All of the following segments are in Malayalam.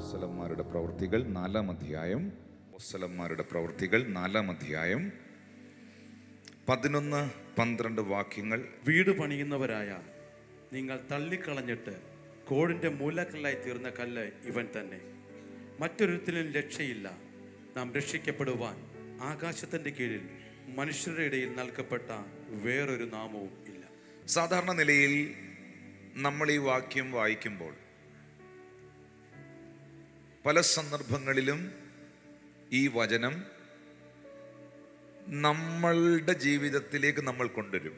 അപ്പോസ്തലന്മാരുടെ പ്രവൃത്തികൾ 4-ാം അധ്യായം. അപ്പോസ്തലന്മാരുടെ പ്രവൃത്തികൾ 4-ാം അധ്യായം 11-12 വാക്യങ്ങൾ. വീട് പണിയുന്നവരായ നിങ്ങൾ തള്ളിക്കളഞ്ഞിട്ട് കോടിൻ്റെ മൂലക്കല്ലായി തീർന്ന കല്ല് ഇവൻ തന്നെ. മറ്റൊരുത്തിലും രക്ഷയില്ല. നാം രക്ഷിക്കപ്പെടുവാൻ ആകാശത്തിൻ്റെ കീഴിൽ മനുഷ്യരുടെ ഇടയിൽ നൽകപ്പെട്ട വേറൊരു നാമവും ഇല്ല. സാധാരണ നിലയിൽ നമ്മൾ ഈ വാക്യം വായിക്കുമ്പോൾ പല സന്ദർഭങ്ങളിലും ഈ വചനം നമ്മളുടെ ജീവിതത്തിലേക്ക് നമ്മൾ കൊണ്ടുവരും.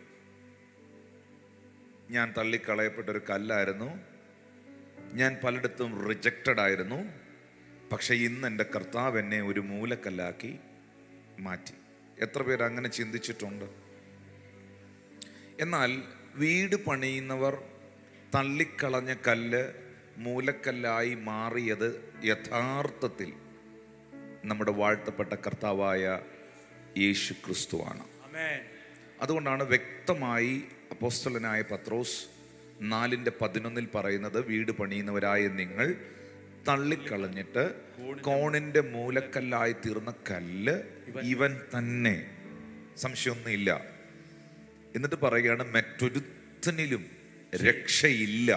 ഞാൻ തള്ളിക്കളയപ്പെട്ടൊരു കല്ലായിരുന്നു, ഞാൻ പലയിടത്തും റിജക്റ്റഡ് ആയിരുന്നു, പക്ഷെ ഇന്ന് എൻ്റെ കർത്താവ് എന്നെ ഒരു മൂലക്കല്ലാക്കി മാറ്റി. എത്ര പേര് അങ്ങനെ ചിന്തിച്ചിട്ടുണ്ട്? എന്നാൽ വീട് പണിയുന്നവർ തള്ളിക്കളഞ്ഞ കല്ല് മൂലക്കല്ലായി മാറിയത് യഥാർത്ഥത്തിൽ നമ്മുടെ വാഴ്ത്തപ്പെട്ട കർത്താവായ യേശു ക്രിസ്തുവാണ്. അതുകൊണ്ടാണ് വ്യക്തമായി അപ്പോസ്തലനായ പത്രോസ് 4:11 പറയുന്നത്, വീട് പണിയുന്നവരായ നിങ്ങൾ തള്ളിക്കളഞ്ഞിട്ട് കോണിന്റെ മൂലക്കല്ലായി തീർന്ന കല്ല് ഇവൻ തന്നെ, സംശയമൊന്നുമില്ല. എന്നിട്ട് പറയുകയാണ്, മറ്റൊരുത്തനിലും രക്ഷയില്ല.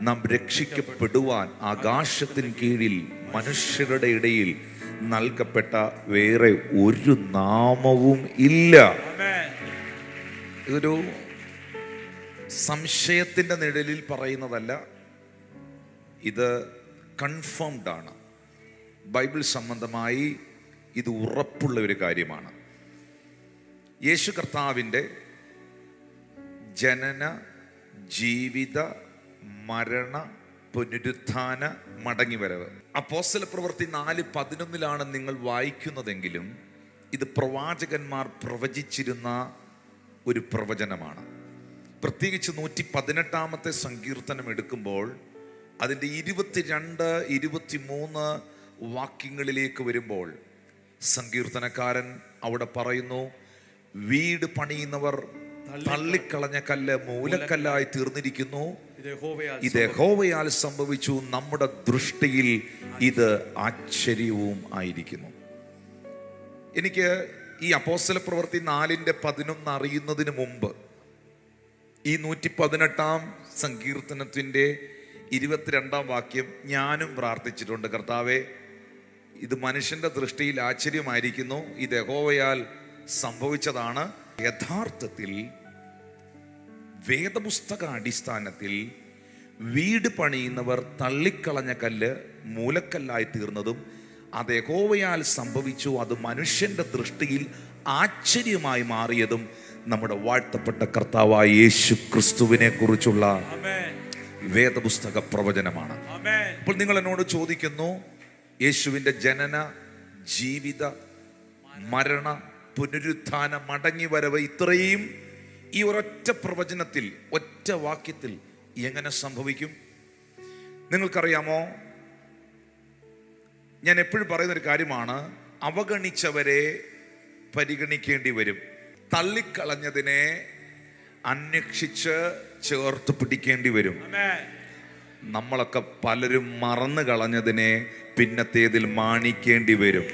നാം രക്ഷിക്കപ്പെടുവാൻ ആകാശത്തിന് കീഴിൽ മനുഷ്യരുടെ ഇടയിൽ നൽകപ്പെട്ട വേറെ ഒരു നാമവും ഇല്ല. ഇതൊരു സംശയത്തിന്റെ നിഴലിൽ പറയുന്നതല്ല, ഇത് കൺഫേംഡ് ആണ്. ബൈബിൾ സംബന്ധമായി ഇത് ഉറപ്പുള്ള ഒരു കാര്യമാണ്. യേശു കർത്താവിൻ്റെ ജനന, ജീവിത, മരണ, പുനരുത്ഥാന, മടങ്ങിവരവ് അപ്പോസ്തല പ്രവൃത്തി 4:11 നിങ്ങൾ വായിക്കുന്നതെങ്കിലും ഇത് പ്രവാചകന്മാർ പ്രവചിച്ചിരുന്ന ഒരു പ്രവചനമാണ്. പ്രത്യേകിച്ച് 118-ാമത്തെ സങ്കീർത്തനം എടുക്കുമ്പോൾ അതിൻ്റെ 22, 23 വാക്യങ്ങളിലേക്ക് വരുമ്പോൾ സങ്കീർത്തനക്കാരൻ അവിടെ പറയുന്നു, വീട് പണിയുന്നവർ തള്ളിക്കളഞ്ഞ കല്ല് മൂലക്കല്ലായി തീർന്നിരിക്കുന്നു. ഇത് യഹോവയാൽ സംഭവിച്ചു, നമ്മുടെ ദൃഷ്ടിയിൽ ഇത് ആശ്ചര്യവും ആയിരിക്കുന്നു. എനിക്ക് ഈ അപ്പോസ്തല പ്രവൃത്തി 4:11 അറിയുന്നതിന് മുമ്പ് ഈ 118-ാം സങ്കീർത്തനത്തിൻ്റെ 22-ാം വാക്യം ഞാനും പ്രാർത്ഥിച്ചിട്ടുണ്ട്. കർത്താവേ, ഇത് മനുഷ്യന്റെ ദൃഷ്ടിയിൽ ആശ്ചര്യമായിരിക്കുന്നു, ഇത് യഹോവയാൽ സംഭവിച്ചതാണ്. യഥാർത്ഥത്തിൽ വേദപുസ്തക അടിസ്ഥാനത്തിൽ വീട് പണിയുന്നവർ തള്ളിക്കളഞ്ഞ കല്ല് മൂലക്കല്ലായി തീർന്നതും അത് യഹോവയാൽ സംഭവിച്ചു, അത് മനുഷ്യന്റെ ദൃഷ്ടിയിൽ ആശ്ചര്യമായി മാറിയതും നമ്മുടെ വാഴ്ത്തപ്പെട്ട കർത്താവായ യേശു ക്രിസ്തുവിനെ കുറിച്ചുള്ള വേദപുസ്തക പ്രവചനമാണ്. അപ്പോൾ നിങ്ങൾ എന്നോട് ചോദിക്കുന്നു, യേശുവിൻ്റെ ജനന, ജീവിത, മരണ, പുനരുത്ഥാന, മടങ്ങിവരവ് ഇത്രയും ഈ ഒരൊറ്റ പ്രവചനത്തിൽ, ഒറ്റ വാക്യത്തിൽ എങ്ങനെ സംഭവിക്കും? നിങ്ങൾക്കറിയാമോ, ഞാൻ എപ്പോഴും പറയുന്നൊരു കാര്യമാണ്, അവഗണിച്ചവരെ പരിഗണിക്കേണ്ടി വരും, തള്ളിക്കളഞ്ഞതിനെ അന്വേഷിച്ച് ചേർത്ത് പിടിക്കേണ്ടി വരും. നമ്മളൊക്കെ പലരും മറന്നു കളഞ്ഞതിനെ പിന്നത്തേതിൽ മാനിക്കേണ്ടി വരും.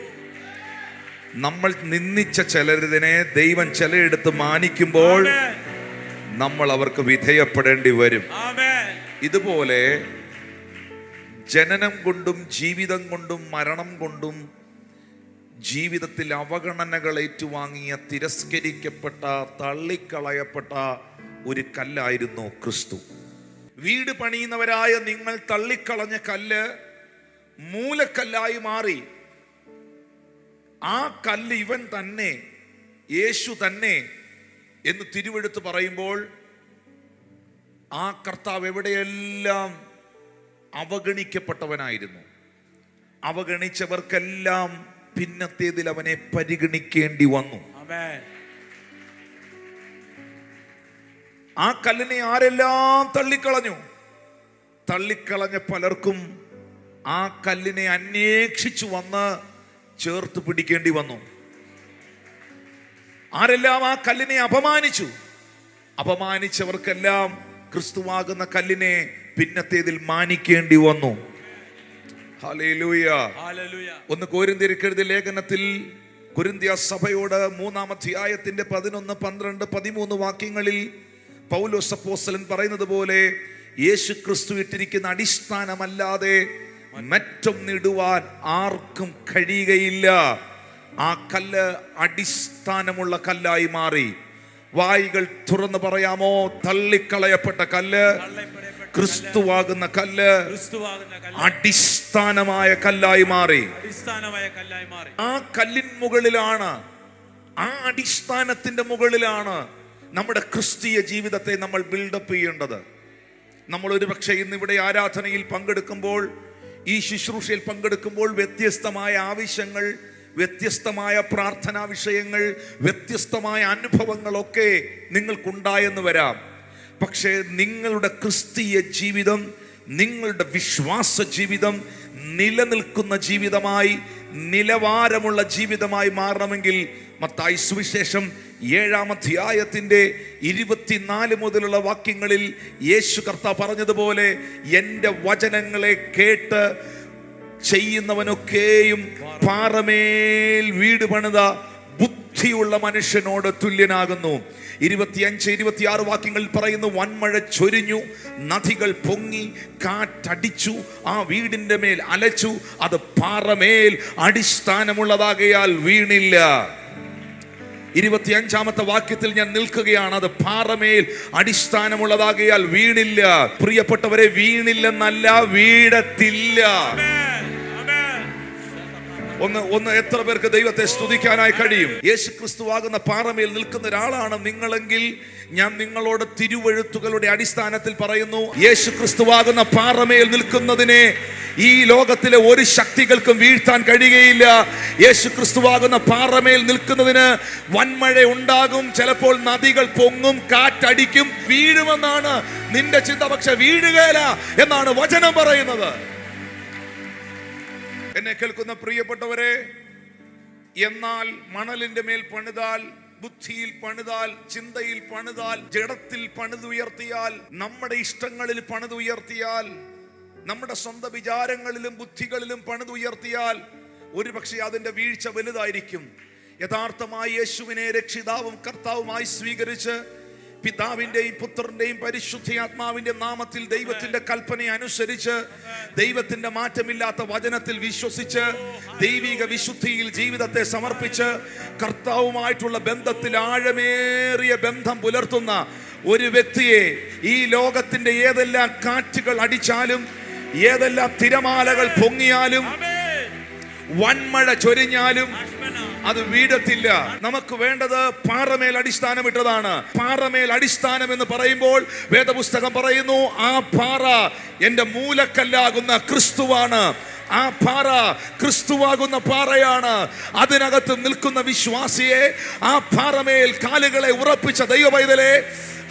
നമ്മൾ നിന്ദിച്ച ചിലരിതിനെ ദൈവം ചിലരെടുത്ത് മാനിക്കുമ്പോൾ നമ്മൾ അവർക്ക് വിധേയപ്പെടേണ്ടി വരും. ഇതുപോലെ ജനനം കൊണ്ടും ജീവിതം കൊണ്ടും മരണം കൊണ്ടും ജീവിതത്തിൽ അവഗണനകൾ ഏറ്റുവാങ്ങിയ, തിരസ്കരിക്കപ്പെട്ട, തള്ളിക്കളയപ്പെട്ട ഒരു കല്ലായിരുന്നു ക്രിസ്തു. വീട് പണിയുന്നവരായ നിങ്ങൾ തള്ളിക്കളഞ്ഞ കല്ല് മൂലക്കല്ലായി മാറി. ആ കല്ല് ഇവൻ തന്നെ, യേശു തന്നെ എന്ന് തിരുവെടുത്ത് പറയുമ്പോൾ ആ കർത്താവ് എവിടെയെല്ലാം അവഗണിക്കപ്പെട്ടവനായിരുന്നു, അവഗണിച്ചവർക്കെല്ലാം പിന്നത്തേതിൽ അവനെ പരിഗണിക്കേണ്ടി വന്നു. ആ കല്ലിനെ ആരെല്ലാം തള്ളിക്കളഞ്ഞു? തള്ളിക്കളഞ്ഞ പലർക്കും ആ കല്ലിനെ അന്വേഷിച്ചു വന്ന് ചേർത്ത് പിടിക്കേണ്ടി വന്നു. ആരെല്ലാം ആ കല്ലിനെ അപമാനിച്ചു, അപമാനിച്ചവർക്കെല്ലാം ക്രിസ്തുവാകുന്ന കല്ലിനെ പിന്നത്തേതിൽ മാനിക്കേണ്ടി വന്നു. ഹല്ലേലൂയ. ഹല്ലേലൂയ. ഒന്ന് കൊരിന്ത്യർക്ക് എഴുതിയ ലേഖനത്തിൽ കൊരിന്ത്യ സഭയോട് 3-ാം അധ്യായത്തിന്റെ 11, 12, 13 വാക്യങ്ങളിൽ പൗലോസ് അപ്പോസ്തലൻ പറയുന്നത് പോലെ യേശു ക്രിസ്തു ഇട്ടിരിക്കുന്ന അടിസ്ഥാനമല്ലാതെ മറ്റൊന്നിടുവാൻ ആർക്കും കഴിയുകയില്ല. ആ കല്ല് അടിസ്ഥാനമുള്ള കല്ലായി മാറി. വായികൾ തുറന്ന് പറയാമോ? തള്ളിക്കളയപ്പെട്ട കല്ല്, ക്രിസ്തുവാകുന്ന കല്ല് അടിസ്ഥാനമായ കല്ലായി മാറി. ആ കല്ലിൻ മുകളിലാണ്, ആ അടിസ്ഥാനത്തിന്റെ മുകളിലാണ് നമ്മുടെ ക്രിസ്തീയ ജീവിതത്തെ നമ്മൾ ബിൽഡപ്പ് ചെയ്യേണ്ടത്. നമ്മൾ ഒരുപക്ഷെ ഇന്നിവിടെ ആരാധനയിൽ പങ്കെടുക്കുമ്പോൾ, ഈ ശുശ്രൂഷയിൽ പങ്കെടുക്കുമ്പോൾ വ്യത്യസ്തമായ ആവശ്യങ്ങൾ, വ്യത്യസ്തമായ പ്രാർത്ഥനാ വിഷയങ്ങൾ, വ്യത്യസ്തമായ അനുഭവങ്ങളൊക്കെ നിങ്ങൾക്കുണ്ടായെന്ന് വരാം. പക്ഷേ നിങ്ങളുടെ ക്രിസ്തീയ ജീവിതം, നിങ്ങളുടെ വിശ്വാസ ജീവിതം നിലനിൽക്കുന്ന ജീവിതമായി, നിലവാരമുള്ള ജീവിതമായി മാറണമെങ്കിൽ മത്തായി സുവിശേഷം 7-ാം അധ്യായത്തിന്റെ 24 മുതലുള്ള വാക്യങ്ങളിൽ യേശു കർത്താവ് പറഞ്ഞതുപോലെ, എൻ്റെ വചനങ്ങളെ കേട്ട് ചെയ്യുന്നവനൊക്കെയും പാറമേൽ വീട് പണിത ബുദ്ധിയുള്ള മനുഷ്യനോട് തുല്യനാകുന്നു. 25-26 വാക്യങ്ങളിൽ പറയുന്നു, വൻമഴ ചൊരിഞ്ഞു, നദികൾ പൊങ്ങി, കാറ്റടിച്ചു, ആ വീടിന്റെ മേൽ അലച്ചു, അത് പാറമേൽ അടിസ്ഥാനമുള്ളതാകയാൽ വീണില്ല. 25-ാമത്തെ വാക്യത്തിൽ ഞാൻ നിൽക്കുകയാണ്, അത് പാറമേൽ അടിസ്ഥാനമുള്ളതാകയാൽ വീണില്ല. പ്രിയപ്പെട്ടവരെ, വീണില്ലെന്നല്ല, വീഴത്തില്ല. ഒന്ന് എത്ര പേർക്ക് ദൈവത്തെ സ്തുതിക്കാനായി കഴിയും? യേശു ക്രിസ്തുവാകുന്ന പാറമേൽ നിൽക്കുന്ന ഒരാളാണ് നിങ്ങളെങ്കിൽ ഞാൻ നിങ്ങളോട് തിരുവെഴുത്തുകളുടെ അടിസ്ഥാനത്തിൽ പറയുന്നു, യേശു ക്രിസ്തുവാകുന്ന പാറമേൽ നിൽക്കുന്നതിനെ ഈ ലോകത്തിലെ ഒരു ശക്തികൾക്കും വീഴ്ത്താൻ കഴിയുകയില്ല. യേശു ക്രിസ്തുവാകുന്ന പാറമേൽ നിൽക്കുന്നതിന് വൻമഴ ഉണ്ടാകും, ചിലപ്പോൾ നദികൾ പൊങ്ങും, കാറ്റടിക്കും, വീഴുമെന്നാണ് നിന്റെ ചിന്ത. പക്ഷെ വീഴുകയില്ല എന്നാണ് വചനം പറയുന്നത്. എന്നെ കേൾക്കുന്ന പ്രിയപ്പെട്ടവരെ, എന്നാൽ മണലിന്റെ മേൽ പണിതാൽ, ബുദ്ധിയിൽ പണിതാൽ, ചിന്തയിൽ പണിതാൽ, ജഡത്തിൽ പണിതുയർത്തിയാൽ, നമ്മുടെ ഇഷ്ടങ്ങളിൽ പണിതുയർത്തിയാൽ, നമ്മുടെ സ്വന്തം വിചാരങ്ങളിലും ബുദ്ധികളിലും പണിതുയർത്തിയാൽ ഒരുപക്ഷെ അതിന്റെ വീഴ്ച വലുതായിരിക്കും. യഥാർത്ഥമായി യേശുവിനെ രക്ഷിതാവും കർത്താവുമായി സ്വീകരിച്ച് പിതാവിന്റെയും പുത്രന്റെയും പരിശുദ്ധാത്മാവിന്റെ നാമത്തിൽ ദൈവത്തിന്റെ കൽപ്പന അനുസരിച്ച്, ദൈവത്തിന്റെ മാറ്റമില്ലാത്ത വചനത്തിൽ വിശ്വസിച്ച്, ദൈവിക വിശുദ്ധിയിൽ ജീവിതത്തെ സമർപ്പിച്ച്, കർത്താവുമായിട്ടുള്ള ബന്ധത്തിൽ ആഴമേറിയ ബന്ധം പുലർത്തുന്ന ഒരു വ്യക്തിയെ ഈ ലോകത്തിന്റെ ഏതെല്ലാം കാറ്റുകൾ അടിച്ചാലും, ഏതെല്ലാം തിരമാലകൾ പൊങ്ങിയാലും, വൻമഴ ചൊരിഞ്ഞാലും അത് വീഴത്തില്ല. നമുക്ക് വേണ്ടത് പാറമേൽ അടിസ്ഥാനമിട്ടതാണ്. പാറമേൽ അടിസ്ഥാനം എന്ന് പറയുമ്പോൾ വേദപുസ്തകം പറയുന്നു, ആ പാറ എൻ്റെ മൂലക്കല്ലാകുന്ന ക്രിസ്തുവാണ്. ആ പാറ ക്രിസ്തുവാകുന്ന പാറയാണ്. അതിനകത്ത് നിൽക്കുന്ന വിശ്വാസിയെ, ആ പാറമേൽ കാലുകളെ ഉറപ്പിച്ച ദൈവപൈതലേ,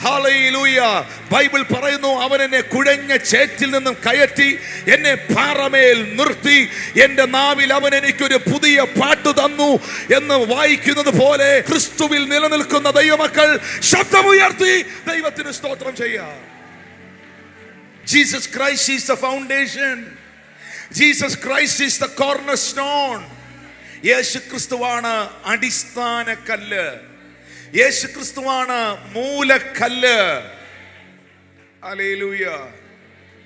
ഹല്ലേലൂയ. ബൈബിൾ പറയുന്നു, അവൻ എന്നെ കുഴഞ്ഞ ചേറ്റിൽ നിന്നും കയറ്റി എന്നെ പാറമേൽ നിർത്തി, എൻ്റെ നാവിൽ അവൻ എനിക്കൊരു പുതിയ പാട്ട് തന്നു എന്ന് വായിക്കുന്നത് പോലെ ക്രിസ്തുവിൽ നിലനിൽക്കുന്ന ദൈവമക്കൾ ശബ്ദമുയർത്തി ദൈവത്തിന് സ്തോത്രം ചെയ്യാം. Jesus Christ is the foundation. Jesus Christ is the cornerstone. യേശു ക്രിസ്തുവാണ് അടിസ്ഥാന കല്ല്. യേശു ക്രിസ്തുവാണ് മൂലക്കല്ല്. ഹല്ലേലൂയ.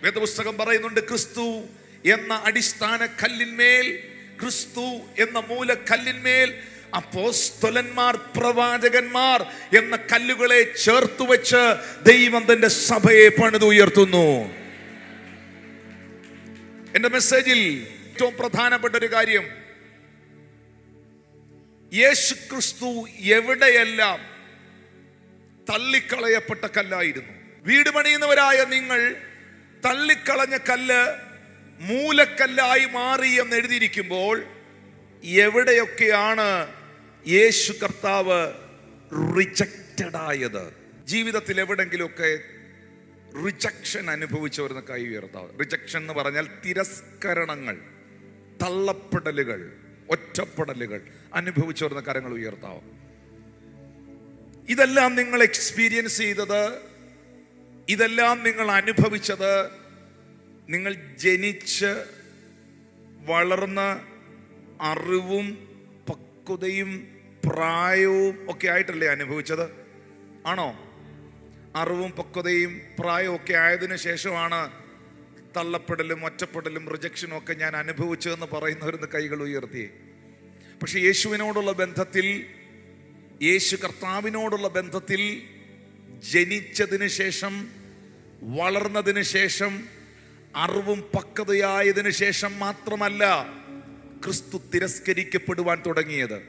വേദപുസ്തകം പറയുന്നുണ്ട്, ക്രിസ്തു എന്ന അടിസ്ഥാന കല്ലിന്മേൽ, ക്രിസ്തു എന്ന മൂലക്കല്ലിന്മേൽ അപ്പോസ്തലന്മാർ, പ്രവാചകന്മാർ എന്ന കല്ലുകളെ ചേർത്തു വെച്ച് ദൈവം തന്റെ സഭയെ പണിതുയർത്തുന്നു. എന്റെ മെസ്സേജിൽ ഏറ്റവും പ്രധാനപ്പെട്ട ഒരു കാര്യം, യേശു ക്രിസ്തു എവിടെയെല്ലാം തള്ളിക്കളയപ്പെട്ട കല്ലായിരുന്നു. വീട് പണിയുന്നവരായ നിങ്ങൾ തള്ളിക്കളഞ്ഞ കല്ല് മൂലക്കല്ലായി മാറി എന്ന് എഴുതിയിരിക്കുമ്പോൾ, എവിടെയൊക്കെയാണ് യേശു കർത്താവ് റിജക്റ്റഡ് ആയത്? ജീവിതത്തിൽ എവിടെങ്കിലുമൊക്കെ റിജക്ഷൻ അനുഭവിച്ചവരുന്ന കൈ ഉയർത്താവ്. റിജക്ഷൻ എന്ന് പറഞ്ഞാൽ തിരസ്കരണങ്ങൾ, തള്ളപ്പെടലുകൾ, ഒറ്റപ്പെടലുകൾ അനുഭവിച്ചവരുന്ന കരങ്ങൾ ഉയർത്താവും. ഇതെല്ലാം നിങ്ങൾ എക്സ്പീരിയൻസ് ചെയ്തത്, ഇതെല്ലാം നിങ്ങൾ അനുഭവിച്ചത്, നിങ്ങൾ ജനിച്ച് വളർന്ന അറിവും പക്വതയും പ്രായവും ഒക്കെ ആയിട്ടല്ലേ അനുഭവിച്ചത്? ആണോ? അറിവും പക്വതയും പ്രായവും ഒക്കെ ആയതിനു ശേഷമാണ് തള്ളപ്പെടലും ഒറ്റപ്പെടലും റിജക്ഷനും ഒക്കെ ഞാൻ അനുഭവിച്ചതെന്ന് പറയുന്നവരെന്ന് കൈകൾ ഉയർത്തി. പക്ഷെ യേശുവിനോടുള്ള ബന്ധത്തിൽ, യേശു കർത്താവിനോടുള്ള ബന്ധത്തിൽ ജനിച്ചതിന് ശേഷം, വളർന്നതിന് ശേഷം, അറിവും പക്വതയായതിനു ശേഷം മാത്രമല്ല ക്രിസ്തു തിരസ്കരിക്കപ്പെടുവാൻ തുടങ്ങിയത്.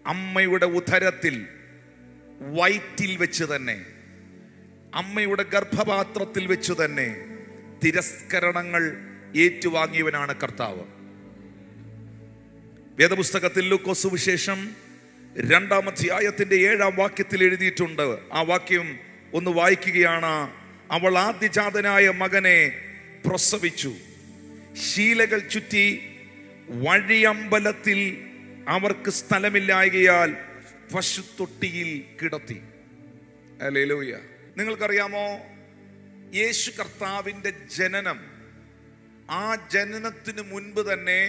അമ്മയുടെ ഉദരത്തിൽ, വയറ്റിൽ വെച്ച് തന്നെ, അമ്മയുടെ ഗർഭപാത്രത്തിൽ വെച്ച് തന്നെ തിരസ്കരണങ്ങൾ ഏറ്റുവാങ്ങിയവനാണ് കർത്താവ്. വേദപുസ്തകത്തിൽ ലൂക്കോസ് സുവിശേഷം 2-ാം അധ്യായത്തിന്റെ 7-ാം വാക്യത്തിൽ എഴുതിയിട്ടുണ്ട്. ആ വാക്യം ഒന്ന് വായിക്കുകയാണ്. അവൾ ആദ്യജാതനായ മകനെ പ്രസവിച്ചു, ശീലകൾ ചുറ്റി വഴിയമ്പലത്തിൽ അവർക്ക് സ്ഥലമില്ലായകയാൽ പശുത്തൊട്ടിയിൽ കിടത്തി. ഹല്ലേലൂയ. നിങ്ങൾക്കറിയാമോ, യേശു കർത്താവിൻ്റെ ജനനം, ആ ജനനത്തിന് മുൻപ് തന്നെ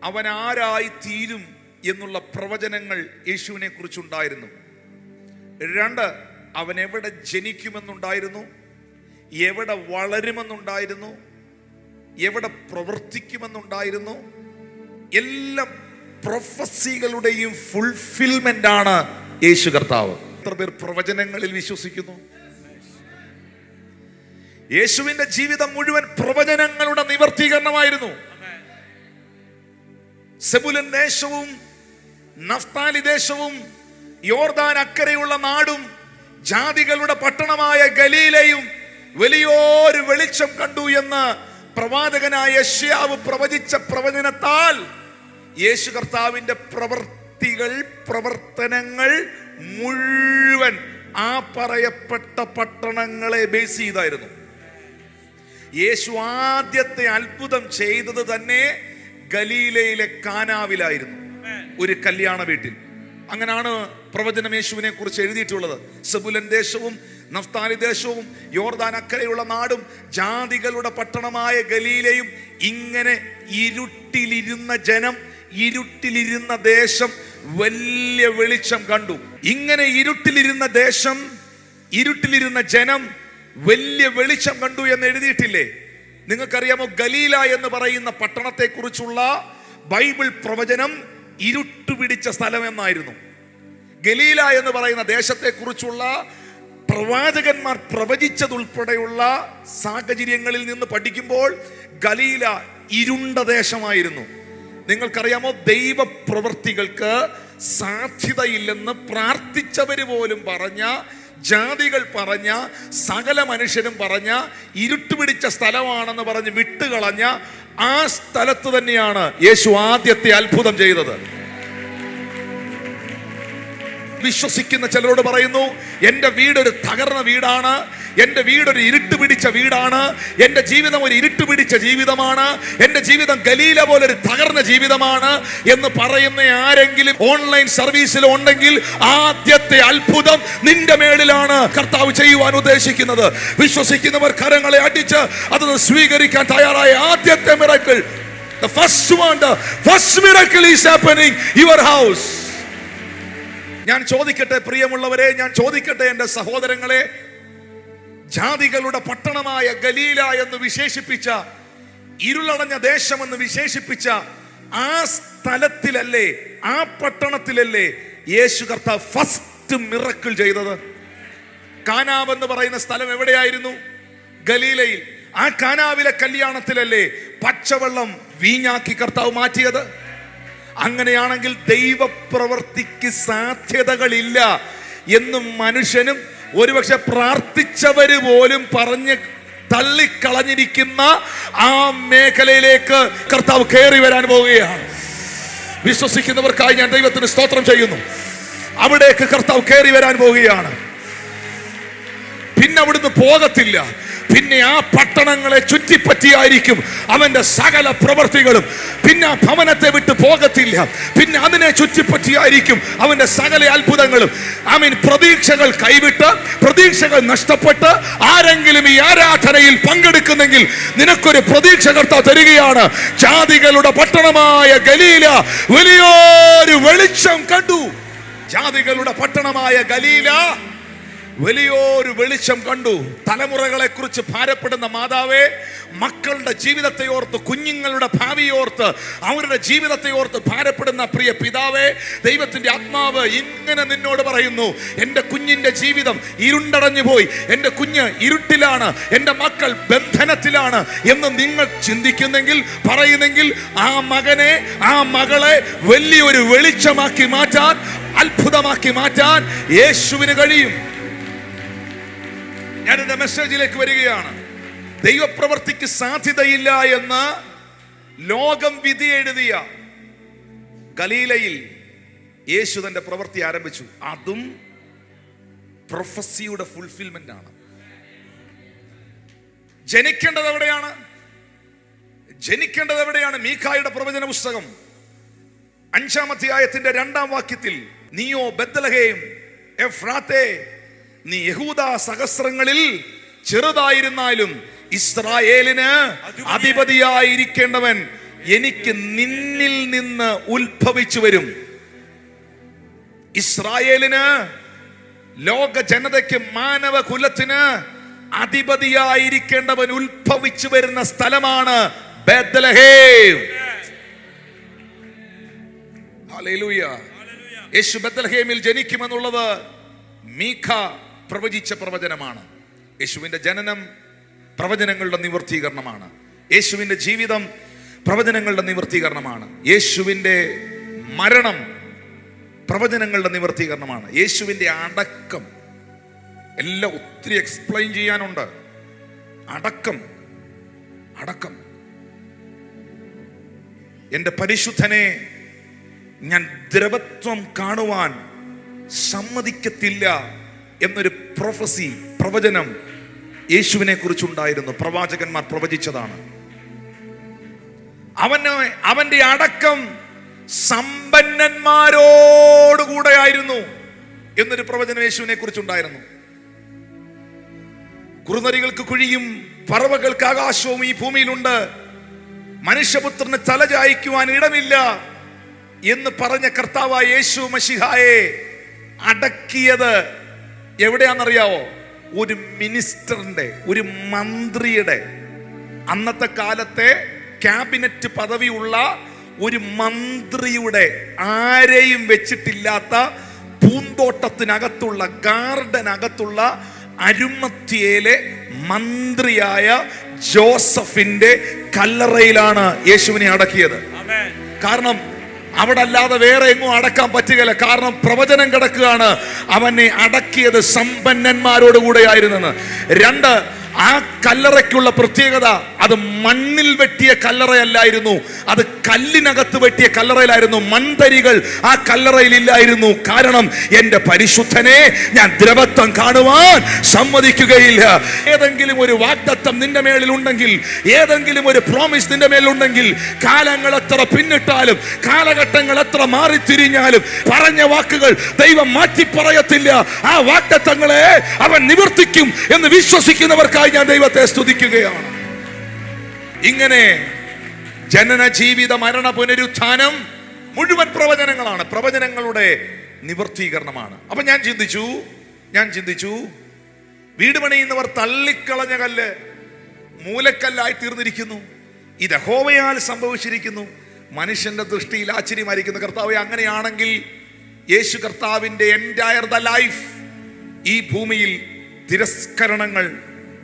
അവൻ ആരായി തീരും എന്നുള്ള പ്രവചനങ്ങൾ യേശുവിനെ കുറിച്ചുണ്ടായിരുന്നു. 2, അവൻ എവിടെ ജനിക്കുമെന്നുണ്ടായിരുന്നു, എവിടെ വളരുമെന്നുണ്ടായിരുന്നു, എവിടെ പ്രവർത്തിക്കുമെന്നുണ്ടായിരുന്നു. എല്ലാ പ്രൊഫസികളുടെയും ഫുൾഫിൽമെന്റ് ആണ് യേശു കർത്താവ്. എത്ര പേർ പ്രവചനങ്ങളിൽ വിശ്വസിക്കുന്നു? യേശുവിന്റെ ജീവിതം മുഴുവൻ പ്രവചനങ്ങളുടെ നിവർത്തീകരണമായിരുന്നു. സെബുലൻ ദേശവും നഫ്താലി ദേശവും യോർദാൻ അക്കരെയുള്ള നാടും ജാതികളുടെ പട്ടണമായ ഗലീലയും വലിയൊരു വെളിച്ചം കണ്ടു എന്ന് പ്രവാചകനായ യെശയ്യാവ് പ്രവചിച്ച പ്രവചനത്താൽ യേശു കർത്താവിന്റെ പ്രവർത്തനങ്ങൾ മുഴുവൻ ആ പറയപ്പെട്ട പട്ടണങ്ങളെ ബേസ് ചെയ്തായിരുന്നു. യേശു ആദ്യത്തെ അത്ഭുതം ചെയ്തത് തന്നെ ഗലീലയിലെ കാനാവിലായിരുന്നു, ഒരു കല്യാണ വീട്ടിൽ. അങ്ങനെയാണ് പ്രവചനം യേശുവിനെ കുറിച്ച് എഴുതിയിട്ടുള്ളത്. സെബുലൻ ദേശവും നഫ്താലി ദേശവും യോർദാൻ അക്കരെയുള്ള നാടും ജാതികളുടെ പട്ടണമായ ഗലീലയും. ഇങ്ങനെ ഇരുട്ടിലിരുന്ന ജനം, ഇരുട്ടിലിരുന്ന ദേശം വലിയ വെളിച്ചം കണ്ടു. ഇങ്ങനെ ഇരുട്ടിലിരുന്ന ദേശം, ഇരുട്ടിലിരുന്ന ജനം വലിയ വെളിച്ചം കണ്ടു എന്ന് എഴുതിയിട്ടില്ലേ? നിങ്ങൾക്കറിയാമോ, ഗലീല എന്ന് പറയുന്ന പട്ടണത്തെ കുറിച്ചുള്ള ബൈബിൾ പ്രവചനം ഇരുട്ട് പിടിച്ച സ്ഥലം എന്നായിരുന്നു. ഗലീല എന്ന് പറയുന്ന ദേശത്തെ കുറിച്ചുള്ള പ്രവാചകന്മാർ പ്രവചിച്ചതുൾപ്പെടെയുള്ള സാഹചര്യങ്ങളിൽ നിന്ന് പഠിക്കുമ്പോൾ ഗലീല ഇരുണ്ട ദേശമായിരുന്നു. നിങ്ങൾക്കറിയാമോ, ദൈവപ്രവൃത്തികൾക്ക് സാധ്യതയില്ലെന്ന് പ്രാർത്ഥിച്ചവര് പോലും പറഞ്ഞ, ജാതികൾ പറഞ്ഞ, സകല മനുഷ്യരും പറഞ്ഞ ഇരുട്ടുപിടിച്ച സ്ഥലമാണെന്ന് പറഞ്ഞ് വിട്ടുകളഞ്ഞ ആ സ്ഥലത്ത് തന്നെയാണ് യേശു ആദ്യത്തെ അത്ഭുതം ചെയ്തത്. വിശ്വസിക്കുന്ന ചിലരോട് പറയുന്നു, എൻ്റെ വീടൊരു തകർന്ന വീടാണ്, എൻ്റെ വീടൊരു ഇരുട്ട് പിടിച്ച വീടാണ്, എൻ്റെ ജീവിതം ഒരു ഇരുട്ട് പിടിച്ച ജീവിതമാണ്, എൻ്റെ ജീവിതം ഗലീല പോലൊരു തകർന്ന ജീവിതമാണ് എന്ന് പറയുന്ന ആരെങ്കിലും ഓൺലൈൻ സർവീസിൽ ഉണ്ടെങ്കിൽ ആദ്യത്തെ അത്ഭുതം നിന്റെ മേളിലാണ് കർത്താവ് ചെയ്യുവാൻ ഉദ്ദേശിക്കുന്നത്. വിശ്വസിക്കുന്നവർ കരങ്ങളെ അടിച്ച് അതൊന്ന് സ്വീകരിക്കാൻ തയ്യാറായ ആദ്യത്തെ miracle, the first wonder, first miracle is happening your house. ഞാൻ ചോദിക്കട്ടെ പ്രിയമുള്ളവരെ, ഞാൻ ചോദിക്കട്ടെ എൻ്റെ സഹോദരങ്ങളെ, ജാതികളുടെ പട്ടണമായ ഗലീല എന്ന് വിശേഷിപ്പിച്ച, ഇരുളടഞ്ഞ ദേശമെന്ന് വിശേഷിപ്പിച്ച ആ സ്ഥലത്തിലല്ലേ, ആ പട്ടണത്തിലല്ലേ യേശു കർത്താവ് ഫസ്റ്റ് മിറക്കിൾ ചെയ്തത്? കാനാവ് എന്ന് പറയുന്ന സ്ഥലം എവിടെയായിരുന്നു? ഗലീലയിൽ. ആ കാനാവിലെ കല്യാണത്തിലല്ലേ പച്ചവെള്ളം വീഞ്ഞാക്കി കർത്താവ് മാറ്റിയത്? അങ്ങനെയാണെങ്കിൽ ദൈവപ്രവർത്തിക്ക് സാധ്യതകളില്ല എന്നും മനുഷ്യനും ഒരുപക്ഷെ പ്രാർത്ഥിച്ചവര് പോലും പറഞ്ഞ് തള്ളിക്കളഞ്ഞിരിക്കുന്ന ആ മേഖലയിലേക്ക് കർത്താവ് കയറി വരാൻ പോവുകയാണ്. വിശ്വസിക്കുന്നവർക്കായി ഞാൻ ദൈവത്തിന് സ്തോത്രം ചെയ്യുന്നു. അവിടേക്ക് കർത്താവ് കയറി വരാൻ പോവുകയാണ്. പിന്നെ അവിടുന്ന് പോകത്തില്ല. പിന്നെ ആ പട്ടണങ്ങളെ ചുറ്റിപ്പറ്റിയായിരിക്കും അവന്റെ സകല പ്രവൃത്തികളും. പിന്നെ ആ ഭവനത്തെ വിട്ട് പോകത്തില്ല. പിന്നെ അതിനെ ചുറ്റിപ്പറ്റിയായിരിക്കും അവന്റെ സകല അത്ഭുതങ്ങളും. പ്രതീക്ഷകൾ കൈവിട്ട്, പ്രതീക്ഷകൾ നഷ്ടപ്പെട്ട് ആരെങ്കിലും ഈ ആരാധനയിൽ പങ്കെടുക്കുന്നെങ്കിൽ നിനക്കൊരു പ്രതീക്ഷ കർത്താവ് തരികയാണ്. ജാതികളുടെ പട്ടണമായ ഗലീല വലിയൊരു വെളിച്ചം കണ്ടു. ജാതികളുടെ പട്ടണമായ ഗലീല വലിയൊരു വെളിച്ചം കണ്ടു. തലമുറകളെ കുറിച്ച് ഭാരപ്പെടുന്ന മാതാവേ, മക്കളുടെ ജീവിതത്തെ ഓർത്ത്, കുഞ്ഞുങ്ങളുടെ ഭാവിയെ ഓർത്ത്, അവരുടെ ജീവിതത്തെ ഓർത്ത് ഭാരപ്പെടുന്ന പ്രിയ പിതാവേ, ദൈവത്തിന്റെ ആത്മാവ് ഇങ്ങനെ നിന്നോട് പറയുന്നു, എൻ്റെ കുഞ്ഞിൻ്റെ ജീവിതം ഇരുണ്ടടഞ്ഞു പോയി, എൻ്റെ കുഞ്ഞ് ഇരുട്ടിലാണ്, എൻ്റെ മക്കൾ ബന്ധനത്തിലാണ് എന്ന് നിങ്ങൾ ചിന്തിക്കുന്നെങ്കിൽ, പറയുന്നെങ്കിൽ, ആ മകനെ, ആ മകളെ വലിയൊരു വെളിച്ചമാക്കി മാറ്റാൻ, അത്ഭുതമാക്കി മാറ്റാൻ യേശുവിന് കഴിയും. ഞാൻ എൻ്റെ മെസ്സേജിലേക്ക് വരികയാണ്. ദൈവപ്രവൃത്തിക്ക് സാധ്യതയില്ല എന്ന് ലോകം വിധി എഴുതിയ ഗലീലയിൽ യേശു തന്റെ പ്രവൃത്തി ആരംഭിച്ചു. അതും പ്രൊഫസിയുടെ ഫുൾഫിൽമെന്റ് ആണ്. ജനിക്കേണ്ടത് എവിടെയാണ്? ജനിക്കേണ്ടത് എവിടെയാണ്? മീഖായുടെ പ്രവചന പുസ്തകം 5-ാം അധ്യായത്തിന്റെ 2-ാം വാക്യത്തിൽ, നീയോ ബെത്ലഹേം എഫ്രാത്തേ, നീ യഹൂദ സഹസ്രങ്ങളിൽ ചെറുതായിരുന്നാലും ഇസ്രായേലിന് അധിപതിയായിരിക്കേണ്ടവൻ എനിക്ക് നിന്നിൽ നിന്ന് ഉത്ഭവിച്ചു വരും. ഇസ്രായേലിന്, ലോക ജനതയ്ക്ക്, മാനവ കുലത്തിന് അധിപതിയായിരിക്കേണ്ടവൻ ഉത്ഭവിച്ചു വരുന്ന സ്ഥലമാണ് ബെത്ലഹേം. ഹല്ലേലൂയ. യേശു ബെത്ലഹേമിൽ ജനിക്കുമെന്നുള്ളത് മീഖ പ്രവചിച്ച പ്രവചനമാണ്. യേശുവിന്റെ ജനനം പ്രവചനങ്ങളുടെ നിവർത്തീകരണമാണ്. യേശുവിന്റെ ജീവിതം പ്രവചനങ്ങളുടെ നിവർത്തീകരണമാണ്. യേശുവിന്റെ മരണം പ്രവചനങ്ങളുടെ നിവർത്തീകരണമാണ്. യേശുവിന്റെ അടക്കം എല്ലാം ഒത്തിരി എക്സ്പ്ലെയിൻ ചെയ്യാനുണ്ട്. അടക്കം എൻ്റെ പരിശുദ്ധനെ ഞാൻ ദ്രവത്വം കാണുവാൻ സമ്മതിക്കത്തില്ല എന്നൊരു പ്രൊഫസി, പ്രവചനം യേശുവിനെ കുറിച്ചുണ്ടായിരുന്നു. പ്രവാചകന്മാർ പ്രവചിച്ചതാണ്. അവന്റെ അടക്കം സമ്പന്നന്മാരോടുകൂടെ ആയിരുന്നു എന്നൊരു പ്രവചനം യേശുവിനെ കുറിച്ചുണ്ടായിരുന്നു. കുറുനരികൾക്ക് കുഴിയും പറവകൾക്ക് ആകാശവും ഈ ഭൂമിയിലുണ്ട്, മനുഷ്യപുത്രന് തലചായ്ക്കുവാൻ ഇടമില്ല എന്ന് പറഞ്ഞ കർത്താവായ യേശു മശിഹായെ അടക്കിയത് എവിടെയാണെന്നറിയാവോ? ഒരു മിനിസ്റ്ററിന്റെ, ഒരു മന്ത്രിയുടെ, അന്നത്തെ കാലത്തെ ക്യാബിനറ്റ് പദവിയുള്ള ഒരു മന്ത്രിയുടെ, ആരെയും വെച്ചിട്ടില്ലാത്ത പൂന്തോട്ടത്തിനകത്തുള്ള, ഗാർഡനകത്തുള്ള അരുമത്യയിലെ മന്ത്രിയായ ജോസഫിന്റെ കല്ലറയിലാണ് യേശുവിനെ അടക്കിയത്. കാരണം അവിടെ അല്ലാതെ വേറെ എങ്ങും അടക്കാൻ പറ്റുകയില്ല. കാരണം പ്രവചനം കിടക്കുകയാണ്, അവനെ അടക്കിയത് സമ്പന്നന്മാരോടുകൂടെ ആയിരുന്നെന്ന്. 2, ആ കല്ലറയ്ക്കുള്ള പ്രത്യേകത, അത് മണ്ണിൽ വെട്ടിയ കല്ലറയല്ലായിരുന്നു, അത് കല്ലിനകത്ത് വെട്ടിയ കല്ലറയിലായിരുന്നു. മൺതരികൾ ആ കല്ലറയിൽ ഇല്ലായിരുന്നു. കാരണം എൻ്റെ പരിശുദ്ധനെ ഞാൻ ദ്രവത്വം കാണുവാൻ സമ്മതിക്കുകയില്ല. ഏതെങ്കിലും ഒരു വാഗ്ദത്തം നിന്റെ മേളിൽ ഉണ്ടെങ്കിൽ, ഏതെങ്കിലും ഒരു പ്രോമിസ് നിന്റെ മേലുണ്ടെങ്കിൽ, കാലങ്ങൾ എത്ര പിന്നിട്ടാലും, കാലഘട്ടങ്ങൾ എത്ര മാറിത്തിരിഞ്ഞാലും, പറഞ്ഞ വാക്കുകൾ ദൈവം മാറ്റി പറയത്തില്ല. ആ വാഗ്ദത്തങ്ങളെ അവൻ നിവർത്തിക്കും എന്ന് വിശ്വസിക്കുന്നവർക്കായി ഞാൻ ദൈവത്തെ സ്തുതിക്കുകയാണ്. ഇങ്ങനെ ജനന, ജീവിത, മരണ, പുനരുത്ഥാനം മുഴുവൻ പ്രവചനങ്ങളാണ്, പ്രവചനങ്ങളുടെ നിവർത്തീകരണമാണ്. അപ്പൊ ഞാൻ ചിന്തിച്ചു വീട് പണിയുന്നവർ തള്ളിക്കളഞ്ഞ കല്ല് മൂലക്കല്ലായി തീർന്നിരിക്കുന്നു. ഇത് യഹോവയാൽ സംഭവിച്ചിരിക്കുന്നു. മനുഷ്യന്റെ ദൃഷ്ടിയിൽ ആശ്ചര്യമായിരിക്കുന്നു. കർത്താവേ, അങ്ങനെയാണെങ്കിൽ യേശു കർത്താവിന്റെ എൻറ്റയർ ദ ലൈഫ് ഈ ഭൂമിയിൽ തിരസ്കരണങ്ങൾ,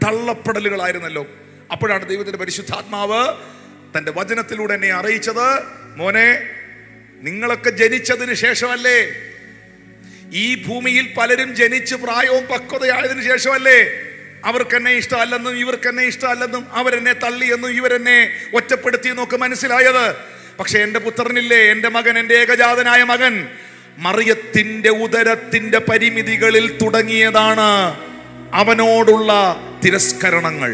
തള്ളപ്പെടലുകളായിരുന്നല്ലോ. അപ്പോഴാണ് ദൈവത്തിന്റെ പരിശുദ്ധാത്മാവ് തന്റെ വചനത്തിലൂടെ എന്നെ അറിയിച്ചത്, മോനെ, നിങ്ങളൊക്കെ ജനിച്ചതിന് ശേഷമല്ലേ, ഈ ഭൂമിയിൽ പലരും ജനിച്ച് പ്രായവും പക്വതയായതിനു ശേഷമല്ലേ അവർക്ക് എന്നെ ഇഷ്ടമല്ലെന്നും ഇവർക്ക് എന്നെ ഇഷ്ടമല്ലെന്നും അവരെന്നെ തള്ളിയെന്നും ഇവരെന്നെ ഒറ്റപ്പെടുത്തിയെന്നും ഒക്കെ മനസ്സിലായത്. പക്ഷെ എൻ്റെ പുത്രനില്ലേ, എൻ്റെ മകൻ, എൻ്റെ ഏകജാതനായ മകൻ, മറിയത്തിന്റെ ഉദരത്തിന്റെ പരിമിതികളിൽ തുടങ്ങിയതാണ് അവനോടുള്ള തിരസ്കരണങ്ങൾ.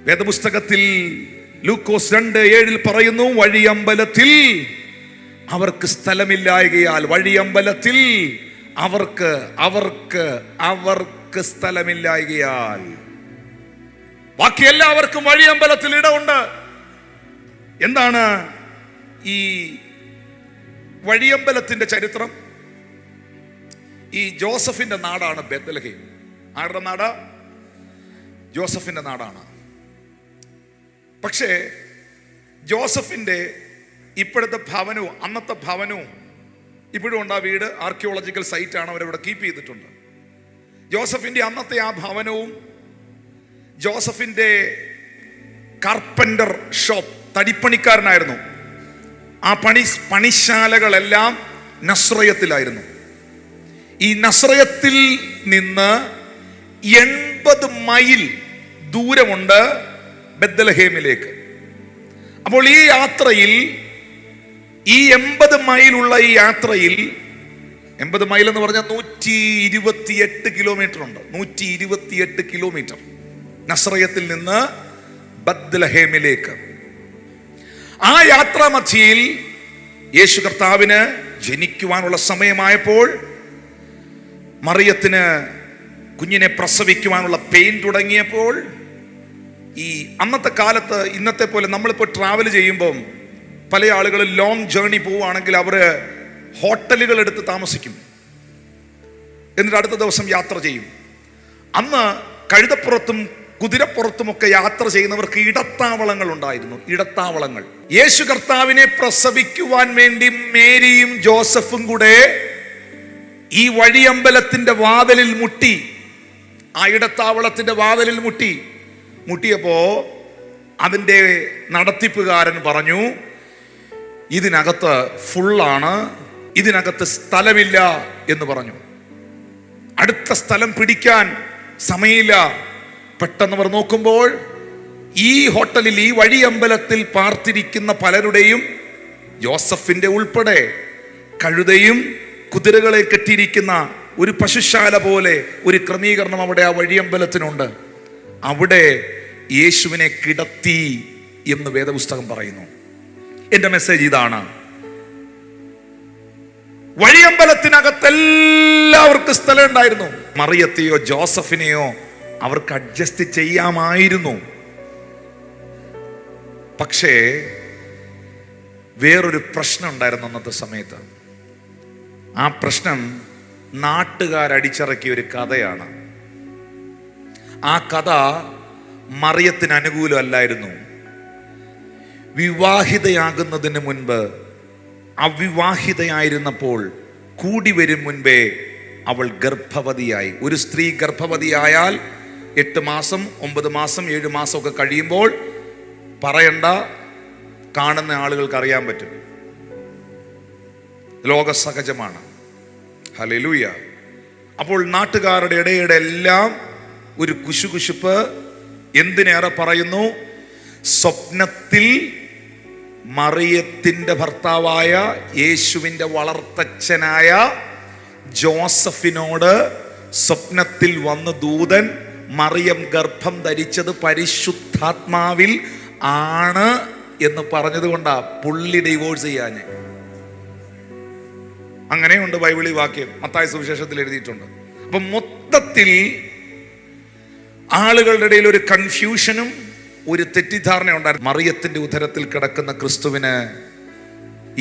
വേദപുസ്തകത്തിൽ ലൂക്കോസ് 2:7 പറയുന്നു, വഴിയമ്പലത്തിൽ അവർക്ക് സ്ഥലമില്ലായകയാൽ, വഴിയമ്പലത്തിൽ അവർക്ക് സ്ഥലമില്ലായകയാൽ. ബാക്കി എല്ലാവർക്കും വഴിയമ്പലത്തിൽ ഇടമുണ്ട്. എന്താണ് ഈ വഴിയമ്പലത്തിന്റെ ചരിത്രം? ഈ ജോസഫിന്റെ നാടാണ് ബേത്ലഹേം. ആരുടെ നാടാ? ജോസഫിന്റെ നാടാണ്. പക്ഷേ ജോസഫിന്റെ ഇപ്പോഴത്തെ ഭവനവും അന്നത്തെ ഭവനവും ഇപ്പോഴും ഉണ്ട്. ആ വീട് ആർക്കിയോളജിക്കൽ സൈറ്റാണ്, അവരവിടെ കീപ്പ് ചെയ്തിട്ടുണ്ട്. ജോസഫിന്റെ അന്നത്തെ ആ ഭവനവും ജോസഫിന്റെ കാർപ്പന്റർ ഷോപ്പ്, തടിപ്പണിക്കാരനായിരുന്നു. ആ പണിശാലകളെല്ലാം നസ്രയത്തിലായിരുന്നു. ഈ നസ്രയത്തിൽ നിന്ന് 80 മൈൽ ദൂരമുണ്ട് ബെത്ലഹേമിലേക്ക്. അപ്പോൾ ഈ യാത്രയിൽ, ഈ 80 മൈലുള്ള ഈ യാത്രയിൽ, 80 മൈൽ എന്ന് പറഞ്ഞാൽ 128 കിലോമീറ്റർ ഉണ്ട്. 128 കിലോമീറ്റർ നസ്രയത്തിൽ നിന്ന് ബെത്ലഹേമിലേക്ക്. ആ യാത്രാമധ്യയിൽ യേശു കർത്താവിന് ജനിക്കുവാനുള്ള സമയമായപ്പോൾ, മറിയത്തിന് കുഞ്ഞിനെ പ്രസവിക്കുവാനുള്ള പെയിൻ തുടങ്ങിയപ്പോൾ, ഈ അന്നത്തെ കാലത്ത് ഇന്നത്തെ പോലെ നമ്മളിപ്പോൾ ട്രാവൽ ചെയ്യുമ്പം പല ആളുകൾ ലോങ് ജേർണി പോവുകയാണെങ്കിൽ അവർ ഹോട്ടലുകൾ എടുത്ത് താമസിക്കും, എന്നിട്ട് അടുത്ത ദിവസം യാത്ര ചെയ്യും. അന്ന് കഴുതപ്പുറത്തും കുതിരപ്പുറത്തുമൊക്കെ യാത്ര ചെയ്യുന്നവർക്ക് ഇടത്താവളങ്ങൾ ഉണ്ടായിരുന്നു. ഇടത്താവളങ്ങൾ. യേശു കർത്താവിനെ പ്രസവിക്കുവാൻ വേണ്ടി മേരിയും ജോസഫും കൂടെ ഈ വഴിയമ്പലത്തിന്റെ വാതിലിൽ മുട്ടി. ആ ഇടത്താവളത്തിന്റെ വാതിലിൽ മുട്ടിയപ്പോ അതിന്റെ നടത്തിപ്പുകാരൻ പറഞ്ഞു, ഇതിനകത്ത് ഫുള്ളാണ്, ഇതിനകത്ത് സ്ഥലമില്ല എന്ന് പറഞ്ഞു. അടുത്ത സ്ഥലം പിടിക്കാൻ സമയമില്ല. പെട്ടെന്ന് അവർ നോക്കുമ്പോൾ ഈ ഹോട്ടലിൽ, ഈ വഴിയമ്പലത്തിൽ പാർത്തിരിക്കുന്ന പലരുടെയും, ജോസഫിന്റെ ഉൾപ്പെടെ, കഴുതയും കുതിരകളെ കെട്ടിയിരിക്കുന്ന ഒരു പശുശാല പോലെ ഒരു ക്രമീകരണം അവിടെ ആ വഴിയമ്പലത്തിനുണ്ട്. അവിടെ യേശുവിനെ കിടത്തി എന്ന് വേദപുസ്തകം പറയുന്നു. എന്റെ മെസ്സേജ് ഇതാണ്: വഴിയമ്പലത്തിനകത്ത് എല്ലാവർക്കും സ്ഥലം ഉണ്ടായിരുന്നു. മറിയത്തെയോ ജോസഫിനെയോ അവർക്ക് അഡ്ജസ്റ്റ് ചെയ്യാമായിരുന്നു. പക്ഷേ വേറൊരു പ്രശ്നം ഉണ്ടായിരുന്നു അന്നത്തെ സമയത്ത്. ആ പ്രശ്നം നാട്ടുകാരടിച്ചിറക്കിയ ഒരു കഥയാണ്. ആ കഥ മറിയത്തിന് അനുകൂലമല്ലായിരുന്നു. വിവാഹിതയാകുന്നതിന് മുൻപ്, അവിവാഹിതയായിരുന്നപ്പോൾ, കൂടി വരും മുൻപേ അവൾ ഗർഭവതിയായി. ഒരു സ്ത്രീ ഗർഭവതിയായാൽ 8 മാസം 9 മാസം 7 മാസം ഒക്കെ കഴിയുമ്പോൾ പറയണ്ട, കാണുന്ന ആളുകൾക്ക് അറിയാൻ പറ്റും. ലോകസഹജമാണ്. ഹല്ലേലൂയ. അപ്പോൾ നാട്ടുകാരുടെ ഇടയുടെ എല്ലാം ഒരു കുശുകുശുപ്പ്. എന്തിനേറെ പറയുന്നു, സ്വപ്നത്തിൽ മറിയത്തിന്റെ ഭർത്താവായ യേശുവിന്റെ വളർത്തച്ഛനായ ജോസഫിനോട് സ്വപ്നത്തിൽ വന്ന് ദൂതൻ, മറിയം ഗർഭം ധരിച്ചത് പരിശുദ്ധാത്മാവിൽ ആണ് എന്ന് പറഞ്ഞത് കൊണ്ടാ പുള്ളി ഡിവോഴ്സ് ചെയ്യാന്. അങ്ങനെയുണ്ട് ബൈബിളി വാക്യം, മത്തായി സുവിശേഷത്തിൽ എഴുതിയിട്ടുണ്ട്. അപ്പൊ മൊത്തത്തിൽ ആളുകളുടെ ഇടയിൽ ഒരു കൺഫ്യൂഷനും ഒരു തെറ്റിദ്ധാരണ ഉണ്ടായിരുന്നു. മറിയത്തിന്റെ ഉദരത്തിൽ കിടക്കുന്ന ക്രിസ്തുവിന്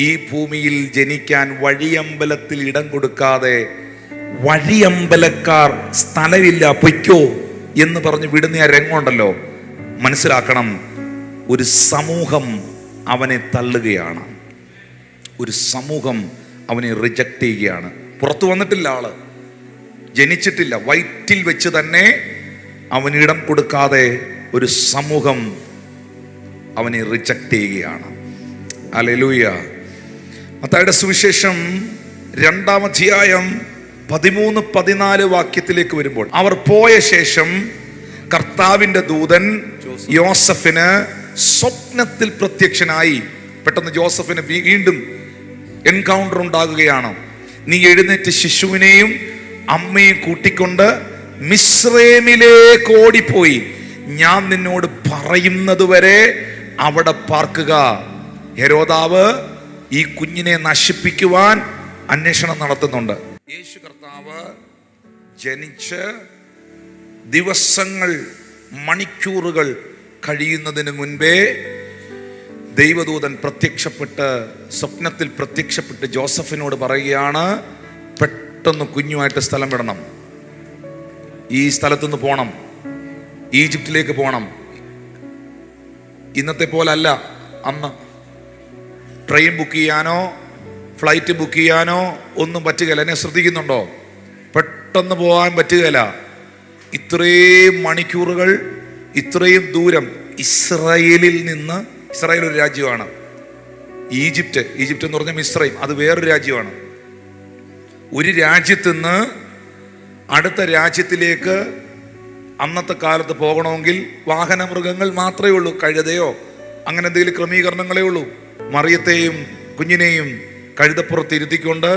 ഈ ഭൂമിയിൽ ജനിക്കാൻ വഴിയമ്പലത്തിൽ ഇടം കൊടുക്കാതെ, വഴിയമ്പലക്കാർ സ്ഥലമില്ല പൊയ്ക്കോ എന്ന് പറഞ്ഞ് വിടുന്ന ആ രംഗമുണ്ടല്ലോ, മനസ്സിലാക്കണം, ഒരു സമൂഹം അവനെ തള്ളുകയാണ്. ഒരു സമൂഹം അവനെ റിജക്റ്റ് ചെയ്യുകയാണ്. പുറത്തു വന്നിട്ടില്ല, ആള് ജനിച്ചിട്ടില്ല, വയറ്റിൽ വെച്ച് തന്നെ അവന് ഇടം കൊടുക്കാതെ ഒരു സമൂഹം അവനെ റിജക്റ്റ് ചെയ്യുകയാണ്. ഹല്ലേലൂയ. മത്തായിയുടെ സുവിശേഷം 2-ാം അധ്യായം 13-14 വാക്യത്തിലേക്ക് വരുമ്പോൾ, അവർ പോയ ശേഷം കർത്താവിന്റെ ദൂതൻ യോസഫിന് സ്വപ്നത്തിൽ പ്രത്യക്ഷനായി. പെട്ടെന്ന് ജോസഫിന് വീണ്ടും എൻകൗണ്ടർ ഉണ്ടാകുകയാണ്. നീ എഴുന്നേറ്റ് ശിശുവിനെയും അമ്മയും കൂട്ടിക്കൊണ്ട് മിസ്രൈമിലേക്ക് ഓടിപ്പോയി. ഞാൻ നിന്നോട് പറയുന്നത് വരെ അവിടെ പാർക്കുക. ഹെരോദാവ് ഈ കുഞ്ഞിനെ നശിപ്പിക്കുവാൻ അന്വേഷണം നടത്തുന്നുണ്ട്. യേശു കർത്താവ് ജനിച്ച് ദിവസങ്ങൾ, മണിക്കൂറുകൾ കഴിയുന്നതിന് മുൻപേ ദൈവദൂതൻ സ്വപ്നത്തിൽ പ്രത്യക്ഷപ്പെട്ട് ജോസഫിനോട് പറയുകയാണ്, പെട്ടെന്ന് കുഞ്ഞുമായിട്ട് സ്ഥലം വിടണം, ഈ സ്ഥലത്തുനിന്ന് പോകണം, ഈജിപ്തിലേക്ക് പോകണം. ഇന്നത്തെ പോലല്ല, അന്ന് ട്രെയിൻ ബുക്ക് ചെയ്യാനോ ഫ്ലൈറ്റ് ബുക്ക് ചെയ്യാനോ ഒന്നും പറ്റുകയില്ല. എന്നെ ശ്രദ്ധിക്കുന്നുണ്ടോ? പെട്ടെന്ന് പോകാൻ പറ്റുകയില്ല. ഇത്രയും മണിക്കൂറുകൾ, ഇത്രയും ദൂരം ഇസ്രായേലിൽ നിന്ന്, ഇസ്രായേൽ ഒരു രാജ്യമാണ്, ഈജിപ്റ്റ് എന്ന് പറഞ്ഞാൽ മിസ്രൈം അത് വേറൊരു രാജ്യമാണ്. ഒരു രാജ്യത്ത് നിന്ന് അടുത്ത രാജ്യത്തിലേക്ക് അന്നത്തെ കാലത്ത് പോകണമെങ്കിൽ വാഹന മൃഗങ്ങൾ മാത്രമേ ഉള്ളൂ, കഴുതയോ അങ്ങനെ എന്തെങ്കിലും ക്രമീകരണങ്ങളേ ഉള്ളൂ. മറിയത്തെയും കുഞ്ഞിനെയും കഴുതപ്പുറത്ത് ഇരുത്തിക്കൊണ്ട്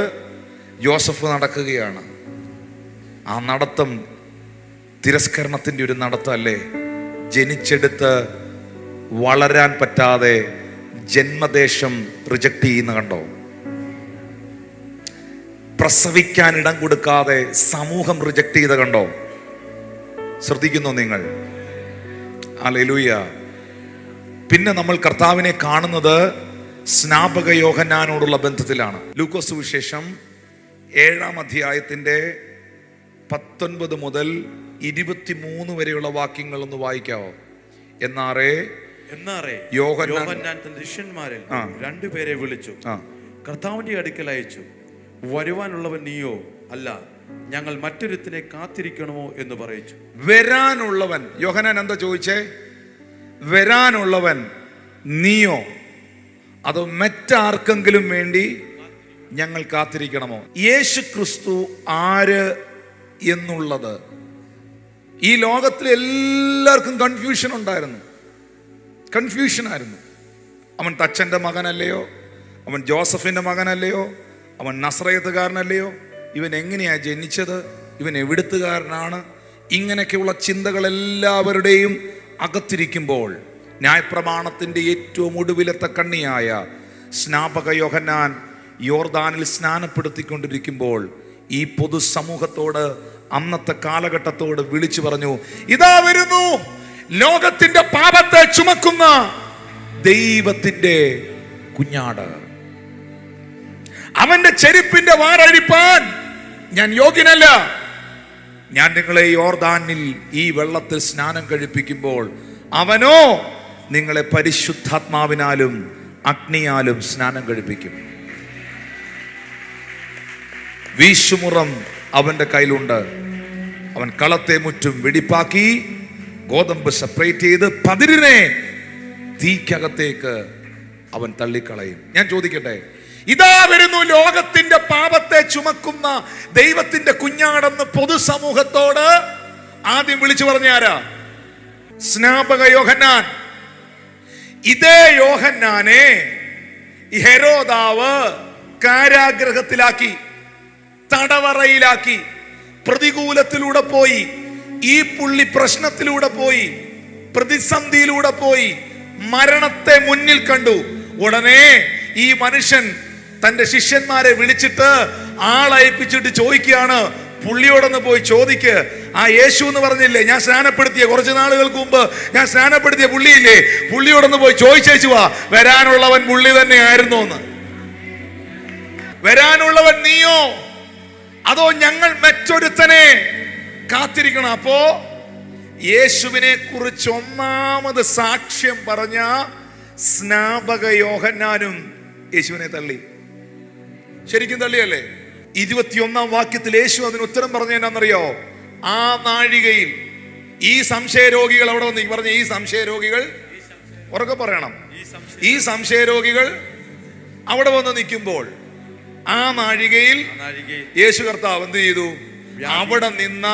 യോസഫ് നടക്കുകയാണ്. ആ നടത്തം തിരസ്കരണത്തിൻ്റെ ഒരു നടത്തമല്ലേ? ജനിച്ചെടുത്ത് വളരാൻ പറ്റാതെ ജന്മദേശം റിജക്റ്റ് ചെയ്യുന്ന കണ്ടോ? പ്രസവിക്കാൻ ഇടം കൊടുക്കാതെ സമൂഹം റിജക്റ്റ് ചെയ്ത കണ്ടോ? ശ്രദ്ധിക്കുന്നു നിങ്ങൾ? ഹല്ലേലൂയ. പിന്നെ നമ്മൾ കർത്താവിനെ കാണുന്നത് സ്നാപക യോഹന്നാനോടുള്ള ബന്ധത്തിലാണ്. ലൂക്കോസ് സുവിശേഷം 7-ാം അധ്യായത്തിന്റെ 19 മുതൽ 23 വരെയുള്ള വാക്യങ്ങൾ ഒന്ന് വായിക്കാവോ? എന്നാറേ യോഹന്നാൻ തന്റെ ശിഷ്യന്മാരിൽ 2 പേരെ വിളിച്ചു, കർത്താവിന്റെ അടുക്കൽ അയച്ചു. വരുവാനുള്ളവൻ നീയോ? അല്ല, ഞങ്ങൾ മറ്റൊരുത്തിനെ കാത്തിരിക്കണമോ എന്ന് പറയിച്ചു. വരാനുള്ളവൻ, യോഹന്നാൻ എന്താ ചോദിച്ചേ? വരാനുള്ളവൻ നീയോ, അതോ മറ്റാർക്കെങ്കിലും വേണ്ടി ഞങ്ങൾ കാത്തിരിക്കണമോ? യേശു ക്രിസ്തു ആര് എന്നുള്ളത് ഈ ലോകത്തിൽ എല്ലാവർക്കും കൺഫ്യൂഷനായിരുന്നു. അവൻ തച്ചൻ്റെ മകനല്ലയോ? അവൻ ജോസഫിൻ്റെ മകനല്ലയോ? അവൻ നസ്രയത്തുകാരനല്ലയോ? ഇവൻ എങ്ങനെയാ ജനിച്ചത്? ഇവൻ എവിടുത്തുകാരനാണ്? ഇങ്ങനെയൊക്കെയുള്ള ചിന്തകൾ എല്ലാവരുടെയും അകത്തിരിക്കുമ്പോൾ ന്യായപ്രമാണത്തിൻ്റെ ഏറ്റവും ഒടുവിലത്തെ കണ്ണിയായ സ്നാപക യോഹന്നാൻ യോർദാനിൽ സ്നാനപ്പെടുത്തിക്കൊണ്ടിരിക്കുമ്പോൾ ഈ പൊതുസമൂഹത്തോട്, അന്നത്തെ കാലഘട്ടത്തോട് വിളിച്ചു പറഞ്ഞു, ഇതാ വരുന്നു ലോകത്തിന്റെ പാപത്തെ ചുമക്കുന്ന ദൈവത്തിന്റെ കുഞ്ഞാട്. അവന്റെ ചെരുപ്പിന്റെ വാറഴിപ്പാൻ ഞാൻ യോഗ്യനല്ല. ഞാൻ നിങ്ങളെ യോർദാനിൽ ഈ വെള്ളത്തിൽ സ്നാനം കഴിപ്പിക്കുമ്പോൾ അവനോ നിങ്ങളെ പരിശുദ്ധാത്മാവിനാലും അഗ്നിയാലും സ്നാനം കഴിപ്പിക്കും. വീശുമുറം അവന്റെ കയ്യിലുണ്ട്. അവൻ കളത്തെ മുറ്റും വെടിപ്പാക്കി ഗോതമ്പ് സെപ്പറേറ്റ് ചെയ്ത് പതിരിനെ തീക്കകത്തേക്ക് അവൻ തള്ളിക്കളയും. ഞാൻ ചോദിക്കട്ടെ, ഇതാ വരുന്നു ലോകത്തിന്റെ പാപത്തെ ചുമക്കുന്ന ദൈവത്തിന്റെ കുഞ്ഞാടെന്ന് പൊതുസമൂഹത്തോട് ആദ്യം വിളിച്ചു പറഞ്ഞ ആരാ? സ്നാപക യോഹന്നാൻ. ഇതേ യോഹന്നാനെ ഹെരോദാവ് കാരാഗ്രഹത്തിലാക്കി, തടവറയിലാക്കി, പ്രതികൂലത്തിലൂടെ പോയി, ഈ പുള്ളി പ്രശ്നത്തിലൂടെ പോയി, പ്രതിസന്ധിയിലൂടെ പോയി, മരണത്തെ മുന്നിൽ കണ്ടു. ഉടനെ ഈ മനുഷ്യൻ തന്റെ ശിഷ്യന്മാരെ വിളിച്ചിട്ട് ആളയപ്പിച്ചിട്ട് ചോദിക്കുകയാണ്, പുള്ളിയോടൊന്ന് പോയി ചോദിക്ക്, ആ യേശു എന്ന് പറഞ്ഞില്ലേ, ഞാൻ സ്നാനപ്പെടുത്തിയ കുറച്ച് നാളുകൾക്ക് മുമ്പ് ഞാൻ സ്നാനപ്പെടുത്തിയ പുള്ളിയില്ലേ, പുള്ളിയോടൊന്ന് പോയി ചോദിച്ചേച്ചു വാ, വരാനുള്ളവൻ പുള്ളി തന്നെ ആയിരുന്നു എന്ന്. വരാനുള്ളവൻ നീയോ, അതോ ഞങ്ങൾ മറ്റൊരുത്തനെ കാത്തിരിക്കണം? അപ്പോ യേശുവിനെ കുറിച്ച് ഒന്നാമത് സാക്ഷ്യം പറഞ്ഞ സ്നാപക യോഹന്നാനും യേശുവിനെ തള്ളി. ശരിക്കും തള്ളിയല്ലേ? 21-ാം വാക്യത്തിൽ യേശു അതിന് ഉത്തരം പറഞ്ഞ എന്നാന്നറിയോ? ആ നാഴികയിൽ ഈ സംശയരോഗികൾ അവിടെ വന്ന് പറഞ്ഞ, ഈ സംശയരോഗികൾ ഉറക്കെ പറയണം, ഈ സംശയരോഗികൾ അവിടെ വന്ന് നിൽക്കുമ്പോൾ ആ നാഴികയിൽ യേശു കർത്താവ് എന്ത് ചെയ്തു? അവിടെ നിന്ന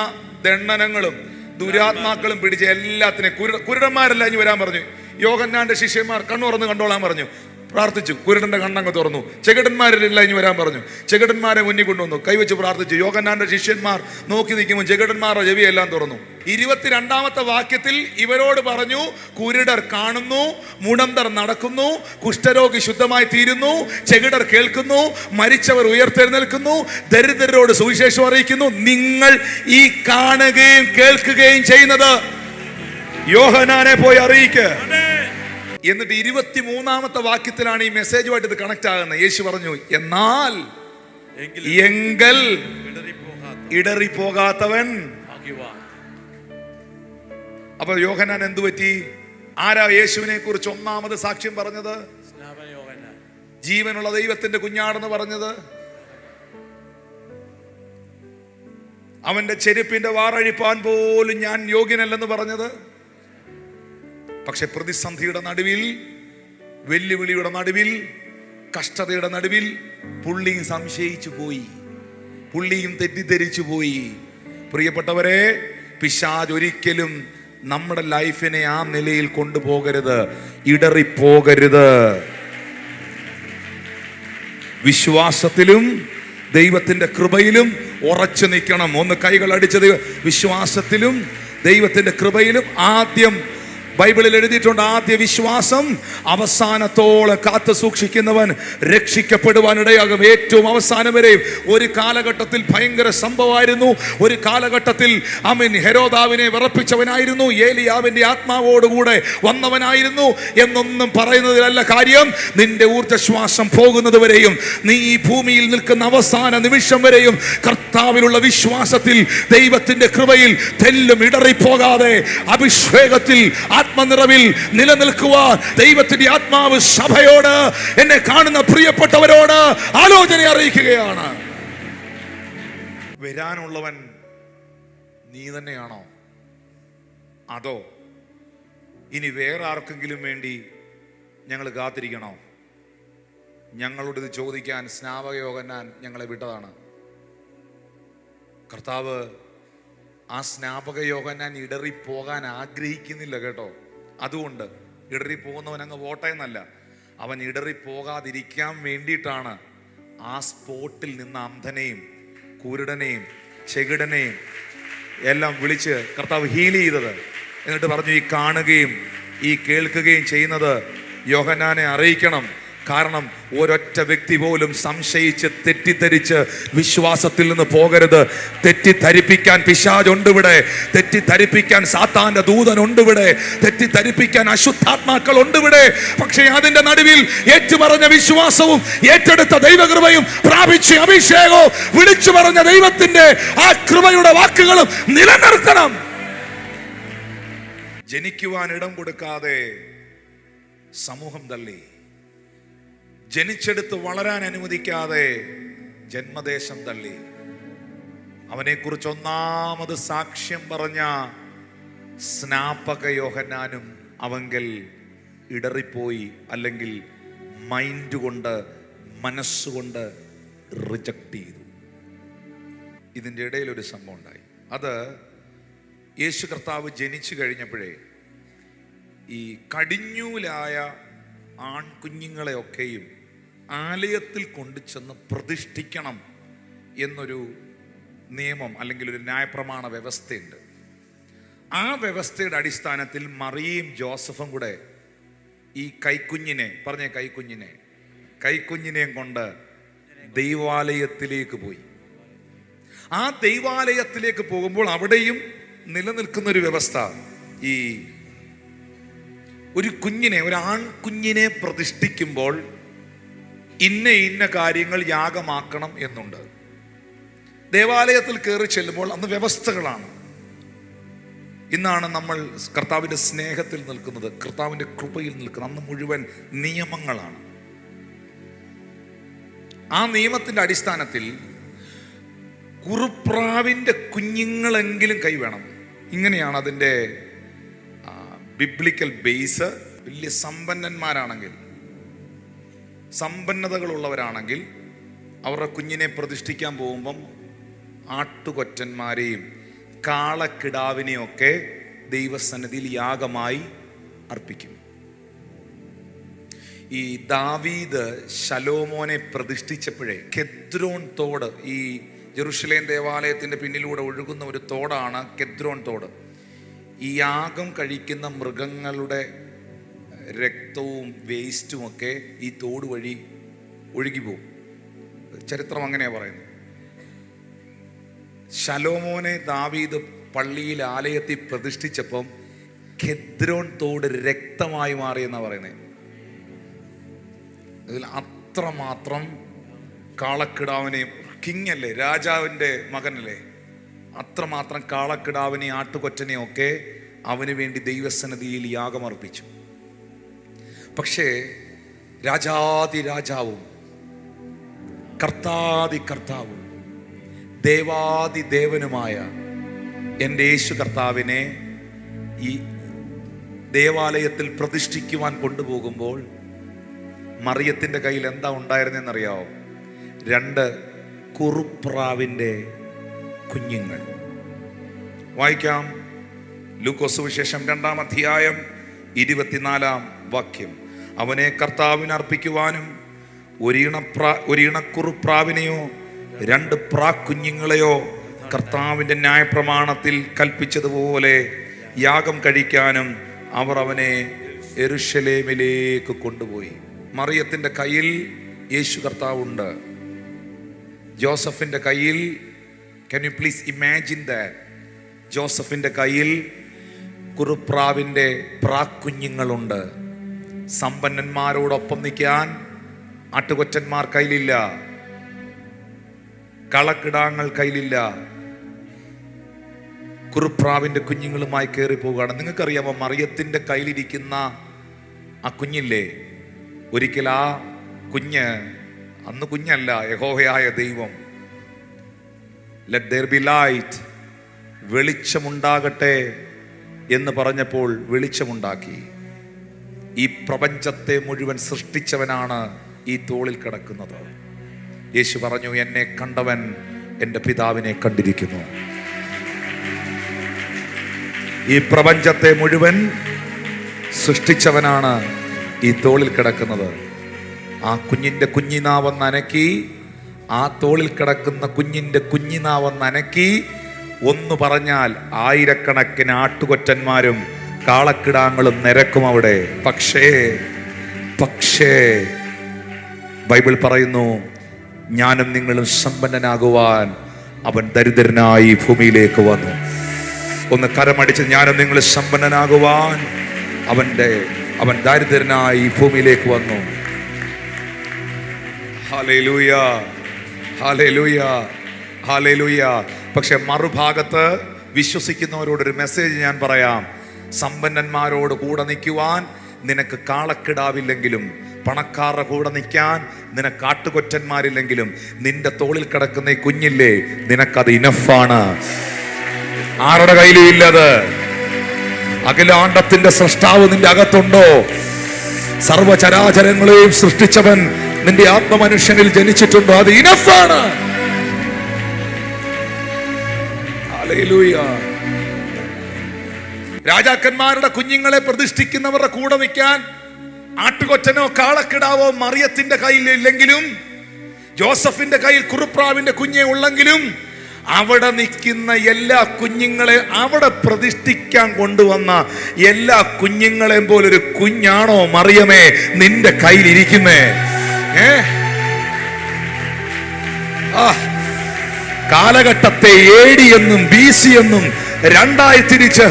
ദണ്ഡനങ്ങളും ദുരാത്മാക്കളും പിടിച്ച എല്ലാത്തിനെ, കുരുടന്മാരെല്ലാം ഇനി വരാൻ പറഞ്ഞു. യോഹന്നാന്റെ ശിഷ്യന്മാർ കണ്ണുറന്ന് കണ്ടോളാൻ പറഞ്ഞു. പ്രാർത്ഥിച്ചു. കുരുടന്റെ കണ്ണങ്ങ് തുറന്നു. ചെകിടന്മാരെല്ലാം ഇനി വരാൻ പറഞ്ഞു. ചെകിടന്മാരെ മുന്നിൽ കൊണ്ടുവന്നു. കൈവച്ച് പ്രാർത്ഥിച്ചു. യോഹന്നാന്റെ ശിഷ്യന്മാർ നോക്കി നിൽക്കുമ്പോൾ ചെകിടന്മാരുടെ ചെവിയെല്ലാം തുറന്നു. 22-ാമത്തെ വാക്യത്തിൽ ഇവരോട് പറഞ്ഞു, കുരുടർ കാണുന്നു, മുടന്തർ നടക്കുന്നു, കുഷ്ഠരോഗി ശുദ്ധമായി തീരുന്നു, ചെകിടർ കേൾക്കുന്നു, മരിച്ചവർ ഉയർത്തെഴുന്നേൽക്കുന്നു, ദരിദ്രരോട് സുവിശേഷം അറിയിക്കുന്നു. നിങ്ങൾ ഈ കാണുകയും കേൾക്കുകയും ചെയ്യുന്നത് യോഹന്നാനെ പോയി അറിയിക്കുക. എന്നിട്ട് 23-ാമത്തെ വാക്യത്തിലാണ് ഈ മെസ്സേജുമായിട്ട് ഇത് കണക്ട് ആകുന്നത്. യേശു പറഞ്ഞു, എന്നാൽ എങ്കിൽ ഇടറിപ്പോകാത്തവൻ. അപ്പൊ യോഹന്നാൻ എന്തു പറ്റി? ആരാ യേശുവിനെ കുറിച്ച് ഒന്നാമത് സാക്ഷ്യം പറഞ്ഞത്? ജീവനുള്ള ദൈവത്തിന്റെ കുഞ്ഞാടെന്ന് പറഞ്ഞത്. അവന്റെ ചെരുപ്പിന്റെ വാറഴിപ്പാൻ പോലും ഞാൻ യോഗ്യനല്ലെന്ന് പറഞ്ഞത്. പക്ഷെ പ്രതിസന്ധിയുടെ നടുവിൽ, വെല്ലുവിളിയുടെ നടുവിൽ, കഷ്ടതയുടെ നടുവിൽ പുള്ളിയും സംശയിച്ചു പോയി, പുള്ളിയും തെറ്റിദ്ധരിച്ചു പോയി. പ്രിയപ്പെട്ടവരെ, പിശാച് ഒരിക്കലും നമ്മുടെ ലൈഫിനെ ആ നിലയിൽ കൊണ്ടുപോകരുത്, ഇടറിപ്പോകരുത്. വിശ്വാസത്തിലും ദൈവത്തിന്റെ കൃപയിലും ഉറച്ചു നിൽക്കണം. ഒന്ന് കൈകൾ അടിച്ചത്. വിശ്വാസത്തിലും ദൈവത്തിന്റെ കൃപയിലും. ആദ്യം ബൈബിളിൽ എഴുതിയിട്ടുണ്ട്, ആദ്യ വിശ്വാസം അവസാനത്തോളം കാത്തു സൂക്ഷിക്കുന്നവൻ രക്ഷിക്കപ്പെടുവാനിടയാകും. ഏറ്റവും അവസാനം വരെയും. ഒരു കാലഘട്ടത്തിൽ ഭയങ്കര സംഭവമായിരുന്നു. ഒരു കാലഘട്ടത്തിൽ ഹെരോദാവിനെ വിറപ്പിച്ചവനായിരുന്നു, ഏലിയാവിന്റെ ആത്മാവോടുകൂടെ വന്നവനായിരുന്നു എന്നൊന്നും പറയുന്നതിലല്ല കാര്യം. നിന്റെ ഊർജ്ജശ്വാസം പോകുന്നത് വരെയും, നീ ഈ ഭൂമിയിൽ നിൽക്കുന്ന അവസാന നിമിഷം വരെയും കർത്താവിലുള്ള വിശ്വാസത്തിൽ, ദൈവത്തിന്റെ കൃപയിൽ തെല്ലും ഇടറിപ്പോകാതെ അഭിഷേകത്തിൽ, ആത്മനിറവിൽ നിലനിൽക്കുവാൻ ദൈവത്തിന്റെ ആത്മാവ് സഭയോട്, എന്നെ കാണുന്ന പ്രിയപ്പെട്ടവരോട് ആലോചന അറിയിക്കുകയാണ്. വരാനുള്ളവൻ നീ തന്നെയാണോ? അതോ ഇനി വേറെ ആർക്കെങ്കിലും വേണ്ടി ഞങ്ങൾ കാത്തിരിക്കണോ? ഞങ്ങളോട് ഇത് ചോദിക്കാൻ സ്നാപക യോഹന്നാൻ ഞങ്ങളെ വിട്ടതാണ്. കർത്താവ് ആ സ്നാപക യോഹന്നാൻ ഇടറിപ്പോകാൻ ആഗ്രഹിക്കുന്നില്ല കേട്ടോ. അതുകൊണ്ട് ഇടറിപ്പോകുന്നവൻ അങ്ങ് വോട്ടെന്നല്ല, അവൻ ഇടറിപ്പോകാതിരിക്കാൻ വേണ്ടിയിട്ടാണ് ആ സ്പോട്ടിൽ നിന്ന് അന്ധനെയും കുരുടനെയും ചെകിടനെയും എല്ലാം വിളിച്ച് കർത്താവ് ഹീൽ ചെയ്തത്. എന്നിട്ട് പറഞ്ഞു, ഈ കാണുകയും ഈ കേൾക്കുകയും ചെയ്യുന്നത് യോഹന്നാനെ അറിയിക്കണം. കാരണം ഒരൊറ്റ വ്യക്തി പോലും സംശയിച്ച് തെറ്റിദ്ധരിച്ച് വിശ്വാസത്തിൽ നിന്ന് പോകരുത്. തെറ്റിദ്ധരിപ്പിക്കാൻ പിശാചുണ്ട് ഇവിടെ, തെറ്റിദ്ധരിപ്പിക്കാൻ സാത്താന്റെ ദൂതനുണ്ട് ഇവിടെ, തെറ്റിദ്ധരിപ്പിക്കാൻ അശുദ്ധാത്മാക്കൾ ഉണ്ട് ഇവിടെ. പക്ഷേ അതിന്റെ നടുവിൽ ഏറ്റുപറഞ്ഞ വിശ്വാസവും ഏറ്റെടുത്ത ദൈവകൃപയും പ്രാപിച്ച അഭിഷേകവും വിളിച്ചു പറഞ്ഞ ദൈവത്തിന്റെ ആ കൃപയുടെ വാക്കുകളും നിലനിർത്തണം. ജനിക്കുവാൻ ഇടം കൊടുക്കാതെ സമൂഹം തള്ളി, ജനിച്ചെടുത്ത് വളരാൻ അനുവദിക്കാതെ ജന്മദേശം തള്ളി. അവനെക്കുറിച്ച് ഒന്നാമത് സാക്ഷ്യം പറഞ്ഞ സ്നാപക യോഹന്നാനും അവങ്കൽ ഇടറിപ്പോയി, അല്ലെങ്കിൽ മൈൻഡ് കൊണ്ട്, മനസ്സുകൊണ്ട് റിജക്റ്റ് ചെയ്തു. ഇതിൻ്റെ ഇടയിൽ ഒരു സംഭവം ഉണ്ടായി. അത് യേശു കർത്താവ് ജനിച്ചു കഴിഞ്ഞപ്പോഴേ ഈ കടിഞ്ഞൂലായ ആൺകുഞ്ഞുങ്ങളെയൊക്കെയും ആലയത്തിൽ കൊണ്ടുചെന്ന് പ്രതിഷ്ഠിക്കണം എന്നൊരു നിയമം അല്ലെങ്കിൽ ഒരു ന്യായപ്രമാണ വ്യവസ്ഥയുണ്ട്. ആ വ്യവസ്ഥയുടെ അടിസ്ഥാനത്തിൽ മറിയയും ജോസഫും കൂടെ ഈ കൈക്കുഞ്ഞിനെയും കൊണ്ട് ദൈവാലയത്തിലേക്ക് പോയി. ആ ദൈവാലയത്തിലേക്ക് പോകുമ്പോൾ അവിടെയും നിലനിൽക്കുന്നൊരു വ്യവസ്ഥ, ഈ ഒരു കുഞ്ഞിനെ, ഒരു ആൺകുഞ്ഞിനെ പ്രതിഷ്ഠിക്കുമ്പോൾ ഇന്ന കാര്യങ്ങൾ യാഗമാക്കണം എന്നുണ്ട്. ദേവാലയത്തിൽ കയറി ചെല്ലുമ്പോൾ അന്ന് വ്യവസ്ഥകളാണ്. ഇന്നാണ് നമ്മൾ കർത്താവിൻ്റെ സ്നേഹത്തിൽ നിൽക്കുന്നത്, കർത്താവിൻ്റെ കൃപയിൽ നിൽക്കുന്നത്. അന്ന് മുഴുവൻ നിയമങ്ങളാണ്. ആ നിയമത്തിൻ്റെ അടിസ്ഥാനത്തിൽ കുറുപ്രാവിൻ്റെ കുഞ്ഞുങ്ങളെങ്കിലും കൈ വേണം. ഇങ്ങനെയാണ് അതിൻ്റെ ബിബ്ലിക്കൽ ബേസ്. വലിയ സമ്പന്നന്മാരാണെങ്കിൽ, സമ്പന്നതകളുള്ളവരാണെങ്കിൽ അവരുടെ കുഞ്ഞിനെ പ്രതിഷ്ഠിക്കാൻ പോകുമ്പം ആട്ടുകൊറ്റന്മാരെയും കാളക്കിടാവിനെയൊക്കെ ദൈവസന്നിധിയിൽ യാഗമായി അർപ്പിക്കും. ഈ ദാവീദ് ശലോമോനെ പ്രതിഷ്ഠിച്ചപ്പോഴേ കെദ്രോൺ തോട്, ഈ ജെറുസലേം ദേവാലയത്തിൻ്റെ പിന്നിലൂടെ ഒഴുകുന്ന ഒരു തോടാണ് കെദ്രോൺ തോട്. ഈ യാഗം കഴിക്കുന്ന മൃഗങ്ങളുടെ രക്തവും വേസ്റ്റും ഒക്കെ ഈ തോട് വഴി ഒഴുകിപ്പോവും. ചരിത്രം അങ്ങനെയാണ് പറയുന്നത്. ശലോമോനെ ദാവീദ് പള്ളിയിൽ ആലയത്തിൽ പ്രതിഷ്ഠിച്ചപ്പം കെദ്രോൺ തോട് രക്തമായി മാറിയെന്നാണ് പറയുന്നത്. ഇതിൽ അത്രമാത്രം കാളക്കിടാവിനെയും, കിങ് അല്ലേ, രാജാവിൻ്റെ മകനല്ലേ, അത്രമാത്രം കാളക്കിടാവിനെയും ആട്ടുകൊറ്റനെയും ഒക്കെ അവന് വേണ്ടി ദൈവസന്നിധിയിൽ യാഗമർപ്പിച്ചു. പക്ഷേ രാജാതി രാജാവും കർത്താതി കർത്താവും ദേവാതി ദേവനുമായ എൻ്റെ യേശു കർത്താവിനെ ഈ ദേവാലയത്തിൽ പ്രതിഷ്ഠിക്കുവാൻ കൊണ്ടുപോകുമ്പോൾ മറിയത്തിൻ്റെ കയ്യിൽ എന്താ ഉണ്ടായിരുന്നെന്നറിയാവോ? 2 കുറുപ്രാവിൻ്റെ കുഞ്ഞുങ്ങൾ. വായിക്കാം. ലൂക്കോസ് സുവിശേഷം 2-ാം അധ്യായം 24-ാം വാക്യം. അവനെ കർത്താവിന് അർപ്പിക്കുവാനും ഒരിണക്കുറുപ്രാവിനെയോ 2 പ്രാക്കുഞ്ഞുങ്ങളെയോ കർത്താവിൻ്റെ ന്യായപ്രമാണത്തിൽ കൽപ്പിച്ചതുപോലെ യാഗം കഴിക്കാനും അവർ അവനെ യെരൂശലേമിലേക്ക് കൊണ്ടുപോയി. മറിയത്തിൻ്റെ കയ്യിൽ യേശു കർത്താവുണ്ട്. ജോസഫിൻ്റെ കയ്യിൽ, can you please imagine that? ജോസഫിൻ്റെ കയ്യിൽ കുറുപ്രാവിൻ്റെ പ്രാക്കുഞ്ഞുങ്ങളുണ്ട്. സമ്പന്നന്മാരോടൊപ്പം നിൽക്കാൻ ആട്ടുകൊറ്റന്മാർ കയ്യിലില്ല, കളക്കിടാങ്ങൾ കയ്യിലില്ല. കുറുപ്രാവിൻ്റെ കുഞ്ഞുങ്ങളുമായി കയറി പോവുകയാണ്. നിങ്ങൾക്കറിയാമോ, മറിയത്തിൻ്റെ കയ്യിലിരിക്കുന്ന ആ കുഞ്ഞില്ലേ, ഒരിക്കൽ ആ കുഞ്ഞ്, അന്ന് കുഞ്ഞല്ല, യഹോവയായ ദൈവം ലെറ്റ് ദേർ ബി ലൈറ്റ്, വെളിച്ചമുണ്ടാകട്ടെ എന്ന് പറഞ്ഞപ്പോൾ വെളിച്ചമുണ്ടാക്കി. ഈ പ്രപഞ്ചത്തെ മുഴുവൻ സൃഷ്ടിച്ചവനാണ് ഈ തോളിൽ കിടക്കുന്നത്. യേശു പറഞ്ഞു, എന്നെ കണ്ടവൻ എൻ്റെ പിതാവിനെ കണ്ടിരിക്കുന്നു. ഈ പ്രപഞ്ചത്തെ മുഴുവൻ സൃഷ്ടിച്ചവനാണ് ഈ തോളിൽ കിടക്കുന്നത്. ആ കുഞ്ഞിൻ്റെ കുഞ്ഞിനാവെന്ന് അനക്കി, ആ തോളിൽ കിടക്കുന്ന കുഞ്ഞിൻ്റെ കുഞ്ഞിനാവെന്ന് അനക്കി, ഒന്ന് പറഞ്ഞാൽ 1000കണക്കിന് ആട്ടുകൊറ്റന്മാരും കാളക്കിടാങ്ങളും നിരക്കും അവിടെ. പക്ഷേ ബൈബിൾ പറയുന്നു, ഞാനും നിങ്ങളും സമ്പന്നനാകുവാൻ അവൻ ദരിദ്രനായി ഭൂമിയിലേക്ക് വന്നു. ഒന്ന് കരമടിച്ച്, ഞാനും നിങ്ങൾ സമ്പന്നനാകുവാൻ അവൻ ദരിദ്രനായി ഭൂമിയിലേക്ക് വന്നു. Hallelujah, hallelujah, hallelujah. പക്ഷെ മറുഭാഗത്ത് വിശ്വസിക്കുന്നവരോടൊരു മെസ്സേജ് ഞാൻ പറയാം. സമ്പന്നന്മാരോട് കൂടെ നിൽക്കുവാൻ നിനക്ക് കാളക്കിടാവില്ലെങ്കിലും, പണക്കാരുടെ കൂടെ നിൽക്കാൻ നിനക്ക് ആട്ടുകൊറ്റന്മാരില്ലെങ്കിലും, നിന്റെ തോളിൽ കിടക്കുന്ന ഈ കുഞ്ഞില്ലേ, നിനക്കത് ഇനഫാണ്. ആരുടെ കയ്യിലും ഇല്ലത്. അഖിലാണ്ടത്തിന്റെ സൃഷ്ടാവ് നിന്റെ അകത്തുണ്ടോ? സർവചരാചരങ്ങളെയും സൃഷ്ടിച്ചവൻ നിന്റെ ആത്മമനുഷ്യനിൽ ജനിച്ചിട്ടുണ്ടോ? അത് ഇനഫാണ്. ഹല്ലേലൂയ. രാജാക്കന്മാരുടെ കുഞ്ഞുങ്ങളെ പ്രതിഷ്ഠിക്കുന്നവരുടെ കൂടെ നിൽക്കാൻ ആട്ടുകൊറ്റനോ കാളക്കിടാവോ മറിയത്തിന്റെ കയ്യിൽ ഇല്ലെങ്കിലും, ജോസഫിന്റെ കയ്യിൽ കുറുപ്രാവിന്റെ കുഞ്ഞെ ഉള്ളെങ്കിലും, അവിടെ നിൽക്കുന്ന എല്ലാ കുഞ്ഞുങ്ങളെ അവിടെ പ്രതിഷ്ഠിക്കാൻ കൊണ്ടുവന്ന എല്ലാ കുഞ്ഞുങ്ങളെയും പോലൊരു കുഞ്ഞാണോ മറിയമേ നിന്റെ കയ്യിലിരിക്കുന്നേ? കാലഘട്ടത്തെ AD എന്നും BC എന്നും രണ്ടായി തിരിച്ച്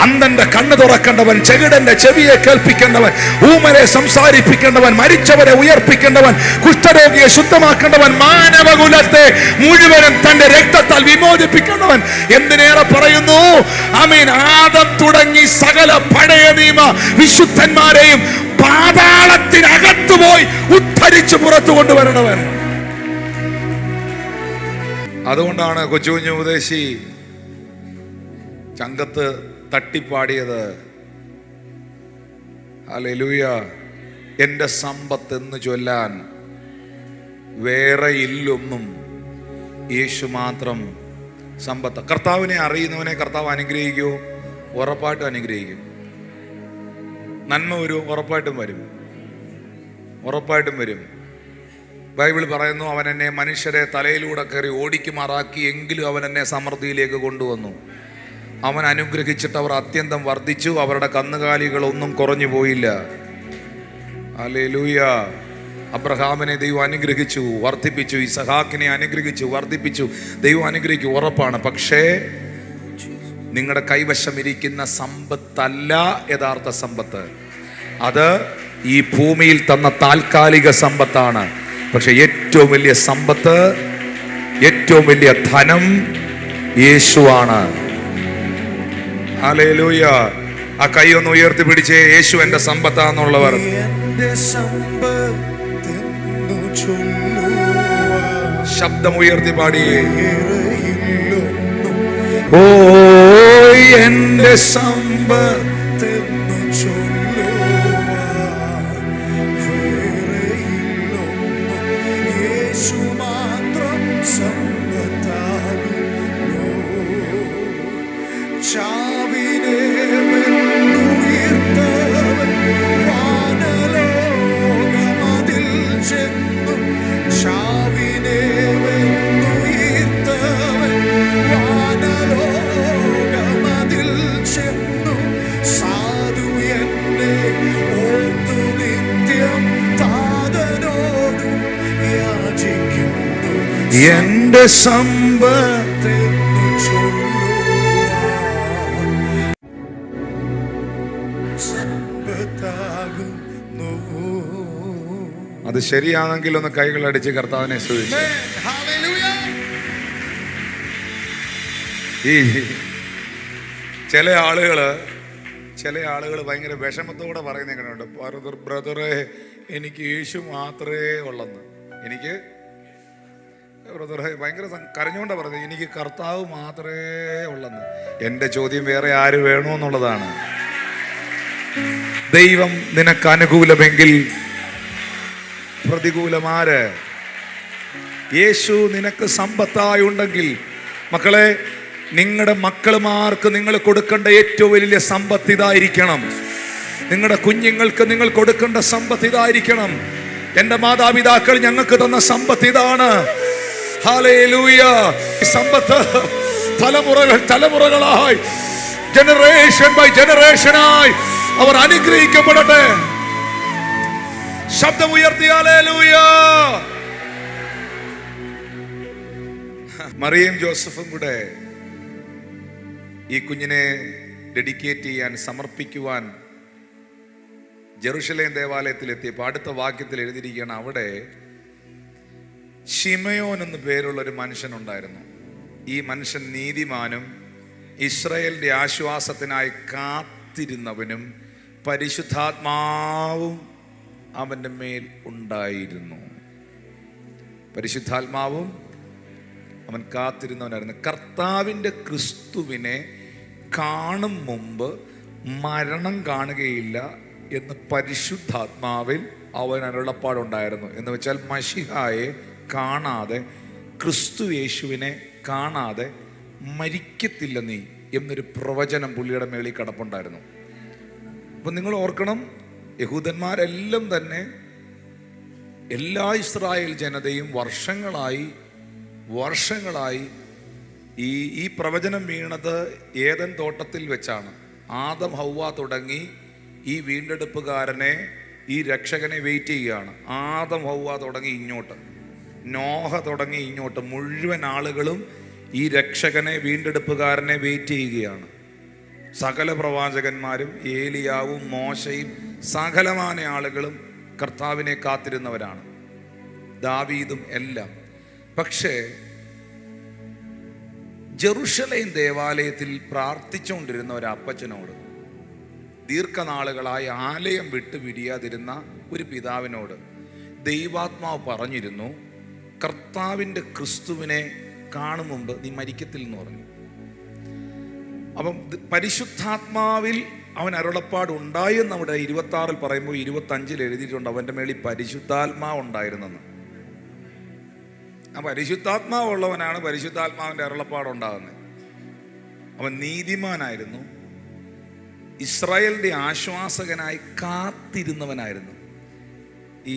അന്ധന്റെ കണ്ണ് തുറക്കേണ്ടവൻ, ചെകിടന്റെ ചെവിയെ കേൾപ്പിക്കേണ്ടവൻ, ഊമരെ സംസാരിപ്പിക്കേണ്ടവൻ, മരിച്ചവരെ ഉയർപ്പിക്കേണ്ടവൻ, കുഷ്ഠരോഗിയെ ശുദ്ധമാക്കേണ്ടവൻ, മാനവകുലത്തെ മുഴുവനും തന്റെ രക്തത്താൽ വിമോചിപ്പിക്കേണ്ടവൻ. എന്തിനേറെ പറയുന്നു, ആമീൻ, ആദം തുടങ്ങി സകല പഴയ നിയമ വിശുദ്ധന്മാരെയും പാതാളത്തിനകത്തു പോയി ഉദ്ധരിച്ച് പുറത്തു കൊണ്ടുവരണവൻ. അതുകൊണ്ടാണ് കൊച്ചു കുഞ്ഞു ഉപദേശി ചങ്കത്ത് തട്ടിപ്പാടിയത്. ഹല്ലേലൂയ. എൻ്റെ സമ്പത്ത് എന്ന് ചൊല്ലാൻ വേറെ ഇല്ലൊന്നും, യേശു മാത്രം സമ്പത്ത്. കർത്താവിനെ അറിയുന്നവനെ കർത്താവ് അനുഗ്രഹിക്കുമോ? ഉറപ്പായിട്ടും അനുഗ്രഹിക്കും. നന്മ വരും, ഉറപ്പായിട്ടും വരും. ഉറപ്പായിട്ടും വരും. ബൈബിൾ പറയുന്നു, അവൻ എന്നെ മനുഷ്യരെ തലയിലൂടെ കയറി ഓടിക്കുമാറാക്കി, എങ്കിലും അവൻ എന്നെ സമൃദ്ധിയിലേക്ക് കൊണ്ടുവന്നു. അവൻ അനുഗ്രഹിച്ചിട്ട് അവർ അത്യന്തം വർദ്ധിച്ചു, അവരുടെ കന്നുകാലികളൊന്നും കുറഞ്ഞു പോയില്ല. ഹല്ലേലൂയ. അബ്രഹാമിനെ ദൈവം അനുഗ്രഹിച്ചു, വർദ്ധിപ്പിച്ചു. ഇസഹാക്കിനെ അനുഗ്രഹിച്ചു, വർദ്ധിപ്പിച്ചു. ദൈവം അനുഗ്രഹിക്കും, ഉറപ്പാണ്. പക്ഷേ നിങ്ങളുടെ കൈവശം ഇരിക്കുന്ന സമ്പത്തല്ല യഥാർത്ഥ സമ്പത്ത്. അത് ഈ ഭൂമിയിൽ തന്ന താൽക്കാലിക സമ്പത്താണ്. പക്ഷെ ഏറ്റവും വലിയ സമ്പത്ത്, ഏറ്റവും വലിയ ധനം യേശുവാണ്. ഹല്ലേലൂയ. ആ കൈ ഒന്ന് ഉയർത്തി പിടിച്ചേ. യേശു എന്റെ സമ്പത്താന്നുള്ളവർ ശബ്ദം ഉയർത്തി പാടിയേ. ഓ എന്റെ സമ്പത്തെന്നു യേശു മാത്രം സമ്പത്താകുന്നു. ചാവിനെ വെന്നുയർത്തവൻ വാനലോകമതിൽ ചെന്നു. ചാവിനെ വെന്നുയർത്തവൻ വാനലോകമതിൽ ചെന്നു. സാധു എന്നെ ഓർത്തു നിത്യം താതനോടു യാചിക്കുന്നു. എന്റെ സമ്പത്തെന്നു സമ്പത്താകുന്നു. അത് ശരിയാണെങ്കിൽ ഒന്ന് കൈകളടിച്ച് കർത്താവിനെ സ്തുതിച്ചു. ഈ ചില ആളുകൾ ഭയങ്കര വിഷമത്തോടെ പറയുന്നേക്കുന്നുണ്ട്, ബ്രദറെ എനിക്ക് യേശു മാത്രമേ ഉള്ളെന്ന്. എനിക്ക് ബ്രദറെ ഭയങ്കര കരഞ്ഞുകൊണ്ടാണ് പറഞ്ഞത്, എനിക്ക് കർത്താവ് മാത്രമേ ഉള്ളെന്ന്. എൻ്റെ ചോദ്യം വേറെ ആര് വേണമെന്നുള്ളതാണ്. ദൈവം നിനക്ക് അനുകൂലമെങ്കിൽ പ്രതികൂലമാര്? യേശു നിനക്ക് സമ്പത്തായി ഉണ്ടെങ്കിൽ, മക്കളെ, നിങ്ങളുടെ മക്കളുമാർക്ക് നിങ്ങൾ കൊടുക്കേണ്ട ഏറ്റവും വലിയ സമ്പത്ത് ഇതായിരിക്കണം. നിങ്ങളുടെ കുഞ്ഞുങ്ങൾക്ക് നിങ്ങൾ കൊടുക്കേണ്ട സമ്പത്ത് ഇതായിരിക്കണം. എൻ്റെ മാതാപിതാക്കൾ ഞങ്ങൾക്ക് തന്ന സമ്പത്ത് ഇതാണ്. ഹല്ലേലൂയ. ഈ സമ്പത്ത് തലമുറകളായി, ജനറേഷൻ ബൈ ജനറേഷനായി അവർ അനുഗ്രഹിക്കപ്പെടട്ടെ. ശബ്ദം ഉയർത്തി ഹല്ലേലൂയ. മറിയയും ജോസഫും കൂടെ ഈ കുഞ്ഞിനെ ഡെഡിക്കേറ്റ് ചെയ്യാൻ, സമർപ്പിക്കുവാൻ ജെറുസലേം ദേവാലയത്തിൽ എത്തിയപ്പോൾ അടുത്ത വാക്യത്തിൽ എഴുതിയിരിക്കുകയാണ്, അവിടെ ശിമയോൻ എന്ന് പേരുള്ള ഒരു മനുഷ്യനുണ്ടായിരുന്നു. ഈ മനുഷ്യൻ നീതിമാനും ഇസ്രായേലിന്റെ ആശ്വാസത്തിനായി കാത്തിരുന്നവനും പരിശുദ്ധാത്മാവും അവൻ്റെ മേൽ ഉണ്ടായിരുന്നു. പരിശുദ്ധാത്മാവും അവൻ കാത്തിരുന്നവനായിരുന്നു. കർത്താവിൻ്റെ ക്രിസ്തുവിനെ കാണും മുമ്പ് മരണം കാണുകയില്ല എന്ന് പരിശുദ്ധാത്മാവിൽ അവൻ അരുളപ്പാടുണ്ടായിരുന്നു. എന്ന് വെച്ചാൽ മശിഹായെ കാണാതെ, ക്രിസ്തു യേശുവിനെ കാണാതെ മരിക്കത്തില്ല നീ എന്നൊരു പ്രവചനം പുള്ളിയുടെ മേളിൽ കിടപ്പുണ്ടായിരുന്നു. അപ്പം നിങ്ങൾ ഓർക്കണം, യഹൂദന്മാരെല്ലാം തന്നെ, എല്ലാ ഇസ്രായേൽ ജനതയും വർഷങ്ങളായി ഈ പ്രവചനം വീണത് ഏദൻ തോട്ടത്തിൽ വെച്ചാണ്. ആദം ഹൗവ തുടങ്ങി ഈ വീണ്ടെടുപ്പുകാരനെ, ഈ രക്ഷകനെ വെയിറ്റ് ചെയ്യുകയാണ്. ആദം ഹൗവ തുടങ്ങി ഇങ്ങോട്ട്, നോഹ തുടങ്ങി ഇങ്ങോട്ട്, മുഴുവൻ ആളുകളും ഈ രക്ഷകനെ, വീണ്ടെടുപ്പുകാരനെ വെയിറ്റ് ചെയ്യുകയാണ്. സകല പ്രവാചകന്മാരും, ഏലിയാവും മോശയും സകലമായ ആളുകളും കർത്താവിനെ കാത്തിരുന്നവരാണ്, ദാവീദും എല്ലാം. പക്ഷേ ജെറുസലേം ദേവാലയത്തിൽ പ്രാർത്ഥിച്ചുകൊണ്ടിരുന്ന ഒരു അപ്പച്ചനോട്, ദീർഘനാളുകളായി ആലയം വിട്ടു പിരിയാതിരുന്ന ഒരു പിതാവിനോട് ദൈവാത്മാവ് പറഞ്ഞിരുന്നു, കർത്താവിൻ്റെ ക്രിസ്തുവിനെ കാണും മുമ്പ് നീ മരിക്കത്തില്ലെന്ന് പറഞ്ഞു. അപ്പം പരിശുദ്ധാത്മാവിൽ അവൻ അരുളപ്പാട് ഉണ്ടായി എന്ന് അവിടെ 26 പറയുമ്പോൾ 25 എഴുതിയിട്ടുണ്ട്, അവൻ്റെ മേളിൽ പരിശുദ്ധാത്മാവ് ഉണ്ടായിരുന്നെന്ന്. ആ പരിശുദ്ധാത്മാവുള്ളവനാണ് പരിശുദ്ധാത്മാവിൻ്റെ അരുളപ്പാടുണ്ടാകുന്നത്. അവൻ നീതിമാനായിരുന്നു, ഇസ്രായേലിൻ്റെ ആശ്വാസകനായി കാത്തിരുന്നവനായിരുന്നു. ഈ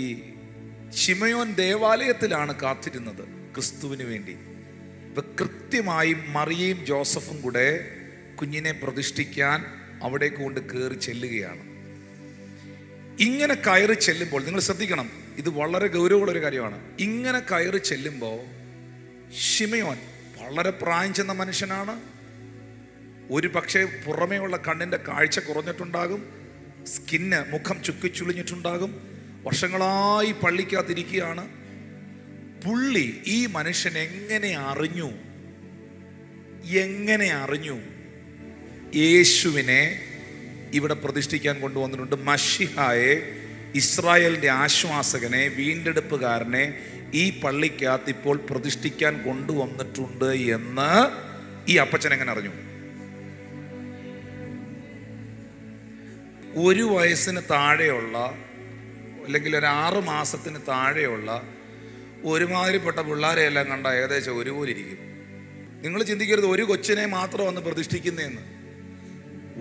ശിമയോൻ ദേവാലയത്തിലാണ് കാത്തിരുന്നത് ക്രിസ്തുവിന് വേണ്ടി. ഇപ്പൊ കൃത്യമായി മറിയയും ജോസഫും കൂടെ കുഞ്ഞിനെ പ്രതിഷ്ഠിക്കാൻ അവിടേക്ക് കൊണ്ട് കയറി ചെല്ലുകയാണ്. ഇങ്ങനെ കയറി ചെല്ലുമ്പോൾ നിങ്ങൾ ശ്രദ്ധിക്കണം, ഇത് വളരെ ഗൗരവമുള്ളൊരു കാര്യമാണ്. ഇങ്ങനെ കയറി ചെല്ലുമ്പോൾ ശിമയോൻ വളരെ പ്രായം ചെന്ന മനുഷ്യനാണ്. ഒരു പക്ഷേ പുറമേയുള്ള കണ്ണിൻ്റെ കാഴ്ച കുറഞ്ഞിട്ടുണ്ടാകും, മുഖം ചുക്കിച്ചുളിഞ്ഞിട്ടുണ്ടാകും, വർഷങ്ങളായി പള്ളിക്കകത്തിരിക്കുകയാണ്. പുള്ളി ഈ മനുഷ്യൻ എങ്ങനെ അറിഞ്ഞു യേശുവിനെ ഇവിടെ പ്രതിഷ്ഠിക്കാൻ കൊണ്ടുവന്നിട്ടുണ്ട്? മശിഹായെ, ഇസ്രായേലിന്റെ ആശ്വാസകനെ, വീണ്ടെടുപ്പുകാരനെ ഈ പള്ളിക്കകത്ത് ഇപ്പോൾ പ്രതിഷ്ഠിക്കാൻ കൊണ്ടുവന്നിട്ടുണ്ട് എന്ന് ഈ അപ്പച്ചൻ എങ്ങനെ അറിഞ്ഞു? 1 വയസ്സിന് താഴെയുള്ള അല്ലെങ്കിൽ ഒരു 6 മാസത്തിന് താഴെയുള്ള ഒരുമാതിരിപ്പെട്ട പിള്ളേരെയെല്ലാം കണ്ട ഏകദേശം ഒരുപോലെ ഇരിക്കും. നിങ്ങൾ ചിന്തിക്കരുത് ഒരു കൊച്ചിനെ മാത്രം വന്ന് പ്രതിഷ്ഠിക്കുന്നതെന്ന്.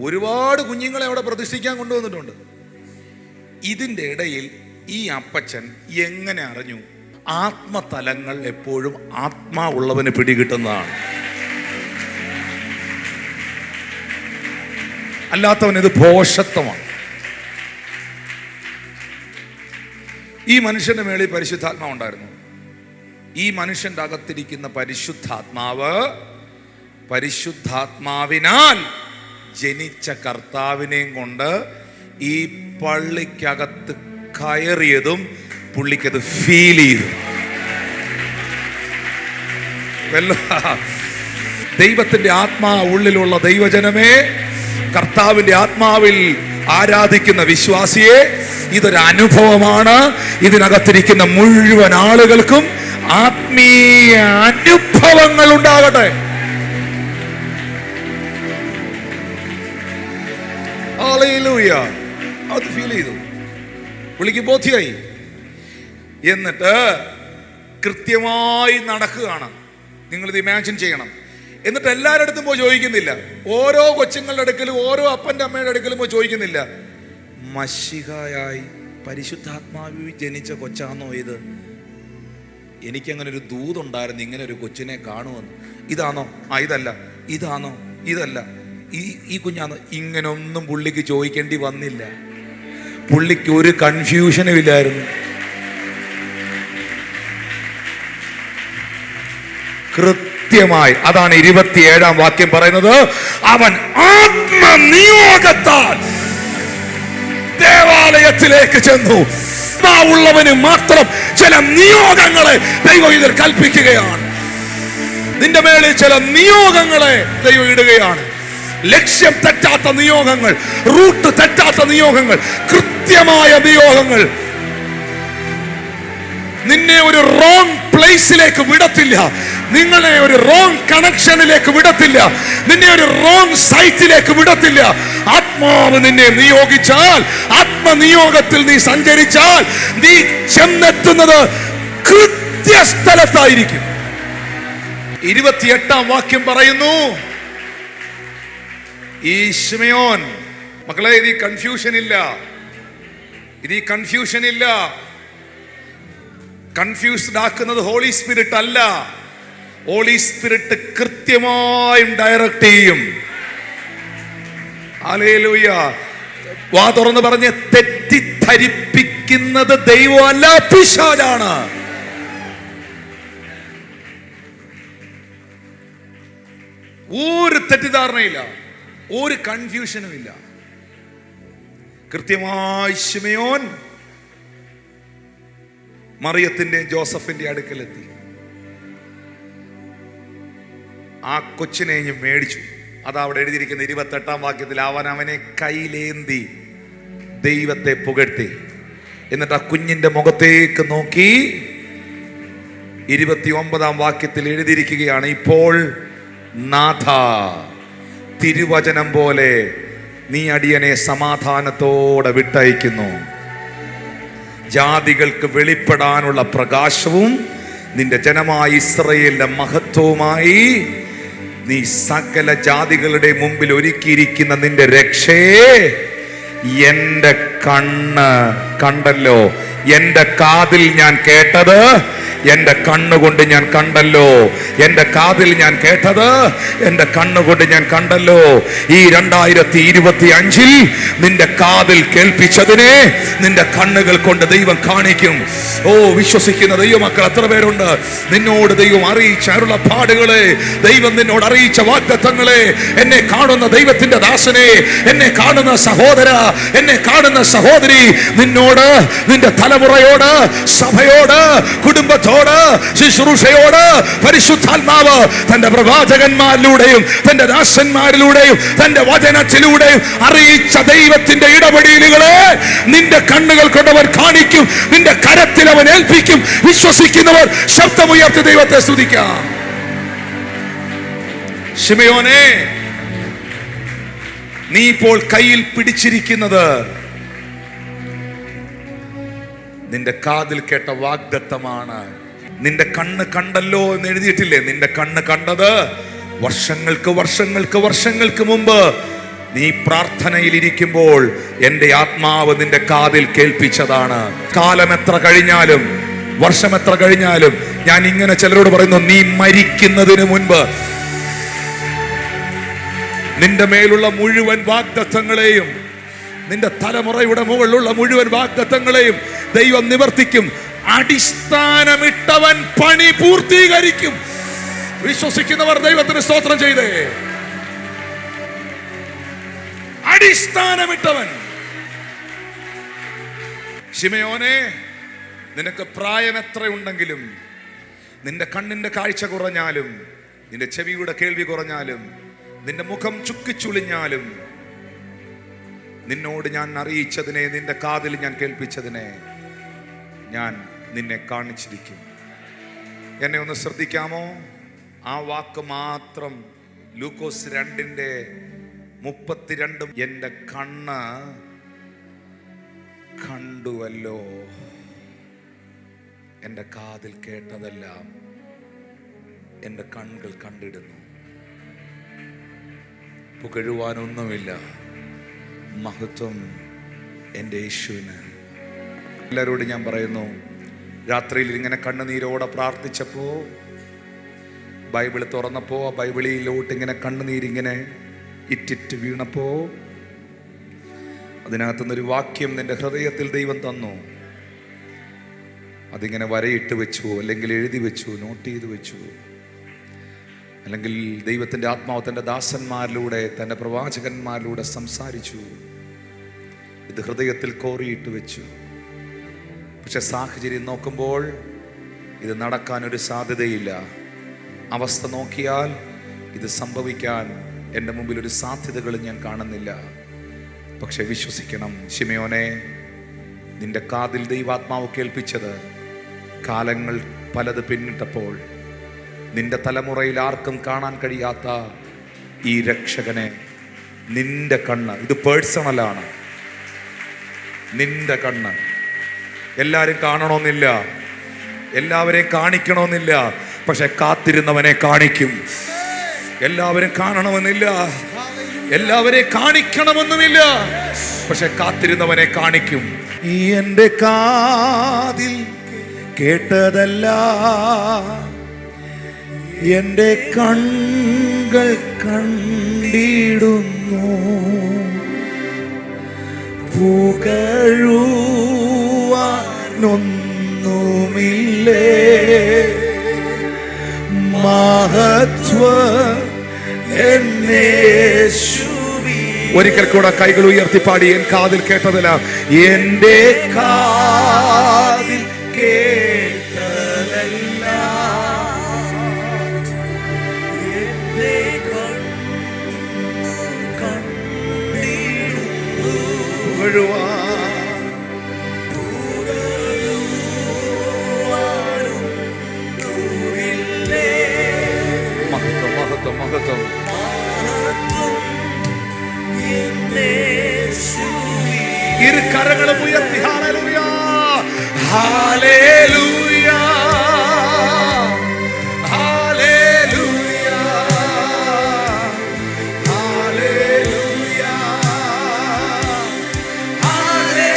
ഒരുപാട് കുഞ്ഞുങ്ങളെ അവിടെ പ്രതിഷ്ഠിക്കാൻ കൊണ്ടുവന്നിട്ടുണ്ട്. ഇതിൻ്റെ ഇടയിൽ ഈ അപ്പച്ചൻ എങ്ങനെ അറിഞ്ഞു? ആത്മതലങ്ങൾ എപ്പോഴും ആത്മാവുള്ളവന് പിടികിട്ടുന്നതാണ്, അല്ലാത്തവൻ ഇത് ഭോഷത്വമാണ്. ഈ മനുഷ്യന്റെ മേളിൽ പരിശുദ്ധാത്മാവ് ഉണ്ടായിരുന്നു. ഈ മനുഷ്യന്റെ അകത്തിരിക്കുന്ന പരിശുദ്ധാത്മാവിനാൽ ജനിച്ച കർത്താവിനെയും കൊണ്ട് ഈ പള്ളിക്കകത്ത് കയറിയതും പുള്ളിക്കത് ഫീൽ ചെയ്തു. ദൈവത്തിന്റെ ഉള്ളിലുള്ള ദൈവജനമേ, കർത്താവിന്റെ ആത്മാവിൽ ആരാധിക്കുന്ന വിശ്വാസിയെ, ഇതൊരു അനുഭവമാണ്. ഇതിനകത്തിരിക്കുന്ന മുഴുവൻ ആളുകൾക്കും ആത്മീയ അനുഭവങ്ങൾ ഉണ്ടാകട്ടെ. അത് ഫീൽ ചെയ്തു, പുള്ളിക്ക് ബോധ്യമായി. എന്നിട്ട് കൃത്യമായി നടക്കുകയാണ്. നിങ്ങളിത് ഇമാജിൻ ചെയ്യണം. എന്നിട്ട് എല്ലാവരുടെ അടുത്തും പോയി ചോദിക്കുന്നില്ല, ഓരോ കൊച്ചുങ്ങളുടെ അടുക്കലും ഓരോ അപ്പൻ്റെ അമ്മയുടെ അടുക്കലും പോയി ചോദിക്കുന്നില്ല, മശിഹായായി പരിശുദ്ധാത്മാവിൽ ജനിച്ച കൊച്ചാണോ ഇത്? എനിക്കങ്ങനെ ഒരു ദൂതുണ്ടായിരുന്നു, ഇങ്ങനെ ഒരു കൊച്ചിനെ കാണുമെന്ന്. ഇതാണോ? ഇതല്ല. ഇതാണോ? ഇതല്ല. ഈ കുഞ്ഞാണോ? ഇങ്ങനൊന്നും പുള്ളിക്ക് ചോദിക്കേണ്ടി വന്നില്ല. പുള്ളിക്ക് ഒരു കൺഫ്യൂഷനും ഇല്ലായിരുന്നു. കൃത്യമായി അതാണ് 27-ാം വാക്യം പറയുന്നത്. അവൻ ആത്മനിയോഗത്താൽ ദേവാലയത്തിലേക്ക് ചെന്നു. ഉള്ളവന് മാത്രം ചില നിയോഗങ്ങളെ ദൈവം ഇതിൽ കൽപ്പിക്കുകയാണ്. നിന്റെ മേളിൽ ചില നിയോഗങ്ങളെ ദൈവം ഇടുകയാണ്. ലക്ഷ്യം തെറ്റാത്ത നിയോഗങ്ങൾ, റൂട്ട് തെറ്റാത്ത നിയോഗങ്ങൾ, കൃത്യമായ നിയോഗങ്ങൾ. നിന്നെ ഒരു റോങ് പ്ലേസിലേക്ക് വിടത്തില്ല, നിങ്ങളെ ഒരു റോങ് കണക്ഷനിലേക്ക് വിടത്തില്ല, നിന്നെ ഒരു റോങ് സൈറ്റിലേക്ക് വിടത്തില്ല. ആത്മാവ് നിന്നെ നിയോഗിച്ചാൽ, ആത്മനിയോഗത്തിൽ നീ സഞ്ചരിച്ചാൽ, നീ ചെന്നെത്തുന്നത് കൃത്യസ്ഥലത്തായിരിക്കും. 28-ാം വാക്യം പറയുന്നു, ഈ ശിമയോൻ, മക്കളെ, ഇത് കൺഫ്യൂഷൻ ഇല്ല. കൺഫ്യൂസ്ഡ് ആക്കുന്നത് ഹോളി സ്പിരിറ്റ് അല്ല. ഹോളി സ്പിരിറ്റ് കൃത്യമായും ഡയറക്റ്റ് ചെയ്യും. ഹല്ലേലൂയ. വാ തുറന്ന് പറഞ്ഞ്, തെറ്റിദ്ധരിപ്പിക്കുന്നത് ദൈവമല്ല, പിശാചാണ്. ഒരു തെറ്റിദ്ധാരണയില്ല, ഒരു കൺഫ്യൂഷനും ഇല്ല. കൃത്യമായി ശിമയോൻ മറിയത്തിന്റെ ജോസഫിന്റെ അടുക്കലെത്തി. ആ കൊച്ചിനെ മേടിച്ചു. അതവിടെ എഴുതിയിരിക്കുന്ന 28-ാം വാക്യത്തിൽ, അവനെ കയ്യിലേന്തി ദൈവത്തെ പുകഴ്ത്തി. എന്നിട്ട് ആ കുഞ്ഞിന്റെ മുഖത്തേക്ക് നോക്കി 29-ാം വാക്യത്തിൽ എഴുതിയിരിക്കുകയാണ്, ഇപ്പോൾ നാഥ, തിരുവചനം പോലെ നീ അടിയനെ സമാധാനത്തോടെ വിട്ടയക്കുന്നു. ജാതികൾക്ക് വെളിപ്പെടാനുള്ള പ്രകാശവും നിന്റെ ജനമായ ഇസ്രായേലിന്റെ മഹത്വവുമായി നീ സകല ജാതികളുടെ മുമ്പിൽ ഒരുക്കിയിരിക്കുന്ന നിന്റെ രക്ഷയെ എന്റെ കണ്ണ് കണ്ടല്ലോ, എൻ്റെ കാതിൽ ഞാൻ കേട്ടത് എൻ്റെ കണ്ണുകൊണ്ട് ഞാൻ കണ്ടല്ലോ, എൻ്റെ കാതിൽ ഞാൻ കേട്ടത് എൻ്റെ കണ്ണുകൊണ്ട് ഞാൻ കണ്ടല്ലോ. ഈ 2025 നിന്റെ കാതിൽ കേൾപ്പിച്ചതിനെ നിന്റെ കണ്ണുകൾ കൊണ്ട് ദൈവം കാണിക്കും. ഓ, വിശ്വസിക്കുന്ന ദൈവമക്കൾ എത്ര പേരുണ്ട്? നിന്നോട് ദൈവം അറിയിച്ച അരുളപ്പാടുകളെ, ദൈവം നിന്നോട് അറിയിച്ച വാഗ്ദത്തങ്ങളെ, എന്നെ കാണുന്ന ദൈവത്തിന്റെ ദാസനെ, എന്നെ കാണുന്ന സഹോദര, എന്നെ കാണുന്ന സഹോദരി, നിന്നോട്, നിന്റെ തലമുറയോട്, സഭയോട്, കുടുംബത്തോട്, ശുശ്രൂഷയോട് പരിശുദ്ധാത്മാവ് തന്റെ പ്രവാചകന്മാരിലൂടെയും തന്റെ ദാസന്മാരിലൂടെയും തന്റെ വചനത്തിലൂടെയും അറിയിച്ച ദൈവത്തിന്റെ ഇടപെടലുകളെ നിന്റെ കണ്ണുകൾ കൊണ്ടവർ കാണിക്കും, നിന്റെ കരത്തിൽ അവൻ ഏൽപ്പിക്കും. വിശ്വസിക്കുന്നവർ ശബ്ദമുയർത്തി ദൈവത്തെ സ്തുതിക്കാം. ശിമയോനെ, നീ ഇപ്പോൾ കയ്യിൽ പിടിച്ചിരിക്കുന്നത് നിന്റെ കാതിൽ കേട്ട വാഗ്ദത്തമാണ്. നിന്റെ കണ്ണ് കണ്ടല്ലോ എന്ന് എഴുതിയിട്ടില്ലേ? നിന്റെ കണ്ണ് കണ്ടത് വർഷങ്ങൾക്ക് മുമ്പ് നീ പ്രാർത്ഥനയിൽ ഇരിക്കുമ്പോൾ എൻ്റെ ആത്മാവ് നിന്റെ കാതിൽ കേൾപ്പിച്ചതാണ്. കാലം എത്ര കഴിഞ്ഞാലും, വർഷം എത്ര കഴിഞ്ഞാലും, ഞാൻ ഇങ്ങനെ ചിലരോട് പറയുന്നു, നീ മരിക്കുന്നതിന് മുൻപ് നിന്റെ മേലുള്ള മുഴുവൻ വാഗ്ദത്തങ്ങളെയും, നിന്റെ തലമുറയുടെ മുകളിലുള്ള മുഴുവൻ വാഗ്ദത്തങ്ങളെയും ദൈവം നിവർത്തിക്കും. അടിസ്ഥാനമിട്ടവൻ പണി പൂർത്തീകരിക്കും. വിശ്വസിക്കുന്നവർ ദൈവത്തിന് സ്തോത്രം ചെയ്തേ. അടിസ്ഥാനമിട്ടവൻ. ശിമയോനെ, നിനക്ക് പ്രായം എത്രയുണ്ടെങ്കിലും, നിന്റെ കണ്ണിന്റെ കാഴ്ച കുറഞ്ഞാലും, നിന്റെ ചെവിയുടെ കേൾവി കുറഞ്ഞാലും, നിന്റെ മുഖം ചുക്കിച്ചുളിഞ്ഞാലും, നിന്നോട് ഞാൻ അറിയിച്ചതിനെ, നിന്റെ കാതിൽ ഞാൻ കേൾപ്പിച്ചതിനെ ഞാൻ നിന്നെ കാണിച്ചിരിക്കും. എന്നെ ഒന്ന് ശ്രദ്ധിക്കാമോ? ആ വാക്ക് മാത്രം, ലൂക്കോസ് 2:32, എൻ്റെ കണ്ണ് കണ്ടുവല്ലോ, എൻ്റെ കാതിൽ കേട്ടതെല്ലാം എൻ്റെ കണ്ണുകൾ കണ്ടിടുന്നു. പുകഴുവാനൊന്നുമില്ല, മഹത്വം എൻ്റെ യേശുവിന്. എല്ലാവരോടും ഞാൻ പറയുന്നു, രാത്രിയിൽ ഇങ്ങനെ കണ്ണുനീരോടെ പ്രാർത്ഥിച്ചപ്പോ, ബൈബിൾ തുറന്നപ്പോ, ആ ബൈബിളിലോട്ട് ഇങ്ങനെ കണ്ണുനീരിങ്ങനെ ഇറ്റിറ്റ് വീണപ്പോ, അതിനകത്തുനിന്നൊരു വാക്യം നിന്റെ ഹൃദയത്തിൽ ദൈവം തന്നു. അതിങ്ങനെ വരയിട്ട് വെച്ചു, അല്ലെങ്കിൽ എഴുതി വെച്ചു, നോട്ട് ചെയ്ത് വെച്ചു, അല്ലെങ്കിൽ ദൈവത്തിൻ്റെ ആത്മാവ് തൻ്റെ ദാസന്മാരിലൂടെ, തൻ്റെ പ്രവാചകന്മാരിലൂടെ സംസാരിച്ചു. ഇത് ഹൃദയത്തിൽ കോറിയിട്ട് വെച്ചു. പക്ഷെ സാഹചര്യം നോക്കുമ്പോൾ ഇത് നടക്കാനൊരു സാധ്യതയില്ല. അവസ്ഥ നോക്കിയാൽ ഇത് സംഭവിക്കാൻ എൻ്റെ മുമ്പിൽ ഒരു സാധ്യതകളും ഞാൻ കാണുന്നില്ല. പക്ഷെ വിശ്വസിക്കണം ശിമയോനെ, നിന്റെ കാതിൽ ദൈവാത്മാവ് കേൾപ്പിച്ചത് കാലങ്ങൾ പലത് പിന്നിട്ടപ്പോൾ നിന്റെ തലമുറയിൽ ആർക്കും കാണാൻ കഴിയാത്ത ഈ രക്ഷകനെ, നിന്റെ കണ്ണ്, ഇത് പേഴ്സണലാണ്, നിന്റെ കണ്ണ്. എല്ലാവരും കാണണമെന്നില്ല, എല്ലാവരെയും കാണിക്കണമെന്നില്ല, പക്ഷെ കാത്തിരുന്നവനെ കാണിക്കും. എല്ലാവരും കാണണമെന്നില്ല, എല്ലാവരെയും കാണിക്കണമെന്നുമില്ല, പക്ഷെ കാത്തിരുന്നവനെ കാണിക്കും. എൻ്റെ കാതിൽ കേട്ടതല്ല, എൻ്റെ കണ്ണുകൾ കണ്ടിടുന്നു. പുകഴുവാനൊന്നുമില്ലേ, മഹത്വം എന്നേശുവേ. ഒരിക്കൽ കൂടെ കൈകൾ ഉയർത്തിപ്പാടി, എൻ കാതിൽ കേട്ടതല്ല, എൻ്റെ കാതിൽ കേട്ടതല്ല, എൻ്റെ കണ്ടിടുന്നു. മഹത്വം, മഹത്വം, മഹത്വം. ഇരു കരങ്ങളും ഉയർത്തി hallelujah, hallelujah, hallelujah, hallelujah, hallelujah.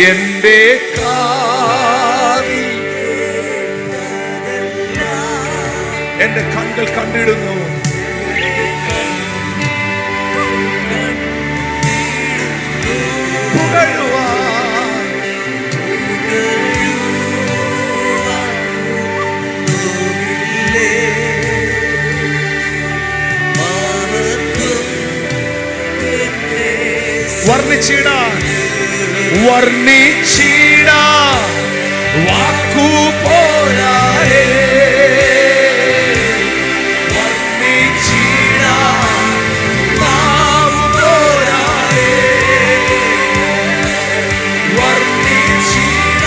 എന്റെ കാതിൽ എന്റെ കണ്ണുകൾ കണ്ടിടുന്നു. വർണ്ണിച്ചിടാൻ വാക്കു പോരായേ, വർണ്ണിച്ചിടാൻ നാവു പോരായേ, വർണ്ണിച്ചിടാൻ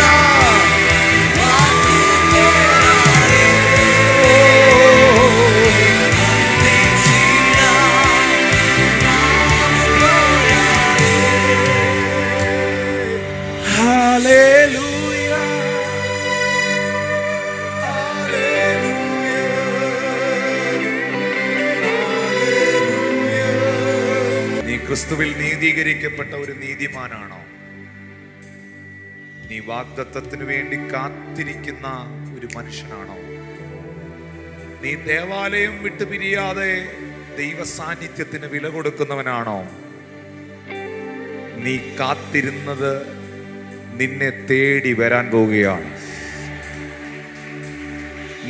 വാക്കു പോരായേ, ക്രിസ്തുവിൽ നീതീകരിക്കപ്പെട്ട ഒരു നീതിമാനാണോ? നീ വാഗ്ദത്തത്തിന് വേണ്ടി കാത്തിരിക്കുന്ന ഒരു മനുഷ്യനാണോ? നീ ദേവാലയം വിട്ടു പിരിയാതെ ദൈവ സാന്നിധ്യത്തിന് വില കൊടുക്കുന്നവനാണോ? നീ കാത്തിരുന്നത് നിന്നെ തേടി വരാൻ പോവുകയാണ്.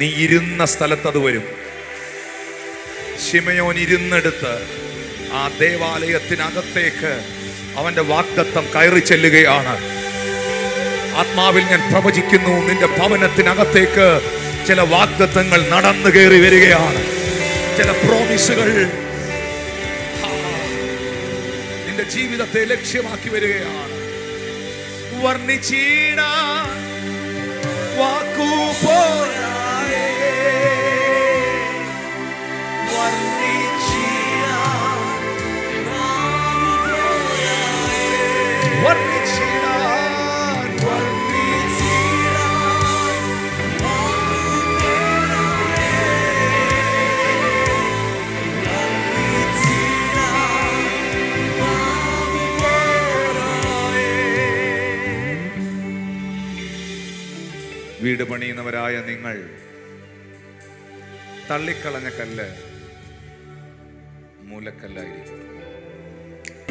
നീ ഇരുന്ന സ്ഥലത്ത് അത് വരും. ശിമയോൻ ഇരുന്നെടുത്ത് ആ ദേവാലയത്തിനകത്തേക്ക് അവന്റെ വാഗ്ദത്തം കയറി ചെല്ലുകയാണ്. ആത്മാവിൽ ഞാൻ പ്രവചിക്കുന്നു, നിന്റെ ഭവനത്തിനകത്തേക്ക് ചില വാഗ്ദത്തങ്ങൾ നടന്നു കയറി വരികയാണ്. ചില പ്രോമിസുകൾ നിന്റെ ജീവിതത്തെ ലക്ഷ്യമാക്കി വരികയാണ്. വർണ്ണിച്ചിടാൻ വാക്കു പോരായേ, വീട് പണിയുന്നവരായ നിങ്ങൾ തള്ളിക്കളഞ്ഞ കല്ല് മൂലക്കല്ലായിരിക്കും.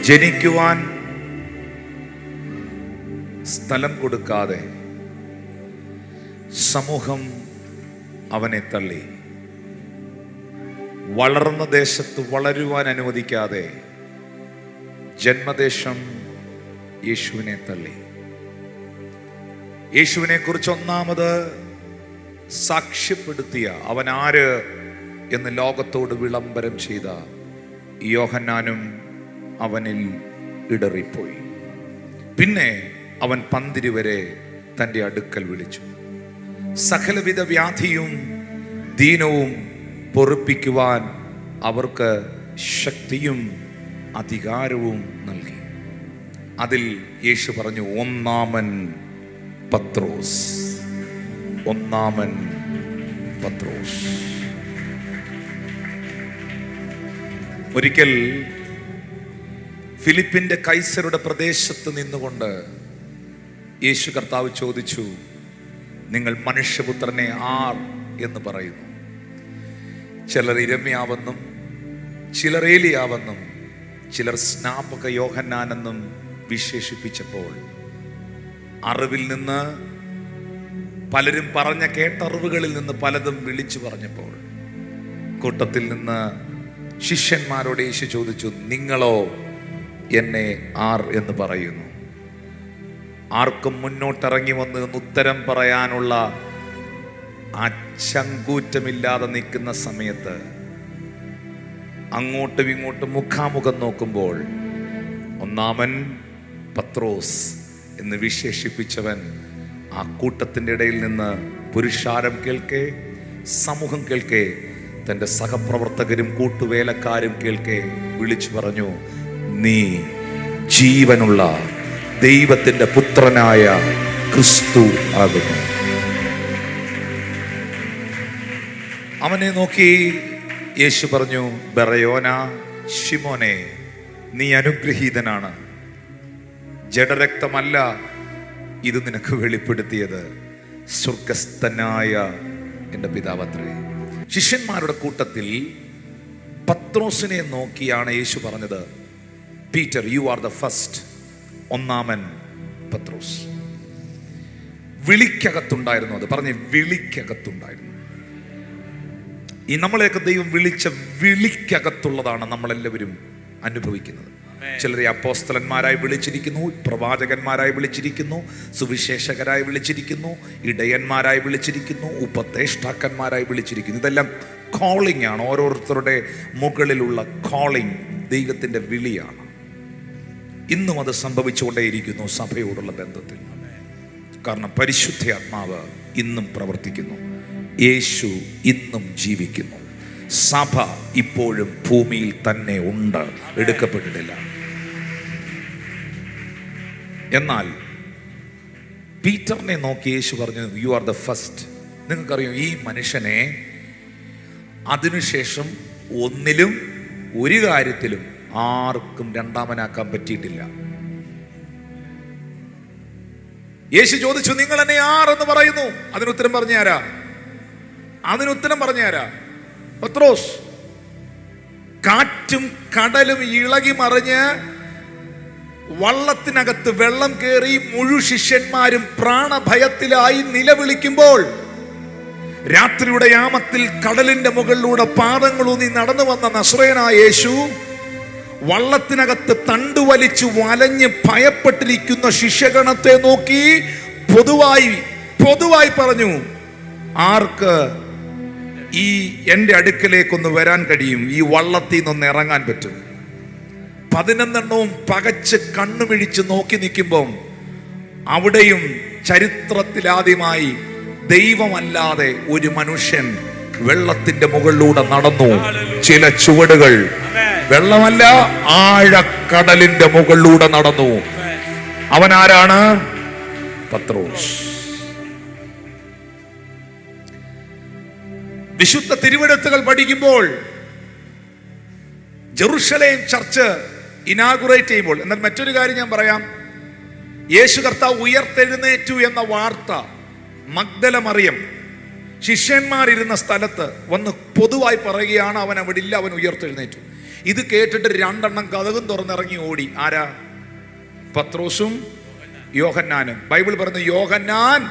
ജനിക്കുവാൻ സ്ഥലം കൊടുക്കാതെ സമൂഹം അവനെ തള്ളി. വളർന്ന ദേശത്ത് വളരുവാൻ അനുവദിക്കാതെ ജന്മദേശം യേശുവിനെ തള്ളി. യേശുവിനെ കുറിച്ച് ഒന്നാമത് സാക്ഷ്യപ്പെടുത്തിയ, അവൻ ആര് എന്ന് ലോകത്തോട് വിളംബരം ചെയ്ത യോഹന്നാനും അവനിൽ ഇടറിപ്പോയി. പിന്നെ അവൻ പന്തിരി വരെ തൻ്റെ അടുക്കൽ വിളിച്ചു. സകലവിധ വ്യാധിയും ദീനവും പൊറുപ്പിക്കുവാൻ അവർക്ക് ശക്തിയും അധികാരവും നൽകി. അതിൽ യേശു പറഞ്ഞു, ഒന്നാമൻ പത്രോസ്. ഒരിക്കൽ ഫിലിപ്പിന്റെ കൈസരുടെ പ്രദേശത്ത് നിന്നുകൊണ്ട് യേശു കർത്താവ് ചോദിച്ചു, നിങ്ങൾ മനുഷ്യപുത്രനെ ആർ എന്ന് പറയുന്നു? ചിലർ ഇരമ്യാവെന്നും, ചിലർ ഏലിയാവെന്നും, ചിലർ സ്നാപക യോഹന്നാനെന്നും വിശേഷിപ്പിച്ചപ്പോൾ, അറിവിൽ നിന്ന് പലരും പറഞ്ഞ കേട്ടറിവുകളിൽ നിന്ന് പലതും വിളിച്ചു പറഞ്ഞപ്പോൾ, കൂട്ടത്തിൽ നിന്ന് ശിഷ്യന്മാരോട് യേശു ചോദിച്ചു, നിങ്ങളോ എന്നെ ആർ എന്ന് പറയുന്നു? ആർക്കും മുന്നോട്ടിറങ്ങി വന്ന് ഉത്തരം പറയാനുള്ള ആ ചങ്കൂറ്റമില്ലാതെ നിൽക്കുന്ന സമയത്ത് അങ്ങോട്ടും ഇങ്ങോട്ടും മുഖാമുഖം നോക്കുമ്പോൾ ഒന്നാമൻ പത്രോസ് എന്ന് വിശേഷിപ്പിച്ചവൻ ആ കൂട്ടത്തിൻ്റെ ഇടയിൽ നിന്ന് പുരുഷാരം കേൾക്കെ, സമൂഹം കേൾക്കെ, തൻ്റെ സഹപ്രവർത്തകരും കൂട്ടുവേലക്കാരും കേൾക്കെ വിളിച്ചു പറഞ്ഞു, നീ ജീവനുള്ള ദൈവത്തിൻ്റെ പുത്രനായ ക്രിസ്തു ആകുന്നു. അവനെ നോക്കി യേശു പറഞ്ഞു, ബറയോന ശിമോനെ, നീ അനുഗ്രഹീതനാണ്. ജഡരക്തമല്ല ഇത് നിനക്ക് വെളിപ്പെടുത്തിയത് സ്വർഗസ്ഥനായ എൻ്റെ പിതാവത്രേ. ശിഷ്യന്മാരുടെ കൂട്ടത്തിൽ പത്രോസിനെ നോക്കിയാണ് യേശു പറഞ്ഞത്, Peter you are the first. ഒന്നാമൻ പത്രോസ്. വിളിക്കകത്തുണ്ടായിരുന്നു. അത് പറഞ്ഞ് വിളിക്കകത്തുണ്ടായിരുന്നു. ഈ നമ്മളെയൊക്കെ ദൈവം വിളിച്ച വിളിക്കകത്തുള്ളതാണ് നമ്മളെല്ലാവരും അനുഭവിക്കുന്നത്. ചിലരെ അപ്പോസ്തലന്മാരായി വിളിച്ചിരിക്കുന്നു, പ്രവാചകന്മാരായി വിളിച്ചിരിക്കുന്നു, സുവിശേഷകരായി വിളിച്ചിരിക്കുന്നു, ഇടയന്മാരായി വിളിച്ചിരിക്കുന്നു, ഉപദേഷ്ടാക്കന്മാരായി വിളിച്ചിരിക്കുന്നു. ഇതെല്ലാം കോളിംഗ് ആണ്. ഓരോരുത്തരുടെ മുകളിലുള്ള കോളിംഗ് ദൈവത്തിൻ്റെ വിളിയാണ്. ഇന്നും അത് സംഭവിച്ചുകൊണ്ടേയിരിക്കുന്നു സഭയോടുള്ള ബന്ധത്തിൽ. കാരണം പരിശുദ്ധ ആത്മാവ് ഇന്നും പ്രവർത്തിക്കുന്നു. യേശു ഇന്നും ജീവിക്കുന്നു. സഭ ഇപ്പോഴും ഭൂമിയിൽ തന്നെ ഉണ്ട്, എടുക്കപ്പെട്ടിട്ടില്ല. എന്നാൽ പീറ്ററിനെ നോക്കി യേശു പറഞ്ഞു, യു ആർ ദ ഫസ്റ്റ്. നിങ്ങൾക്കറിയോ, ഈ മനുഷ്യനെ അതിനുശേഷം ഒന്നിലും ഒരു കാര്യത്തിലും ആർക്കും രണ്ടാമനാക്കാൻ പറ്റിയിട്ടില്ല. യേശു ചോദിച്ചു, നിങ്ങൾ എന്നെ ആരെന്ന് പറയുന്നു? അതിനുത്തരം പറഞ്ഞാരാ? പത്രോസ്. കാറ്റും കടലും ഇളകി മറിഞ്ഞ് വള്ളത്തിനകത്ത് വെള്ളം കയറി മുഴു ശിഷ്യന്മാരും പ്രാണഭയത്തിലായി നിലവിളിക്കുമ്പോൾ രാത്രിയുടെ യാമത്തിൽ കടലിന്റെ മുകളിലൂടെ പാദങ്ങളൂന്നി നടന്നു വന്ന നസ്രയനായ യേശു വള്ളത്തിനകത്ത് തണ്ടുവലിച്ചു വലഞ്ഞ് ഭയപ്പെട്ടിരിക്കുന്ന ശിഷ്യഗണത്തെ നോക്കി പൊതുവായി പറഞ്ഞു, ആർക്ക് ഈ എൻ്റെ അടുക്കലേക്കൊന്ന് വരാൻ കഴിയും? ഈ വള്ളത്തിൽ നിന്നൊന്ന് ഇറങ്ങാൻ പറ്റും? 11 പകച്ച് കണ്ണുമിഴിച്ച് നോക്കി നിൽക്കുമ്പം അവിടെയും ചരിത്രത്തിലാദ്യമായി ദൈവമല്ലാതെ ഒരു മനുഷ്യൻ വെള്ളത്തിന്റെ മുകളിലൂടെ നടന്നു. ചില ചുവടുകൾ വെള്ളമല്ല, ആഴക്കടലിന്റെ മുകളിലൂടെ നടന്നു. അവൻ ആരാണ്? പത്രോസ്. വിശുദ്ധ തിരുവെഴുത്തുകൾ പഠിക്കുമ്പോൾ ജെറുസലേം ചർച്ച് ഇനാഗുറേറ്റ് ചെയ്യുമ്പോൾ, എന്നാൽ മറ്റൊരു കാര്യം ഞാൻ പറയാം, യേശു കർത്താവ് ഉയർത്തെഴുന്നേറ്റു എന്ന വാർത്ത മഗ്ദല മറിയം ശിഷ്യന്മാരിരുന്ന സ്ഥലത്ത് വന്ന് പൊതുവായി പറയുകയാണ്, അവൻ അവിടെ ഇല്ല, അവൻ ഉയർത്തെഴുന്നേറ്റു. ഇത് കേട്ടിട്ട് 2 കതകും തുറന്നിറങ്ങി ഓടി. ആരാ? പത്രോസും യോഹന്നാനും. ബൈബിൾ പറയുന്നു, യോഹന്നാൻ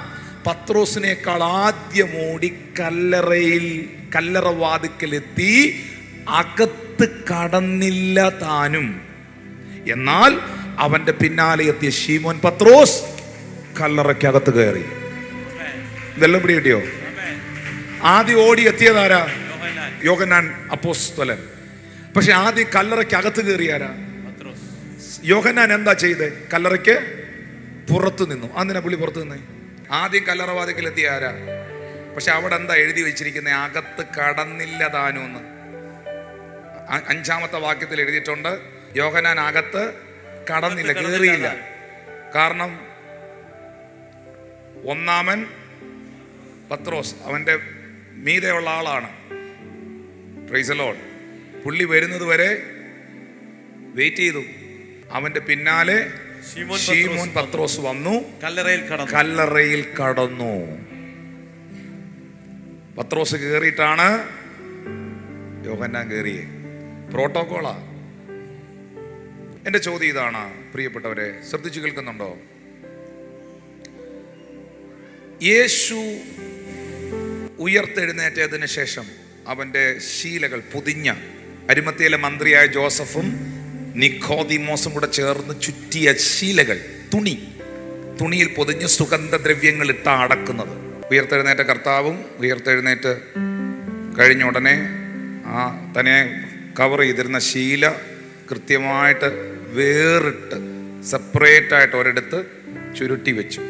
പത്രോസിനേക്കാൾ ആദ്യം ഓടി കല്ലറ വാതിക്കലെത്തി. അകത്ത് കടന്നില്ല താനും. എന്നാൽ അവന്റെ പിന്നാലെ എത്തിയ ശീമോൻ പത്രോസ് കല്ലറയ്ക്കകത്ത് കയറി. ഇതെല്ലാം പിടി കിട്ടിയോ? ആദ്യം ഓടി എത്തിയതാരാ? യോഹന്നാൻ അപ്പോസ്തലൻ. പക്ഷെ ആദ്യം കല്ലറയ്ക്കകത്ത് കയറിയാരാ? യോഹന്നാൻ എന്താ ചെയ്തേ? കല്ലറയ്ക്ക് പുറത്തു നിന്നു. അതിനാ പുള്ളി പുറത്തു നിന്നേ? ആദ്യം കല്ലറവാതിക്കൽ എത്തിയ ആരാ? പക്ഷെ അവിടെ എന്താ എഴുതി വെച്ചിരിക്കുന്നത്? അകത്ത് കടന്നില്ല താനൂന്ന്. 5-ാമത്തെ വാക്യത്തിൽ എഴുതിയിട്ടുണ്ട്, യോഹന്നാൻ അകത്ത് കടന്നില്ല, കയറിയില്ല. കാരണം ഒന്നാമൻ പത്രോസ് അവന്റെ മീതെയുള്ള ആളാണ്. Praise the Lord. പുള്ളി വരുന്നത് വരെ വെയിറ്റ് ചെയ്തു. അവന്റെ പിന്നാലെ ശീമോൻ പത്രോസ് വന്നു, കല്ലറയിൽ കടന്നു. പത്രോസ് കയറിയിട്ടാണ് യോഹന്നാൻ കയറിയേ. പ്രോട്ടോകോളാ. എന്റെ ചോദ്യം ഇതാണ്, പ്രിയപ്പെട്ടവരെ, ശ്രദ്ധിച്ചു കേൾക്കുന്നുണ്ടോ? യേശു ഉയർത്തെഴുന്നേറ്റതിന് ശേഷം അവന്റെ ശീലകൾ പൊതിഞ്ഞ, അരിമത്തയിലെ മന്ത്രിയായ ജോസഫും നിക്കോദിമോസും കൂടെ ചേർന്ന് ചുറ്റിയ ശീലകൾ, തുണിയിൽ പൊതിഞ്ഞ് സുഗന്ധദ്രവ്യങ്ങൾ ഇട്ട അടക്കുന്നത്. ഉയർത്തെഴുന്നേറ്റ കർത്താവും ഉയർത്തെഴുന്നേറ്റ് കഴിഞ്ഞ ഉടനെ തന്നെ കവർ ചെയ്തിരുന്ന ശീല കൃത്യമായിട്ട് വേറിട്ട് സെപ്പറേറ്റ് ആയിട്ട് ഒരിടത്ത് ചുരുട്ടി വെച്ചു.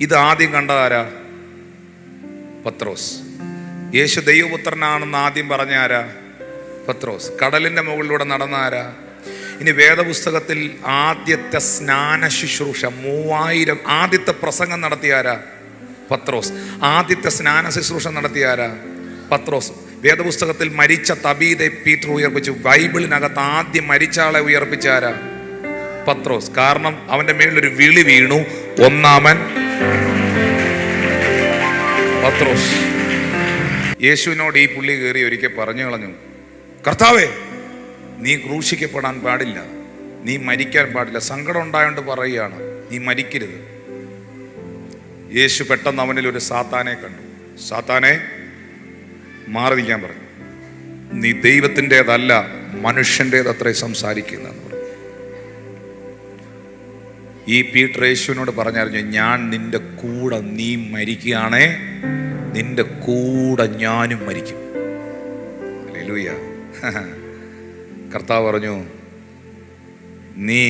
ഇത് ആദ്യം കണ്ടതാരാ? പത്രോസ്. യേശു ദൈവപുത്രനാണെന്ന് ആദ്യം പറഞ്ഞ ആരാ? പത്രോസ്. കടലിന്റെ മുകളിലൂടെ നടന്ന ആരാ? ഇനി വേദപുസ്തകത്തിൽ ആദ്യത്തെ സ്നാന ശുശ്രൂഷ 3000 ആദ്യത്തെ പ്രസംഗം നടത്തിയ ആരാ? പത്രോസ്. ആദ്യത്തെ സ്നാന ശുശ്രൂഷ നടത്തിയ ആരാ? പത്രോസ്. വേദപുസ്തകത്തിൽ മരിച്ച തബീതെ പീറ്റർ ഉയർപ്പിച്ചു. ബൈബിളിനകത്ത് ആദ്യം മരിച്ച ആളെ ഉയർപ്പിച്ച ആരാ? പത്രോസ്. കാരണം അവന്റെ മേലൊരു വിളി വീണു, ഒന്നാമൻ പത്രോസ്. യേശുവിനോട് ഈ പുള്ളി കയറി ഒരിക്കൽ പറഞ്ഞു കളഞ്ഞു, കർത്താവേ, നീ ക്രൂശിക്കപ്പെടാൻ പാടില്ല, നീ മരിക്കാൻ പാടില്ല. സങ്കടം ഉണ്ടായോണ്ട് പറയുകയാണ്, നീ മരിക്കരുത്. യേശു പെട്ടെന്ന് അവനിൽ ഒരു സാത്താനെ കണ്ടു. സാത്താനെ, മാറി നിൽക്കാൻ പറഞ്ഞു. നീ ദൈവത്തിൻ്റെതല്ല, മനുഷ്യൻ്റെതത്രേ സംസാരിക്കുന്നതെന്ന് പറഞ്ഞു. ഈ പീറ്റർ യേശുവിനോട് പറഞ്ഞറിഞ്ഞു, ഞാൻ നിന്റെ കൂടെ, നീ മരിക്കുകയാണേ നിന്റെ കൂടെ ഞാനും മരിക്കും. ഹല്ലേലൂയ. കർത്താവ് പറഞ്ഞു, നീ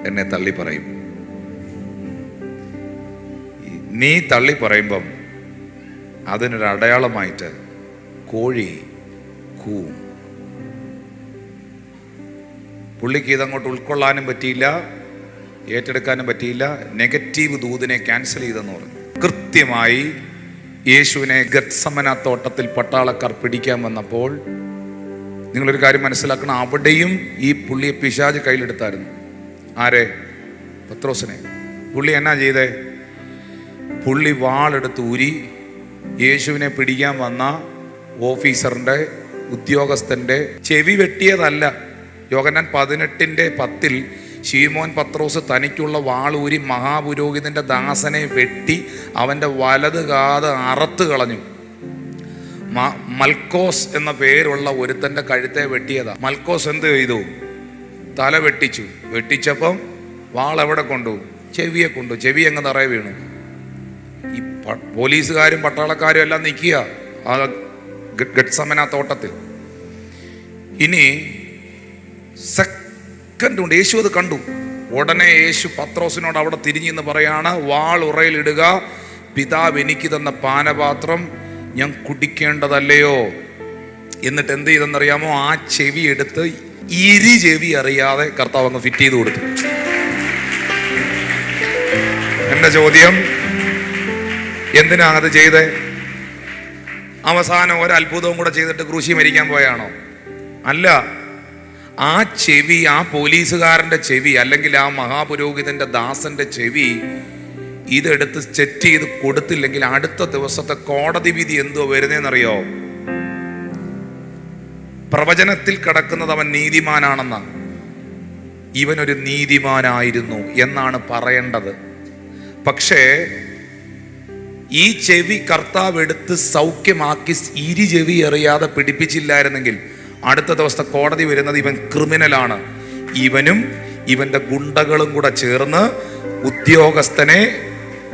എന്നെ തള്ളി പറയും. നീ തള്ളി പറയുമ്പം അതിനൊരു അടയാളമായിട്ട് കോഴി കൂവും. പുള്ളിക്ക് ഇതങ്ങോട്ട് ഉൾക്കൊള്ളാനും പറ്റിയില്ല, ഏറ്റെടുക്കാനും പറ്റിയില്ല. നെഗറ്റീവ് ദൂതിനെ ക്യാൻസൽ ചെയ്തെന്ന് പറഞ്ഞു. കൃത്യമായി യേശുവിനെ ഗത്സമന തോട്ടത്തിൽ പട്ടാളക്കാർ പിടിക്കാൻ വന്നപ്പോൾ നിങ്ങളൊരു കാര്യം മനസ്സിലാക്കണം, അവിടെയും ഈ പുള്ളിയെ പിശാച് കയ്യിലെടുത്തായിരുന്നു. ആരെ? പത്രോസിനെ. പുള്ളി എന്നാ ചെയ്തേ? പുള്ളി വാളെടുത്ത് ഊരി യേശുവിനെ പിടിക്കാൻ വന്ന ഓഫീസറിൻ്റെ, ഉദ്യോഗസ്ഥൻ്റെ ചെവി വെട്ടിയതല്ല. യോഹന്നാൻ 18:10 ശീമോൻ പത്രോസ് തനിക്കുള്ള വാളൂരി മഹാപുരോഹിതന്റെ ദാസനെ വെട്ടി അവൻ്റെ വലത് കാത് അറത്ത് കളഞ്ഞു. മൽക്കോസ് എന്ന പേരുള്ള ഒരുത്തൻ്റെ കഴുത്തെ വെട്ടിയതാ. മൽക്കോസ് എന്ത് ചെയ്തു? തല വെട്ടിച്ചു. വെട്ടിച്ചപ്പം വാളെവിടെ കൊണ്ടു? ചെവിയെ കൊണ്ടു. ചെവി അങ്ങ് തറയെ വീണു. ഈ പോലീസുകാരും പട്ടാളക്കാരും എല്ലാം നിൽക്കുക ആ ഗത്സമന തോട്ടത്തിൽ. ഇനി സെക്കൻഡ് കൊണ്ട് യേശു അത് കണ്ടു. ഉടനെ യേശു പത്രോസിനോട് അവിടെ തിരിഞ്ഞെന്ന് പറയാണ്, വാൾ ഉറയിലിടുക, പിതാവ് എനിക്ക് തന്ന പാനപാത്രം ഞാൻ കുടിക്കേണ്ടതല്ലയോ? എന്നിട്ട് എന്ത് ചെയ്തെന്നറിയാമോ? ആ ചെവി എടുത്ത് ചെവി അറിയാതെ കർത്താവ് അങ്ങ് ഫിറ്റ് ചെയ്ത് കൊടുത്തു. എന്റെ ചോദ്യം, എന്തിനാ അത് ചെയ്തേ? അവസാനം ഒരു അത്ഭുതവും കൂടെ ചെയ്തിട്ട് ക്രൂശി മരിക്കാൻ പോയാണോ? അല്ല. ആ ചെവി, ആ പോലീസുകാരൻ്റെ ചെവി, അല്ലെങ്കിൽ ആ മഹാപുരോഹിതന്റെ ദാസന്റെ ചെവി ഇതെടുത്ത് സെറ്റ് ചെയ്ത് കൊടുത്തില്ലെങ്കിൽ അടുത്ത ദിവസത്തെ കോടതി വിധി എന്തോ വരുന്നതെന്നറിയോ? പ്രവചനത്തിൽ കിടക്കുന്നത് അവൻ നീതിമാനാണെന്ന, ഇവനൊരു നീതിമാനായിരുന്നു എന്നാണ് പറയേണ്ടത്. പക്ഷേ ഈ ചെവി കർത്താവ് എടുത്ത് സൗഖ്യമാക്കി ചെവി അറിയാതെ പിടിപ്പിച്ചില്ലായിരുന്നെങ്കിൽ അടുത്ത ദിവസത്തെ കോടതി വരുന്നത് ഇവൻ ക്രിമിനലാണ്. ഇവനും ഇവന്റെ ഗുണ്ടകളും കൂടെ ചേർന്ന് ഉദ്യോഗസ്ഥനെ,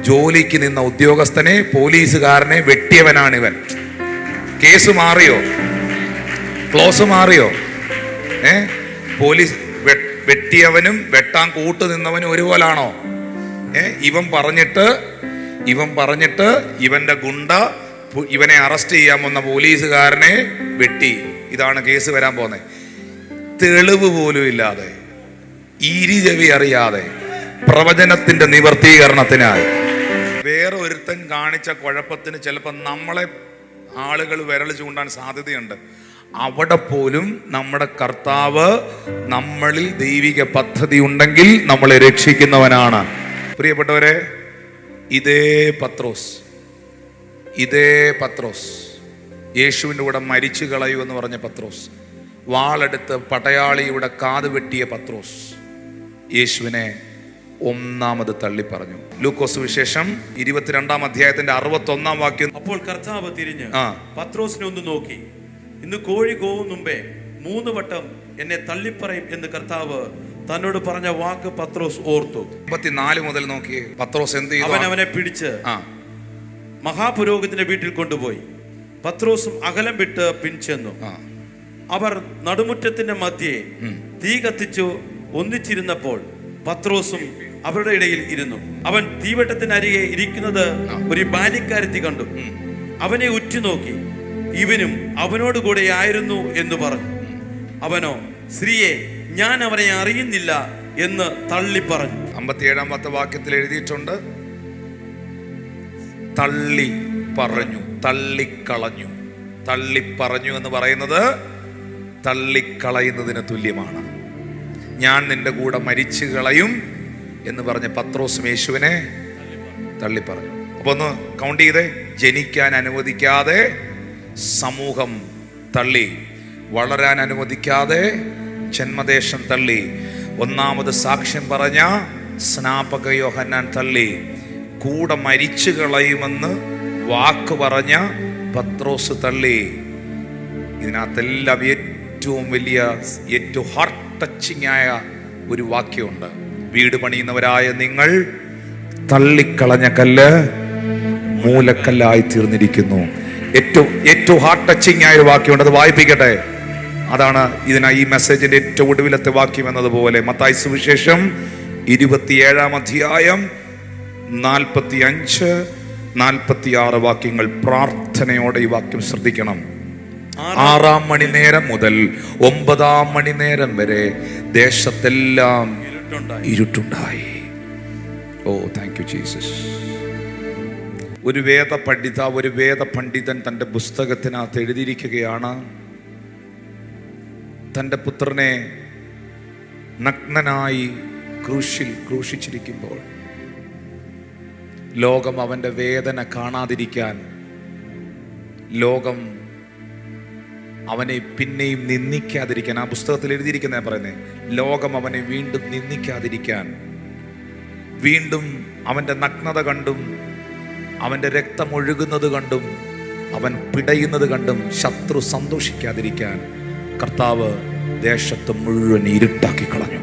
ജോലിക്ക് നിന്ന ഉദ്യോഗസ്ഥനെ, പോലീസുകാരനെ വെട്ടിയവനാണ് ഇവൻ. കേസ് മാറിയോ? ക്ലോസ് മാറിയോ? പോലീസ് വെട്ടിയവനും വെട്ടാൻ കൂട്ടു നിന്നവനും ഒരുപോലാണോ? ഇവൻ പറഞ്ഞിട്ട് ഇവന്റെ ഗുണ്ട ഇവനെ അറസ്റ്റ് ചെയ്യാൻ വന്ന പോലീസുകാരനെ വെട്ടി. ഇതാണ് കേസ് വരാൻ പോകുന്നത്. തെളിവ് പോലും ഇല്ലാതെ, ചെവി അറിയാതെ, പ്രവചനത്തിന്റെ നിവർത്തീകരണത്തിനായി വേറെ ഒരുത്തൻ കാണിച്ച കുഴപ്പത്തിന് ചിലപ്പോൾ നമ്മളെ ആളുകൾ വിരൽ ചൂണ്ടാൻ സാധ്യതയുണ്ട്. അവിടെ പോലും നമ്മുടെ കർത്താവ് നമ്മളിൽ ദൈവിക പദ്ധതി ഉണ്ടെങ്കിൽ നമ്മളെ രക്ഷിക്കുന്നവനാണ്. പ്രിയപ്പെട്ടവരെ, ഇതേ പത്രോസ് യേശുവിൻ്റെ കൂടെ മരിച്ചു കളയൂ എന്ന് പറഞ്ഞ പത്രോസ്, വാളെടുത്ത് പടയാളിയുടെ കാത് വെട്ടിയ പത്രോസ് യേശുവിനെ ഒന്നാമത് തള്ളി പറഞ്ഞു. ലൂക്കോസ് വിശേഷം 22-ാം അധ്യായത്തിന്റെ 61-ാം വാക്യം. അപ്പോൾ കർത്താവ് തിരിഞ്ഞ് പത്രോസിനെ ഒന്ന് നോക്കി, ഇന്ന് കോഴി കൂവും മുമ്പേ 3 വട്ടം എന്നെ തള്ളിപ്പറയും എന്ന് കർത്താവ് തന്നോട് പറഞ്ഞ വാക്ക് പത്രോസ് ഓർത്തു. 54 മുതൽ നോക്കിയേ പത്രോസ് എന്ത് ചെയ്തു? അവനെ പിടിച്ച് മഹാപുരോഹിതന്റെ വീട്ടിൽ കൊണ്ടുപോയി. പത്രോസും അകലം വിട്ട് പിൻചെന്നു. അവർ നടുമുറ്റത്തിന്റെ മധ്യേ തീ കത്തിച്ചു ഒന്നിച്ചിരുന്നപ്പോൾ പത്രോസും അവരുടെ ഇടയിൽ ഇരുന്നു. അവൻ തീവട്ടത്തിനരികെ ഇരിക്കുന്നത് ഒരു ബാല്യക്കാരത്തി കണ്ടു. അവനെ ഉറ്റുനോക്കി, ഇവനും അവനോട് കൂടെ ആയിരുന്നു എന്ന് പറഞ്ഞു. അവനോ, സ്ത്രീയെ, ഞാൻ അവനെ അറിയുന്നില്ല എന്ന് തള്ളി പറഞ്ഞു. 57-ാമത്തെ വാക്യത്തിൽ എഴുതിയിട്ടുണ്ട്, തള്ളി പറഞ്ഞു, തള്ളിക്കളഞ്ഞു. തള്ളിപ്പറഞ്ഞു എന്ന് പറയുന്നത് തള്ളിക്കളയുന്നതിന് തുല്യമാണ്. ഞാൻ നിന്റെ കൂടെ മരിച്ചു കളയും എന്ന് പറഞ്ഞ് പത്രോസും യേശുവിനെ തള്ളി പറഞ്ഞു. അപ്പൊ ഒന്ന് കൗണ്ട് ചെയ്തേ. ജനിക്കാൻ അനുവദിക്കാതെ സമൂഹം തള്ളി, വളരാൻ അനുവദിക്കാതെ ജന്മദേശം തള്ളി, ഒന്നാമത് സാക്ഷ്യം പറഞ്ഞ സ്നാപക യോഹന്നാൻ തള്ളി, കൂടെ മരിച്ചു കളയുമെന്ന് വാക്ക് പറഞ്ഞ പത്രോസ് തള്ളി. ഇതിനകത്തെല്ലാം ഏറ്റവും വലിയ, ഏറ്റവും ഹാർട്ട് ടച്ചിങ് ആയ ഒരു വാക്യമുണ്ട്. വീട് പണിയുന്നവരായ നിങ്ങൾ തള്ളിക്കളഞ്ഞ കല്ല് മൂലക്കല്ലായി തീർന്നിരിക്കുന്നു. ഏറ്റവും ഹാർട്ട് ടച്ചിങ് ആയ ഒരു വാക്യമുണ്ട്, അത് വായിപ്പിക്കട്ടെ. അതാണ് ഈ മെസ്സേജിന്റെ ഏറ്റവും ഒടുവിലത്തെ വാക്യം എന്നതുപോലെ മത്തായി സുവിശേഷം 27-ാം അധ്യായം 45-46 വാക്യങ്ങൾ. പ്രാർത്ഥനയോടെ ഈ വാക്യം ശ്രദ്ധിക്കണം. 6-ാം മണി നേരം മുതൽ 9-ാം മണി നേരം വരെ ദേശത്തെല്ലാം ഇരുട്ടുണ്ടായി. ഓ താങ്ക് യു ജീസസ്. ഒരു വേദ പണ്ഡിതൻ തൻ്റെ പുസ്തകത്തിനകത്ത് എഴുതിയിരിക്കുകയാണ്, തൻ്റെ പുത്രനെ നഗ്നനായി ക്രൂശിച്ചിരിക്കുമ്പോൾ ലോകം അവൻ്റെ വേദന കാണാതിരിക്കാൻ, ലോകം അവനെ പിന്നെയും നിന്ദിക്കാതിരിക്കാൻ, ആ പുസ്തകത്തിൽ എഴുതിയിരിക്കുന്ന പറയുന്നത്, ലോകം അവനെ വീണ്ടും നിന്ദിക്കാതിരിക്കാൻ, വീണ്ടും അവൻ്റെ നഗ്നത കണ്ടും അവൻ്റെ രക്തം ഒഴുകുന്നത് കണ്ടും അവൻ പിടയുന്നത് കണ്ടും ശത്രു സന്തോഷിക്കാതിരിക്കാൻ കർത്താവ് ദേശത്ത് മുഴുവൻ ഇരുട്ടാക്കി കളഞ്ഞു.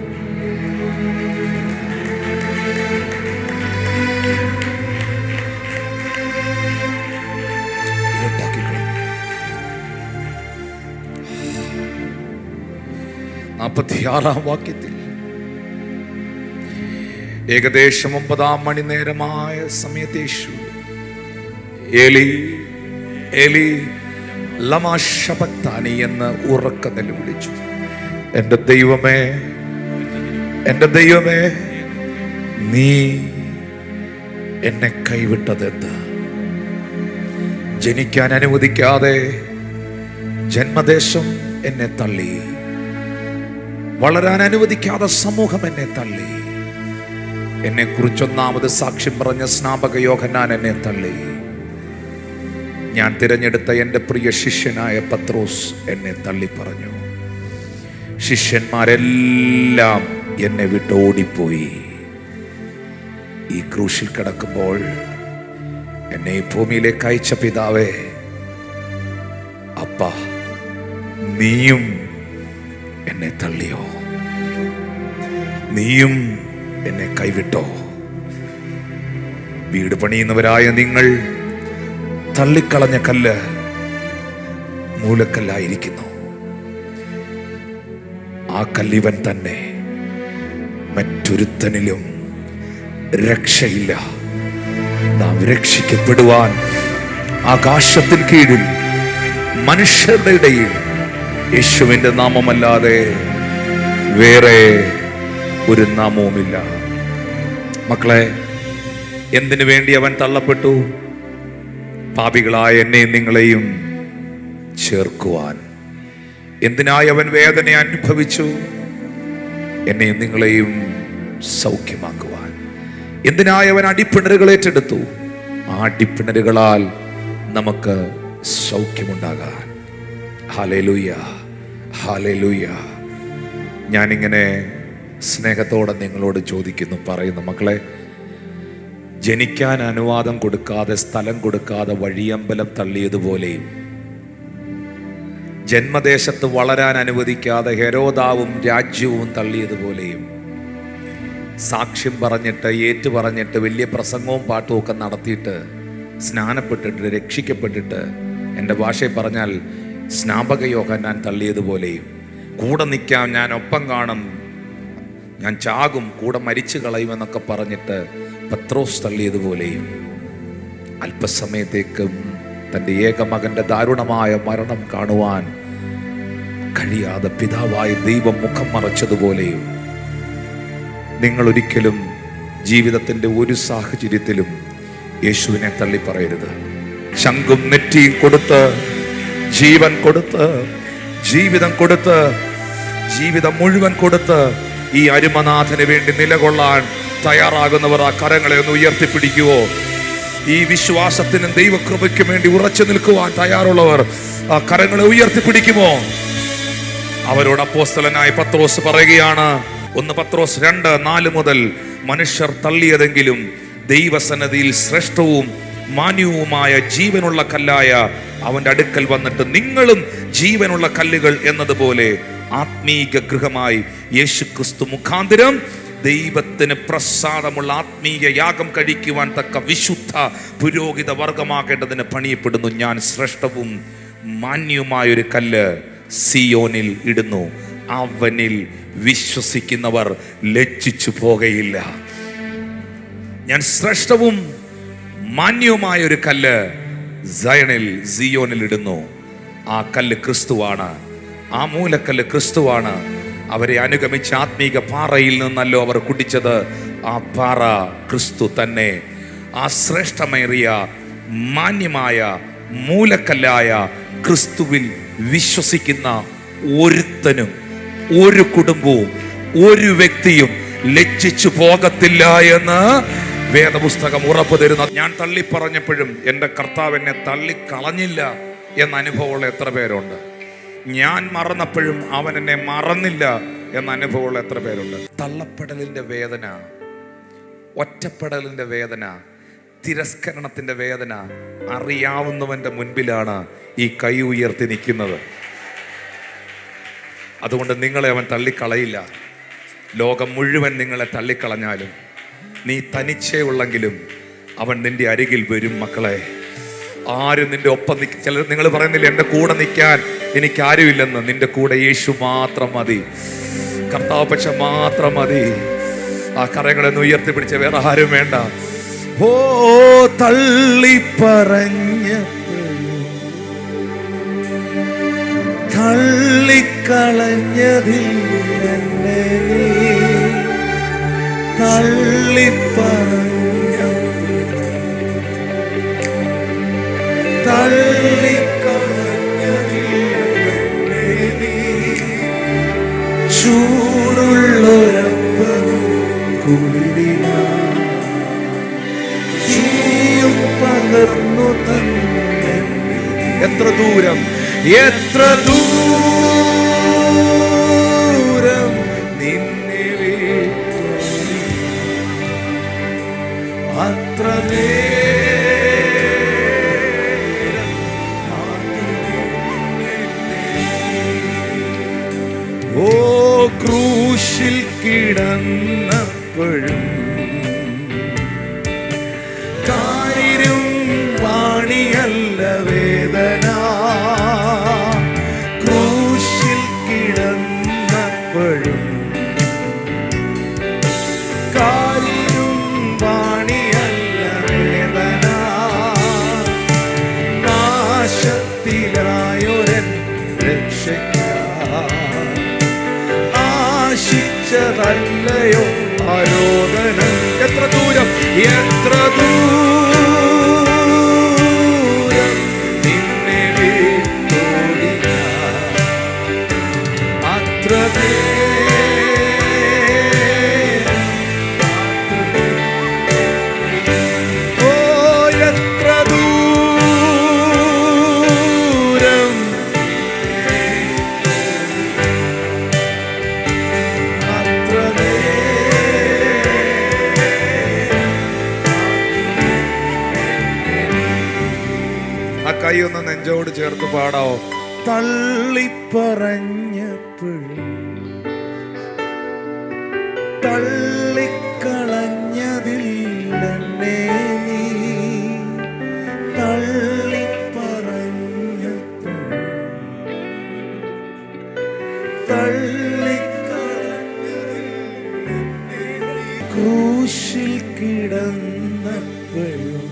ഇരുട്ടാക്കി കളഞ്ഞു. 46-ാം വാക്യത്തിൽ ഏകദേശം 9-ാം മണി നേരമായ സമയത്ത് യേശു ഏലി ഏലി ലമാ ശബക്താനി എന്ന് ഉറക്കെ നിലവിളിച്ചു. എൻ്റെ ദൈവമേ, എൻ്റെ ദൈവമേ, നീ എന്നെ കൈവിട്ടതെന്ത്? ജനിക്കാൻ അനുവദിക്കാതെ ജന്മദേശം എന്നെ തള്ളി, വളരാൻ അനുവദിക്കാതെ സമൂഹം എന്നെ തള്ളി, എന്നെ കുറിച്ചൊന്നാമത് സാക്ഷ്യം പറഞ്ഞ സ്നാപക യോഹന്നാൻ എന്നെ തള്ളി, ഞാൻ തിരഞ്ഞെടുത്ത എൻ്റെ പ്രിയ ശിഷ്യനായ പത്രോസ് എന്നെ തള്ളി പറഞ്ഞു, ശിഷ്യന്മാരെല്ലാം എന്നെ വിട്ട് ഓടിപ്പോയി. ഈ ക്രൂശിൽ കിടക്കുമ്പോൾ എന്നെ ഈ ഭൂമിയിലേക്ക് അയച്ച പിതാവേ, അപ്പ, നീയും എന്നെ തള്ളിയോ? നീയും എന്നെ കൈവിട്ടോ? വീട് പണിയുന്നവരായ നിങ്ങൾ തള്ളിക്കളഞ്ഞ കല്ല് മൂലക്കല്ലായിരിക്കുന്നു. ആ കല്ലിവൻ തന്നെ, മറ്റൊരുത്തനിലും രക്ഷയില്ല. നാം രക്ഷിക്കപ്പെടുവാൻ ആകാശത്തിന് കീഴിൽ മനുഷ്യരുടെ ഇടയിൽ യേശുവിൻ്റെ നാമമല്ലാതെ വേറെ ഒരു നാമവുമില്ല. മക്കളെ, എന്തിനു വേണ്ടി അവൻ തള്ളപ്പെട്ടു? പാപികളായ എന്നെയും നിങ്ങളെയും ചേർക്കുവാൻ. എന്തിനായി അവൻ വേദന അനുഭവിച്ചു? എന്നെയും നിങ്ങളെയും സൗഖ്യമാക്കുവാൻ. എന്തിനായി അവൻ അടിപ്പിണരുകൾ ഏറ്റെടുത്തു? ആ അടിപ്പിണരുകളാൽ നമുക്ക് സൗഖ്യമുണ്ടാകാൻ. Hallelujah, hallelujah. ഞാനിങ്ങനെ സ്നേഹത്തോടെ നിങ്ങളോട് ചോദിക്കുന്നു, പറയുന്നു, മക്കളെ, ജനിക്കാൻ അനുവാദം കൊടുക്കാതെ, സ്ഥലം കൊടുക്കാതെ വഴിയമ്പലം തള്ളിയതുപോലെയും, ജന്മദേശത്ത് വളരാൻ അനുവദിക്കാതെ ഹെരോദാവും രാജ്യവും തള്ളിയതുപോലെയും, സാക്ഷ്യം പറഞ്ഞിട്ട്, ഏറ്റു പറഞ്ഞിട്ട്, വലിയ പ്രസംഗവും പാട്ടും ഒക്കെ നടത്തിയിട്ട്, സ്നാനപ്പെട്ടിട്ട്, രക്ഷിക്കപ്പെട്ടിട്ട്, എൻ്റെ ഭാഷയിൽ പറഞ്ഞാൽ സ്നാപക യോഹന്നാൻ തള്ളിയതുപോലെയും, കൂടെ നിൽക്കാം, ഞാൻ ഒപ്പം കാണും, ഞാൻ ചാകും, കൂടെ മരിച്ചു കളയുമെന്നൊക്കെ പറഞ്ഞിട്ട് പത്രോസ് തള്ളിയതുപോലെയും, അല്പസമയത്തേക്കും തൻ്റെ ഏകമകൻ്റെ ദാരുണമായ മരണം കാണുവാൻ കഴിയാതെ പിതാവായ ദൈവം മുഖം മറച്ചതുപോലെയും, നിങ്ങൾ ഒരിക്കലും ജീവിതത്തിൻ്റെ ഒരു സാഹചര്യത്തിലും യേശുവിനെ തള്ളി പറയരുത്. ശംഖും നെറ്റിയും കൊടുത്ത്, ജീവൻ കൊടുത്ത്, ജീവിതം കൊടുത്ത്, ജീവിതം മുഴുവൻ കൊടുത്ത് ഈ അരുമനാഥന് വേണ്ടി നിലകൊള്ളാൻ തയ്യാറാകുന്നവർ ആ കരങ്ങളെ ഒന്ന് ഉയർത്തിപ്പിടിക്കുവോ? ഈ വിശ്വാസത്തിനും ദൈവകൃപയ്ക്കും വേണ്ടി ഉറച്ചു നിൽക്കുവാൻ തയ്യാറുള്ളവർ ആ കരങ്ങളെ ഉയർത്തിപ്പിടിക്കുമോ? അവരോട് അപ്പോസ്തലനായ പത്രോസ് പറയുകയാണ്, 1 പത്രോസ് 2:4 മുതൽ, മനുഷ്യർ തള്ളിയതെങ്കിലും ദൈവസന്നിധിയിൽ ശ്രേഷ്ഠവും മാന്യവുമായ ജീവനുള്ള കല്ലായ അവന്റെ അടുക്കൽ വന്നിട്ട് നിങ്ങളും ജീവനുള്ള കല്ലുകൾ എന്നതുപോലെ ആത്മീക ഗൃഹമായി യേശുക്രിസ്തു മുഖാന്തരം ദൈവത്തിന് പ്രസാദമുള്ള ആത്മീയ യാഗം കഴിക്കുവാൻ തക്ക വിശുദ്ധ പുരോഹിത വർഗമാകേണ്ടതിന് പണിയപ്പെടുന്നു. ഞാൻ ശ്രേഷ്ഠവും മാന്യവുമായൊരു കല്ല് സിയോനിൽ ഇടുന്നു, അവനിൽ വിശ്വസിക്കുന്നവർ ലജ്ജിച്ചു പോകയില്ല. ഞാൻ ശ്രേഷ്ഠവും മാന്യവുമായൊരു കല്ല് സിയോനിൽ ഇടുന്നു. ആ കല്ല് ക്രിസ്തുവാണ്, ആ മൂലക്കല്ല് ക്രിസ്തുവാണ്. അവരെ അനുഗമിച്ച ആത്മീക പാറയിൽ നിന്നല്ലോ അവർ കുടിച്ചത്, ആ പാറ ക്രിസ്തു തന്നെ. ആ ശ്രേഷ്ഠമേറിയ മാന്യമായ മൂലക്കല്ലായ ക്രിസ്തുവിൽ വിശ്വസിക്കുന്ന ഒരുത്തനും ഒരു കുടുംബവും ഒരു വ്യക്തിയും ലജ്ജിച്ചു പോകത്തില്ല എന്ന് വേദപുസ്തകം ഉറപ്പു തരുന്നു. ഞാൻ തള്ളിപ്പറഞ്ഞപ്പോഴും എൻ്റെ കർത്താവ് എന്നെ തള്ളിക്കളഞ്ഞില്ല എന്ന അനുഭവമുള്ള എത്ര പേരുണ്ട്? ഞാൻ മറന്നപ്പോഴും അവൻ എന്നെ മറന്നില്ല എന്ന അനുഭവമുള്ള എത്ര പേരുണ്ട്? തള്ളപ്പെടലിൻ്റെ വേദന, ഒറ്റപ്പെടലിൻ്റെ വേദന, തിരസ്കരണത്തിൻ്റെ വേദന അറിയാവുന്നവൻ്റെ മുൻപിലാണ് ഈ കൈ ഉയർത്തി നിൽക്കുന്നത്. അതുകൊണ്ട് നിങ്ങളെ അവൻ തള്ളിക്കളയില്ല. ലോകം മുഴുവൻ നിങ്ങളെ തള്ളിക്കളഞ്ഞാലും നീ തനിച്ചേ ഉള്ളെങ്കിലും അവൻ നിന്റെ അരികിൽ വരും. മക്കളെ, ആരും നിന്റെ ഒപ്പം ചിലർ നിങ്ങൾ പറയുന്നില്ല എൻ്റെ കൂടെ നിൽക്കാൻ എനിക്ക് ആരുമില്ലെന്ന്. നിന്റെ കൂടെ യേശു മാത്രം മതി, കർത്താവ് പക്ഷം മാത്രം മതി. ആ കരങ്ങളൊന്ന് ഉയർത്തിപ്പിടിച്ച വേറെ ആരും വേണ്ട. ഓ തള്ളിപ്പറഞ്ഞ തള്ളിക്കളഞ്ഞതിൽ എന്നെ തള്ളിപ്പറഞ്ഞ തള്ളിക്കളഞ്ഞതിൽ എന്നെ ചൂടുള്ളൊരപ്പനും കുളിരിന ജീവൻ പകർന്നു തന്നെ. എത്ര ദൂരം, എത്ര ദൂരം നിന്നെ വിട്ടോടി, അത്ര നേരം ഓ ക്രൂശിൽ കിടന്നപ്പോഴും കാരിരും വാണിയല്ല വേദന, ക്രൂശിൽ കിടന്നപ്പോഴും കാരിരും വാണിയല്ല വേദന, നാശത്തിലായൊരൻ രക്ഷയ്ക്കായി ആശിച്ചതല്ലയോ ആരോധനം. എത്ര ദൂരം, എത്ര ദൂരം നിന്നെ വിട്ടോടി, അത്ര ഓ എത്ര ദൂരം അത്ര ആ കൈ ഒന്ന് നെഞ്ചോട് ചേർത്ത് പാടാവോ? തള്ളിപ്പറഞ്ഞപ്പോഴും തള്ളിക്കളഞ്ഞതിൽ എന്നെ നീ തള്ളിപ്പറഞ്ഞപ്പോഴും തള്ളിക്കളഞ്ഞതിൽ എന്നെ നീ ക്രൂശിൽ കിടന്നപ്പോഴും